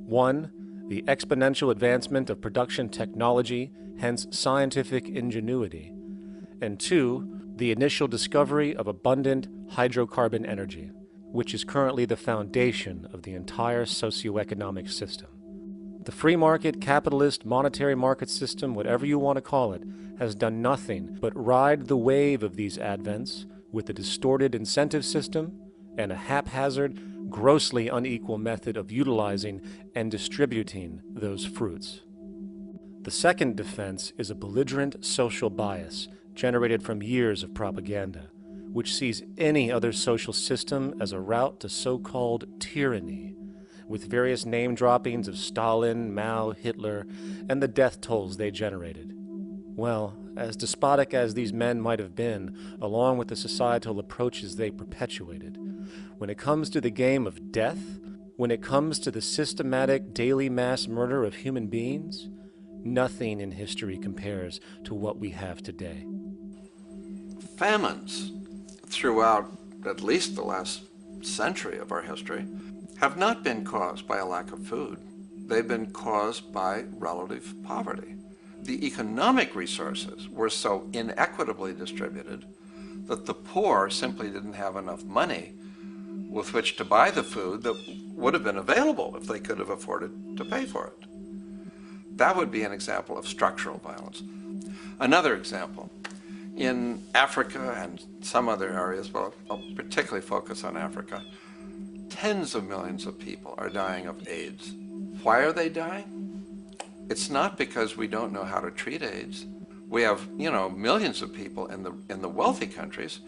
One, the exponential advancement of production technology, hence scientific ingenuity. And two, the initial discovery of abundant hydrocarbon energy, which is currently the foundation of the entire socioeconomic system. The free market, capitalist, monetary market system, whatever you want to call it, has done nothing but ride the wave of these advents with a distorted incentive system and a haphazard, grossly unequal method of utilizing and distributing those fruits. The second defense is a belligerent social bias generated from years of propaganda, which sees any other social system as a route to so-called tyranny, with various name droppings of Stalin, Mao, Hitler, and the death tolls they generated. Well, as despotic as these men might have been, along with the societal approaches they perpetuated, when it comes to the game of death, when it comes to the systematic daily mass murder of human beings, nothing in history compares to what we have today. Famines throughout at least the last century of our history have not been caused by a lack of food. They've been caused by relative poverty. The economic resources were so inequitably distributed that the poor simply didn't have enough money with which to buy the food that would have been available if they could have afforded to pay for it. That would be an example of structural violence. Another example, in Africa and some other areas, but I'll particularly focus on Africa, tens of millions of people are dying of AIDS. Why are they dying? It's not because we don't know how to treat AIDS. We have, millions of people in the wealthy countries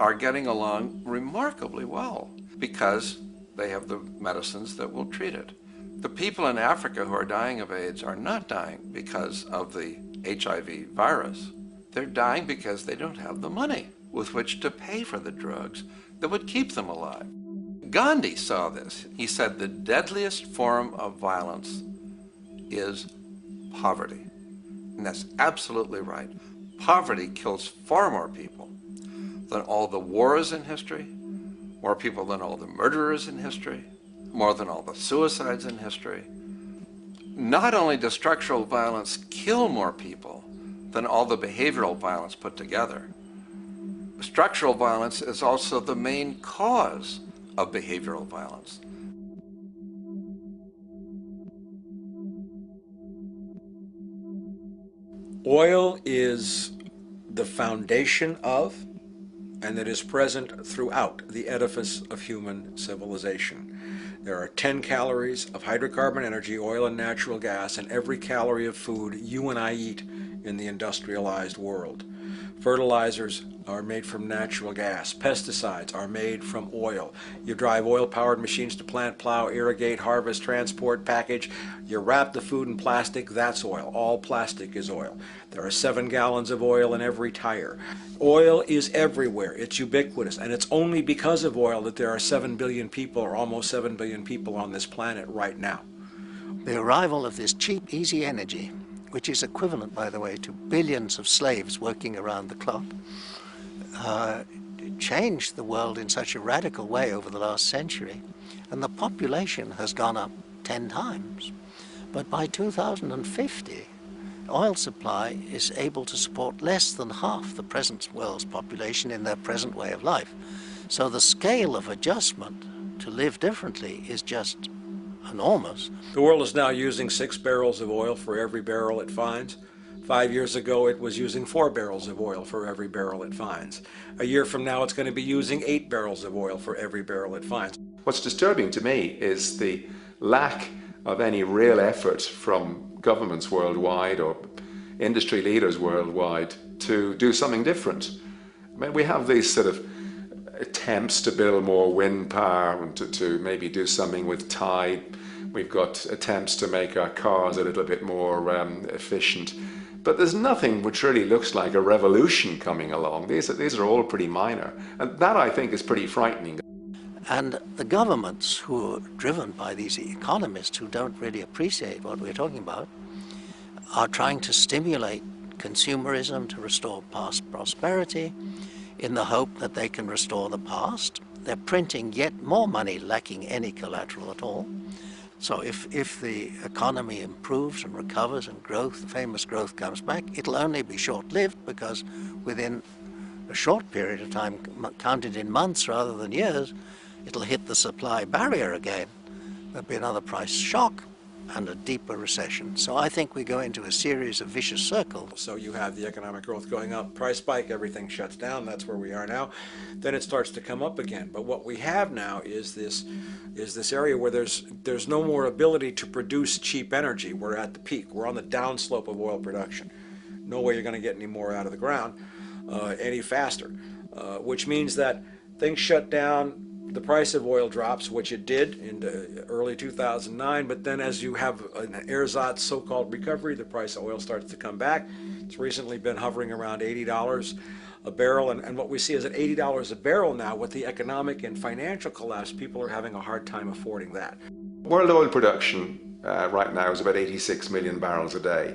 are getting along remarkably well because they have the medicines that will treat it. The people in Africa who are dying of AIDS are not dying because of the HIV virus. They're dying because they don't have the money with which to pay for the drugs that would keep them alive. Gandhi saw this. He said the deadliest form of violence is poverty. And that's absolutely right. Poverty kills far more people than all the wars in history, more people than all the murderers in history, more than all the suicides in history. Not only does structural violence kill more people than all the behavioral violence put together, structural violence is also the main cause of behavioral violence. Oil is the foundation of, and it is present throughout the edifice of human civilization. There are 10 calories of hydrocarbon energy, oil and natural gas, in every calorie of food you and I eat in the industrialized world. Fertilizers are made from natural gas. Pesticides are made from oil. You drive oil-powered machines to plant, plow, irrigate, harvest, transport, package. You wrap the food in plastic, that's oil. All plastic is oil. There are 7 gallons of oil in every tire. Oil is everywhere. It's ubiquitous. And it's only because of oil that there are 7 billion people, or almost 7 billion people on this planet right now. The arrival of this cheap, easy energy, which is equivalent, by the way, to billions of slaves working around the clock, changed the world in such a radical way over the last century, and the population has gone up 10 times. But by 2050, oil supply is able to support less than half the present world's population in their present way of life. So the scale of adjustment to live differently is just enormous. The world is now using 6 barrels of oil for every barrel it finds. 5 years ago, it was using 4 barrels of oil for every barrel it finds. A year from now, it's going to be using 8 barrels of oil for every barrel it finds. What's disturbing to me is the lack of any real effort from governments worldwide or industry leaders worldwide to do something different. I mean, we have these sort of attempts to build more wind power and to maybe do something with tide. We've got attempts to make our cars a little bit more efficient. But there's nothing which really looks like a revolution coming along. These are all pretty minor. And that, I think, is pretty frightening. And the governments who are driven by these economists who don't really appreciate what we're talking about are trying to stimulate consumerism to restore past prosperity in the hope that they can restore the past. They're printing yet more money lacking any collateral at all. So if the economy improves and recovers and growth, famous growth comes back, it'll only be short-lived because within a short period of time, counted in months rather than years, it'll hit the supply barrier again. There'll be another price shock and a deeper recession. So I think we go into a series of vicious circles. So you have the economic growth going up, price spike, everything shuts down, that's where we are now. Then it starts to come up again. But what we have now is this area where there's no more ability to produce cheap energy. We're at the peak. We're on the downslope of oil production. No way you're going to get any more out of the ground any faster, which means that things shut down. The price of oil drops, which it did in early 2009, but then as you have an ersatz so-called recovery, the price of oil starts to come back. It's recently been hovering around $80 a barrel, and what we see is at $80 a barrel now, with the economic and financial collapse, people are having a hard time affording that. World oil production right now is about 86 million barrels a day.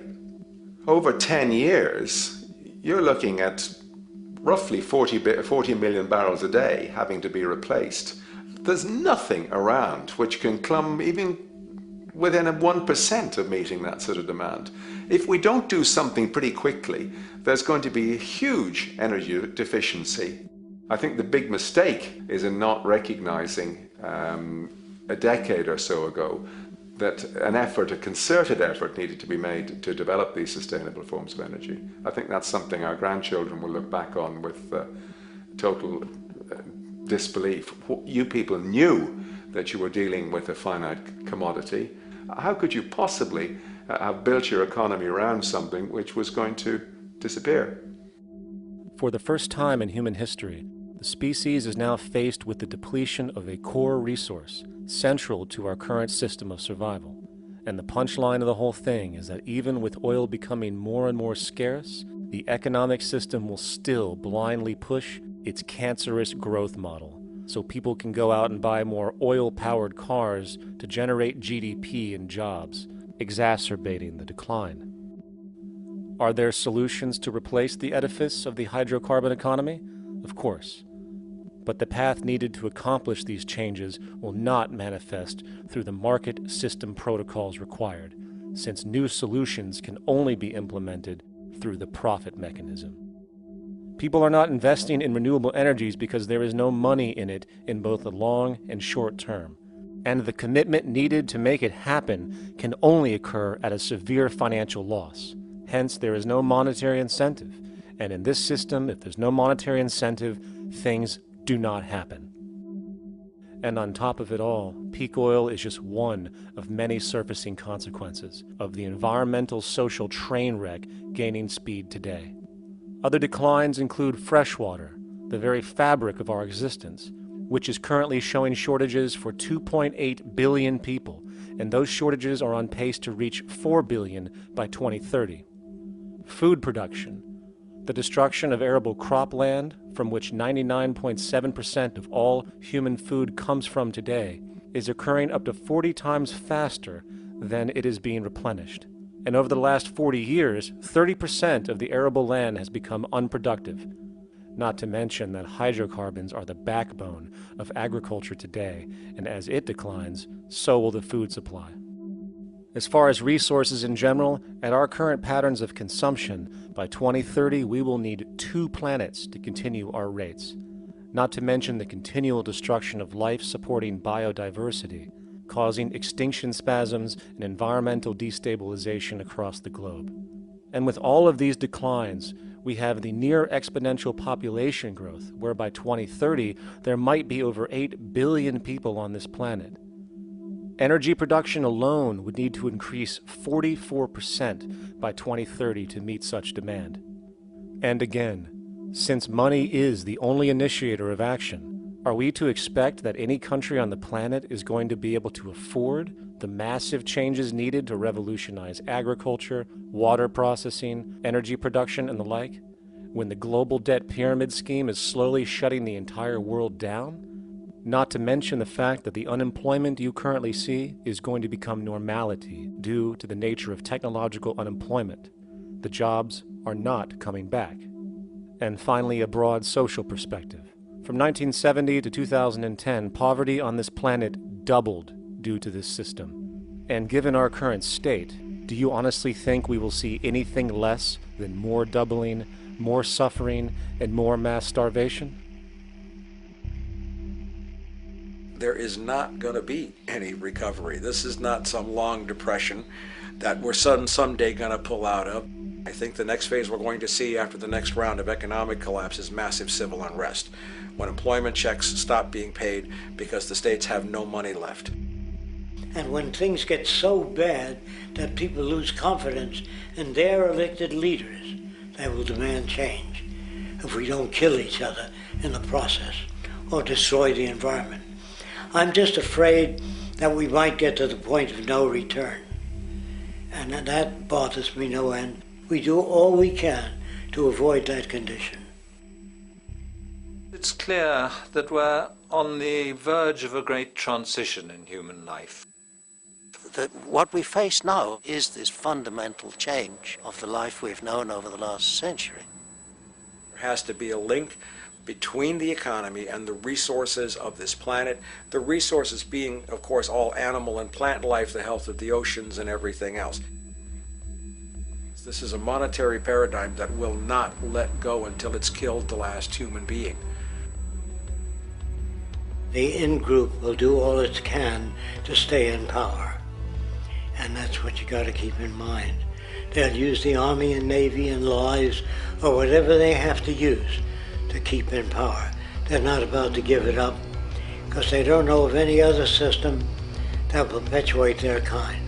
Over 10 years, you're looking at roughly 40 million barrels a day having to be replaced. There's nothing around which can come even within 1% of meeting that sort of demand. If we don't do something pretty quickly, there's going to be a huge energy deficiency. I think the big mistake is in not recognizing a decade or so ago that a concerted effort needed to be made to develop these sustainable forms of energy. I think that's something our grandchildren will look back on with total disbelief. You people knew that you were dealing with a finite commodity. How could you possibly have built your economy around something which was going to disappear? For the first time in human history, the species is now faced with the depletion of a core resource central to our current system of survival. And the punchline of the whole thing is that even with oil becoming more and more scarce, the economic system will still blindly push its cancerous growth model, so people can go out and buy more oil-powered cars to generate GDP and jobs, exacerbating the decline. Are there solutions to replace the edifice of the hydrocarbon economy? Of course. But the path needed to accomplish these changes will not manifest through the market system protocols required, since new solutions can only be implemented through the profit mechanism. People are not investing in renewable energies because there is no money in it in both the long and short term, and the commitment needed to make it happen can only occur at a severe financial loss. Hence, there is no monetary incentive, and in this system, if there's no monetary incentive, things do not happen. And on top of it all, peak oil is just one of many surfacing consequences of the environmental social train wreck gaining speed today. Other declines include freshwater, the very fabric of our existence, which is currently showing shortages for 2.8 billion people, and those shortages are on pace to reach 4 billion by 2030. Food production, the destruction of arable cropland, from which 99.7% of all human food comes from today, is occurring up to 40 times faster than it is being replenished. And over the last 40 years, 30% of the arable land has become unproductive. Not to mention that hydrocarbons are the backbone of agriculture today, and as it declines, so will the food supply. As far as resources in general, at our current patterns of consumption, by 2030 we will need 2 planets to continue our rates, not to mention the continual destruction of life-supporting biodiversity, causing extinction spasms and environmental destabilization across the globe. And with all of these declines, we have the near exponential population growth, where by 2030 there might be over 8 billion people on this planet. Energy production alone would need to increase 44% by 2030 to meet such demand. And again, since money is the only initiator of action, are we to expect that any country on the planet is going to be able to afford the massive changes needed to revolutionize agriculture, water processing, energy production, and the like, when the global debt pyramid scheme is slowly shutting the entire world down? Not to mention the fact that the unemployment you currently see is going to become normality due to the nature of technological unemployment. The jobs are not coming back. And finally, a broad social perspective. From 1970 to 2010, poverty on this planet doubled due to this system. And given our current state, do you honestly think we will see anything less than more doubling, more suffering, and more mass starvation? There is not going to be any recovery. This is not some long depression that we're someday going to pull out of. I think the next phase we're going to see after the next round of economic collapse is massive civil unrest, when employment checks stop being paid because the states have no money left. And when things get so bad that people lose confidence in their elected leaders, they will demand change if we don't kill each other in the process or destroy the environment. I'm just afraid that we might get to the point of no return. And that bothers me no end. We do all we can to avoid that condition. It's clear that we're on the verge of a great transition in human life. That what we face now is this fundamental change of the life we've known over the last century. There has to be a link between the economy and the resources of this planet, the resources being, of course, all animal and plant life, the health of the oceans and everything else. This is a monetary paradigm that will not let go until it's killed the last human being. The in-group will do all it can to stay in power. And that's what you got to keep in mind. They'll use the Army and Navy and lies or whatever they have to use to keep in power. They're not about to give it up because they don't know of any other system that will perpetuate their kind.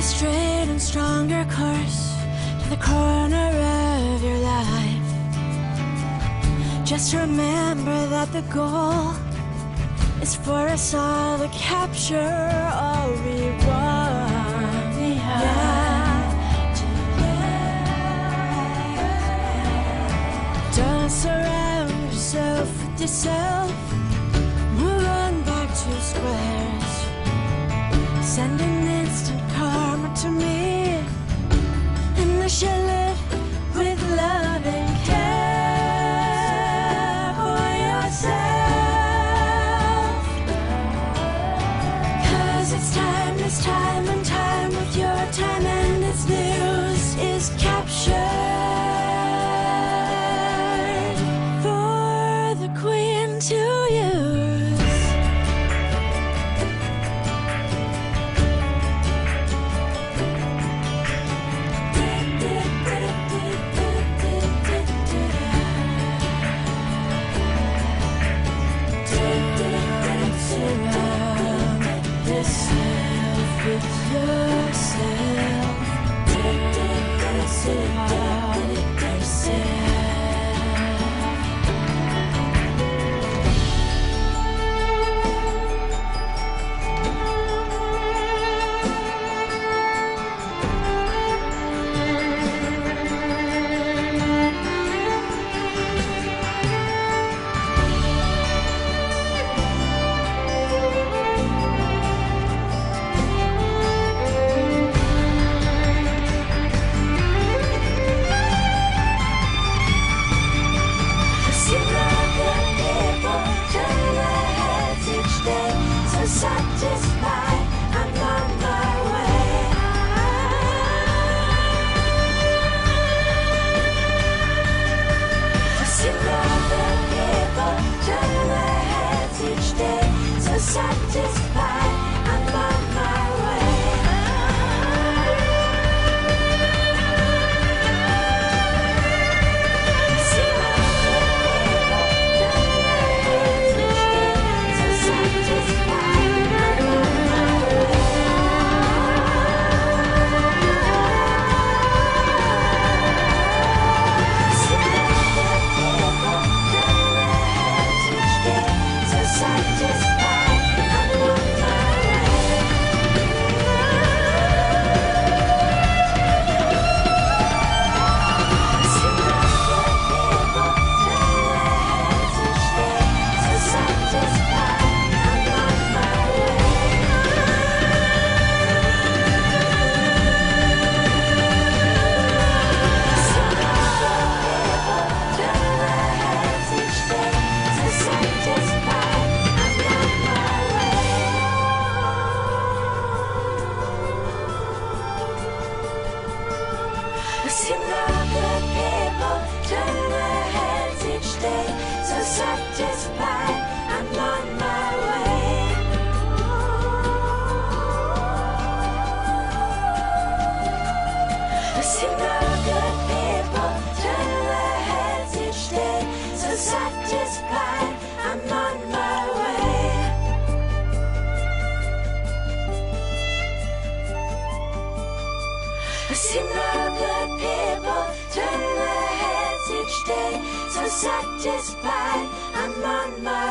straight and stronger course to the corner of your life. Just remember that the goal is for us all to capture all we want. Don't surround yourself with yourself. Move on back to squares. Send an instant karma to me, and I shall live with love and care for yourself. 'Cause it's time and time with your time, and its news is captured for the Queen to use. Satisfied, I'm on my way. To see other people turn their heads each day. So satisfied, I'm on my way. To see other people turn their heads each day. So satisfied. Satisfied, I'm on my way. I see no good people turn their heads each day. So satisfied, I'm on my way. I see no good people turn their heads each day. So satisfied, I'm on my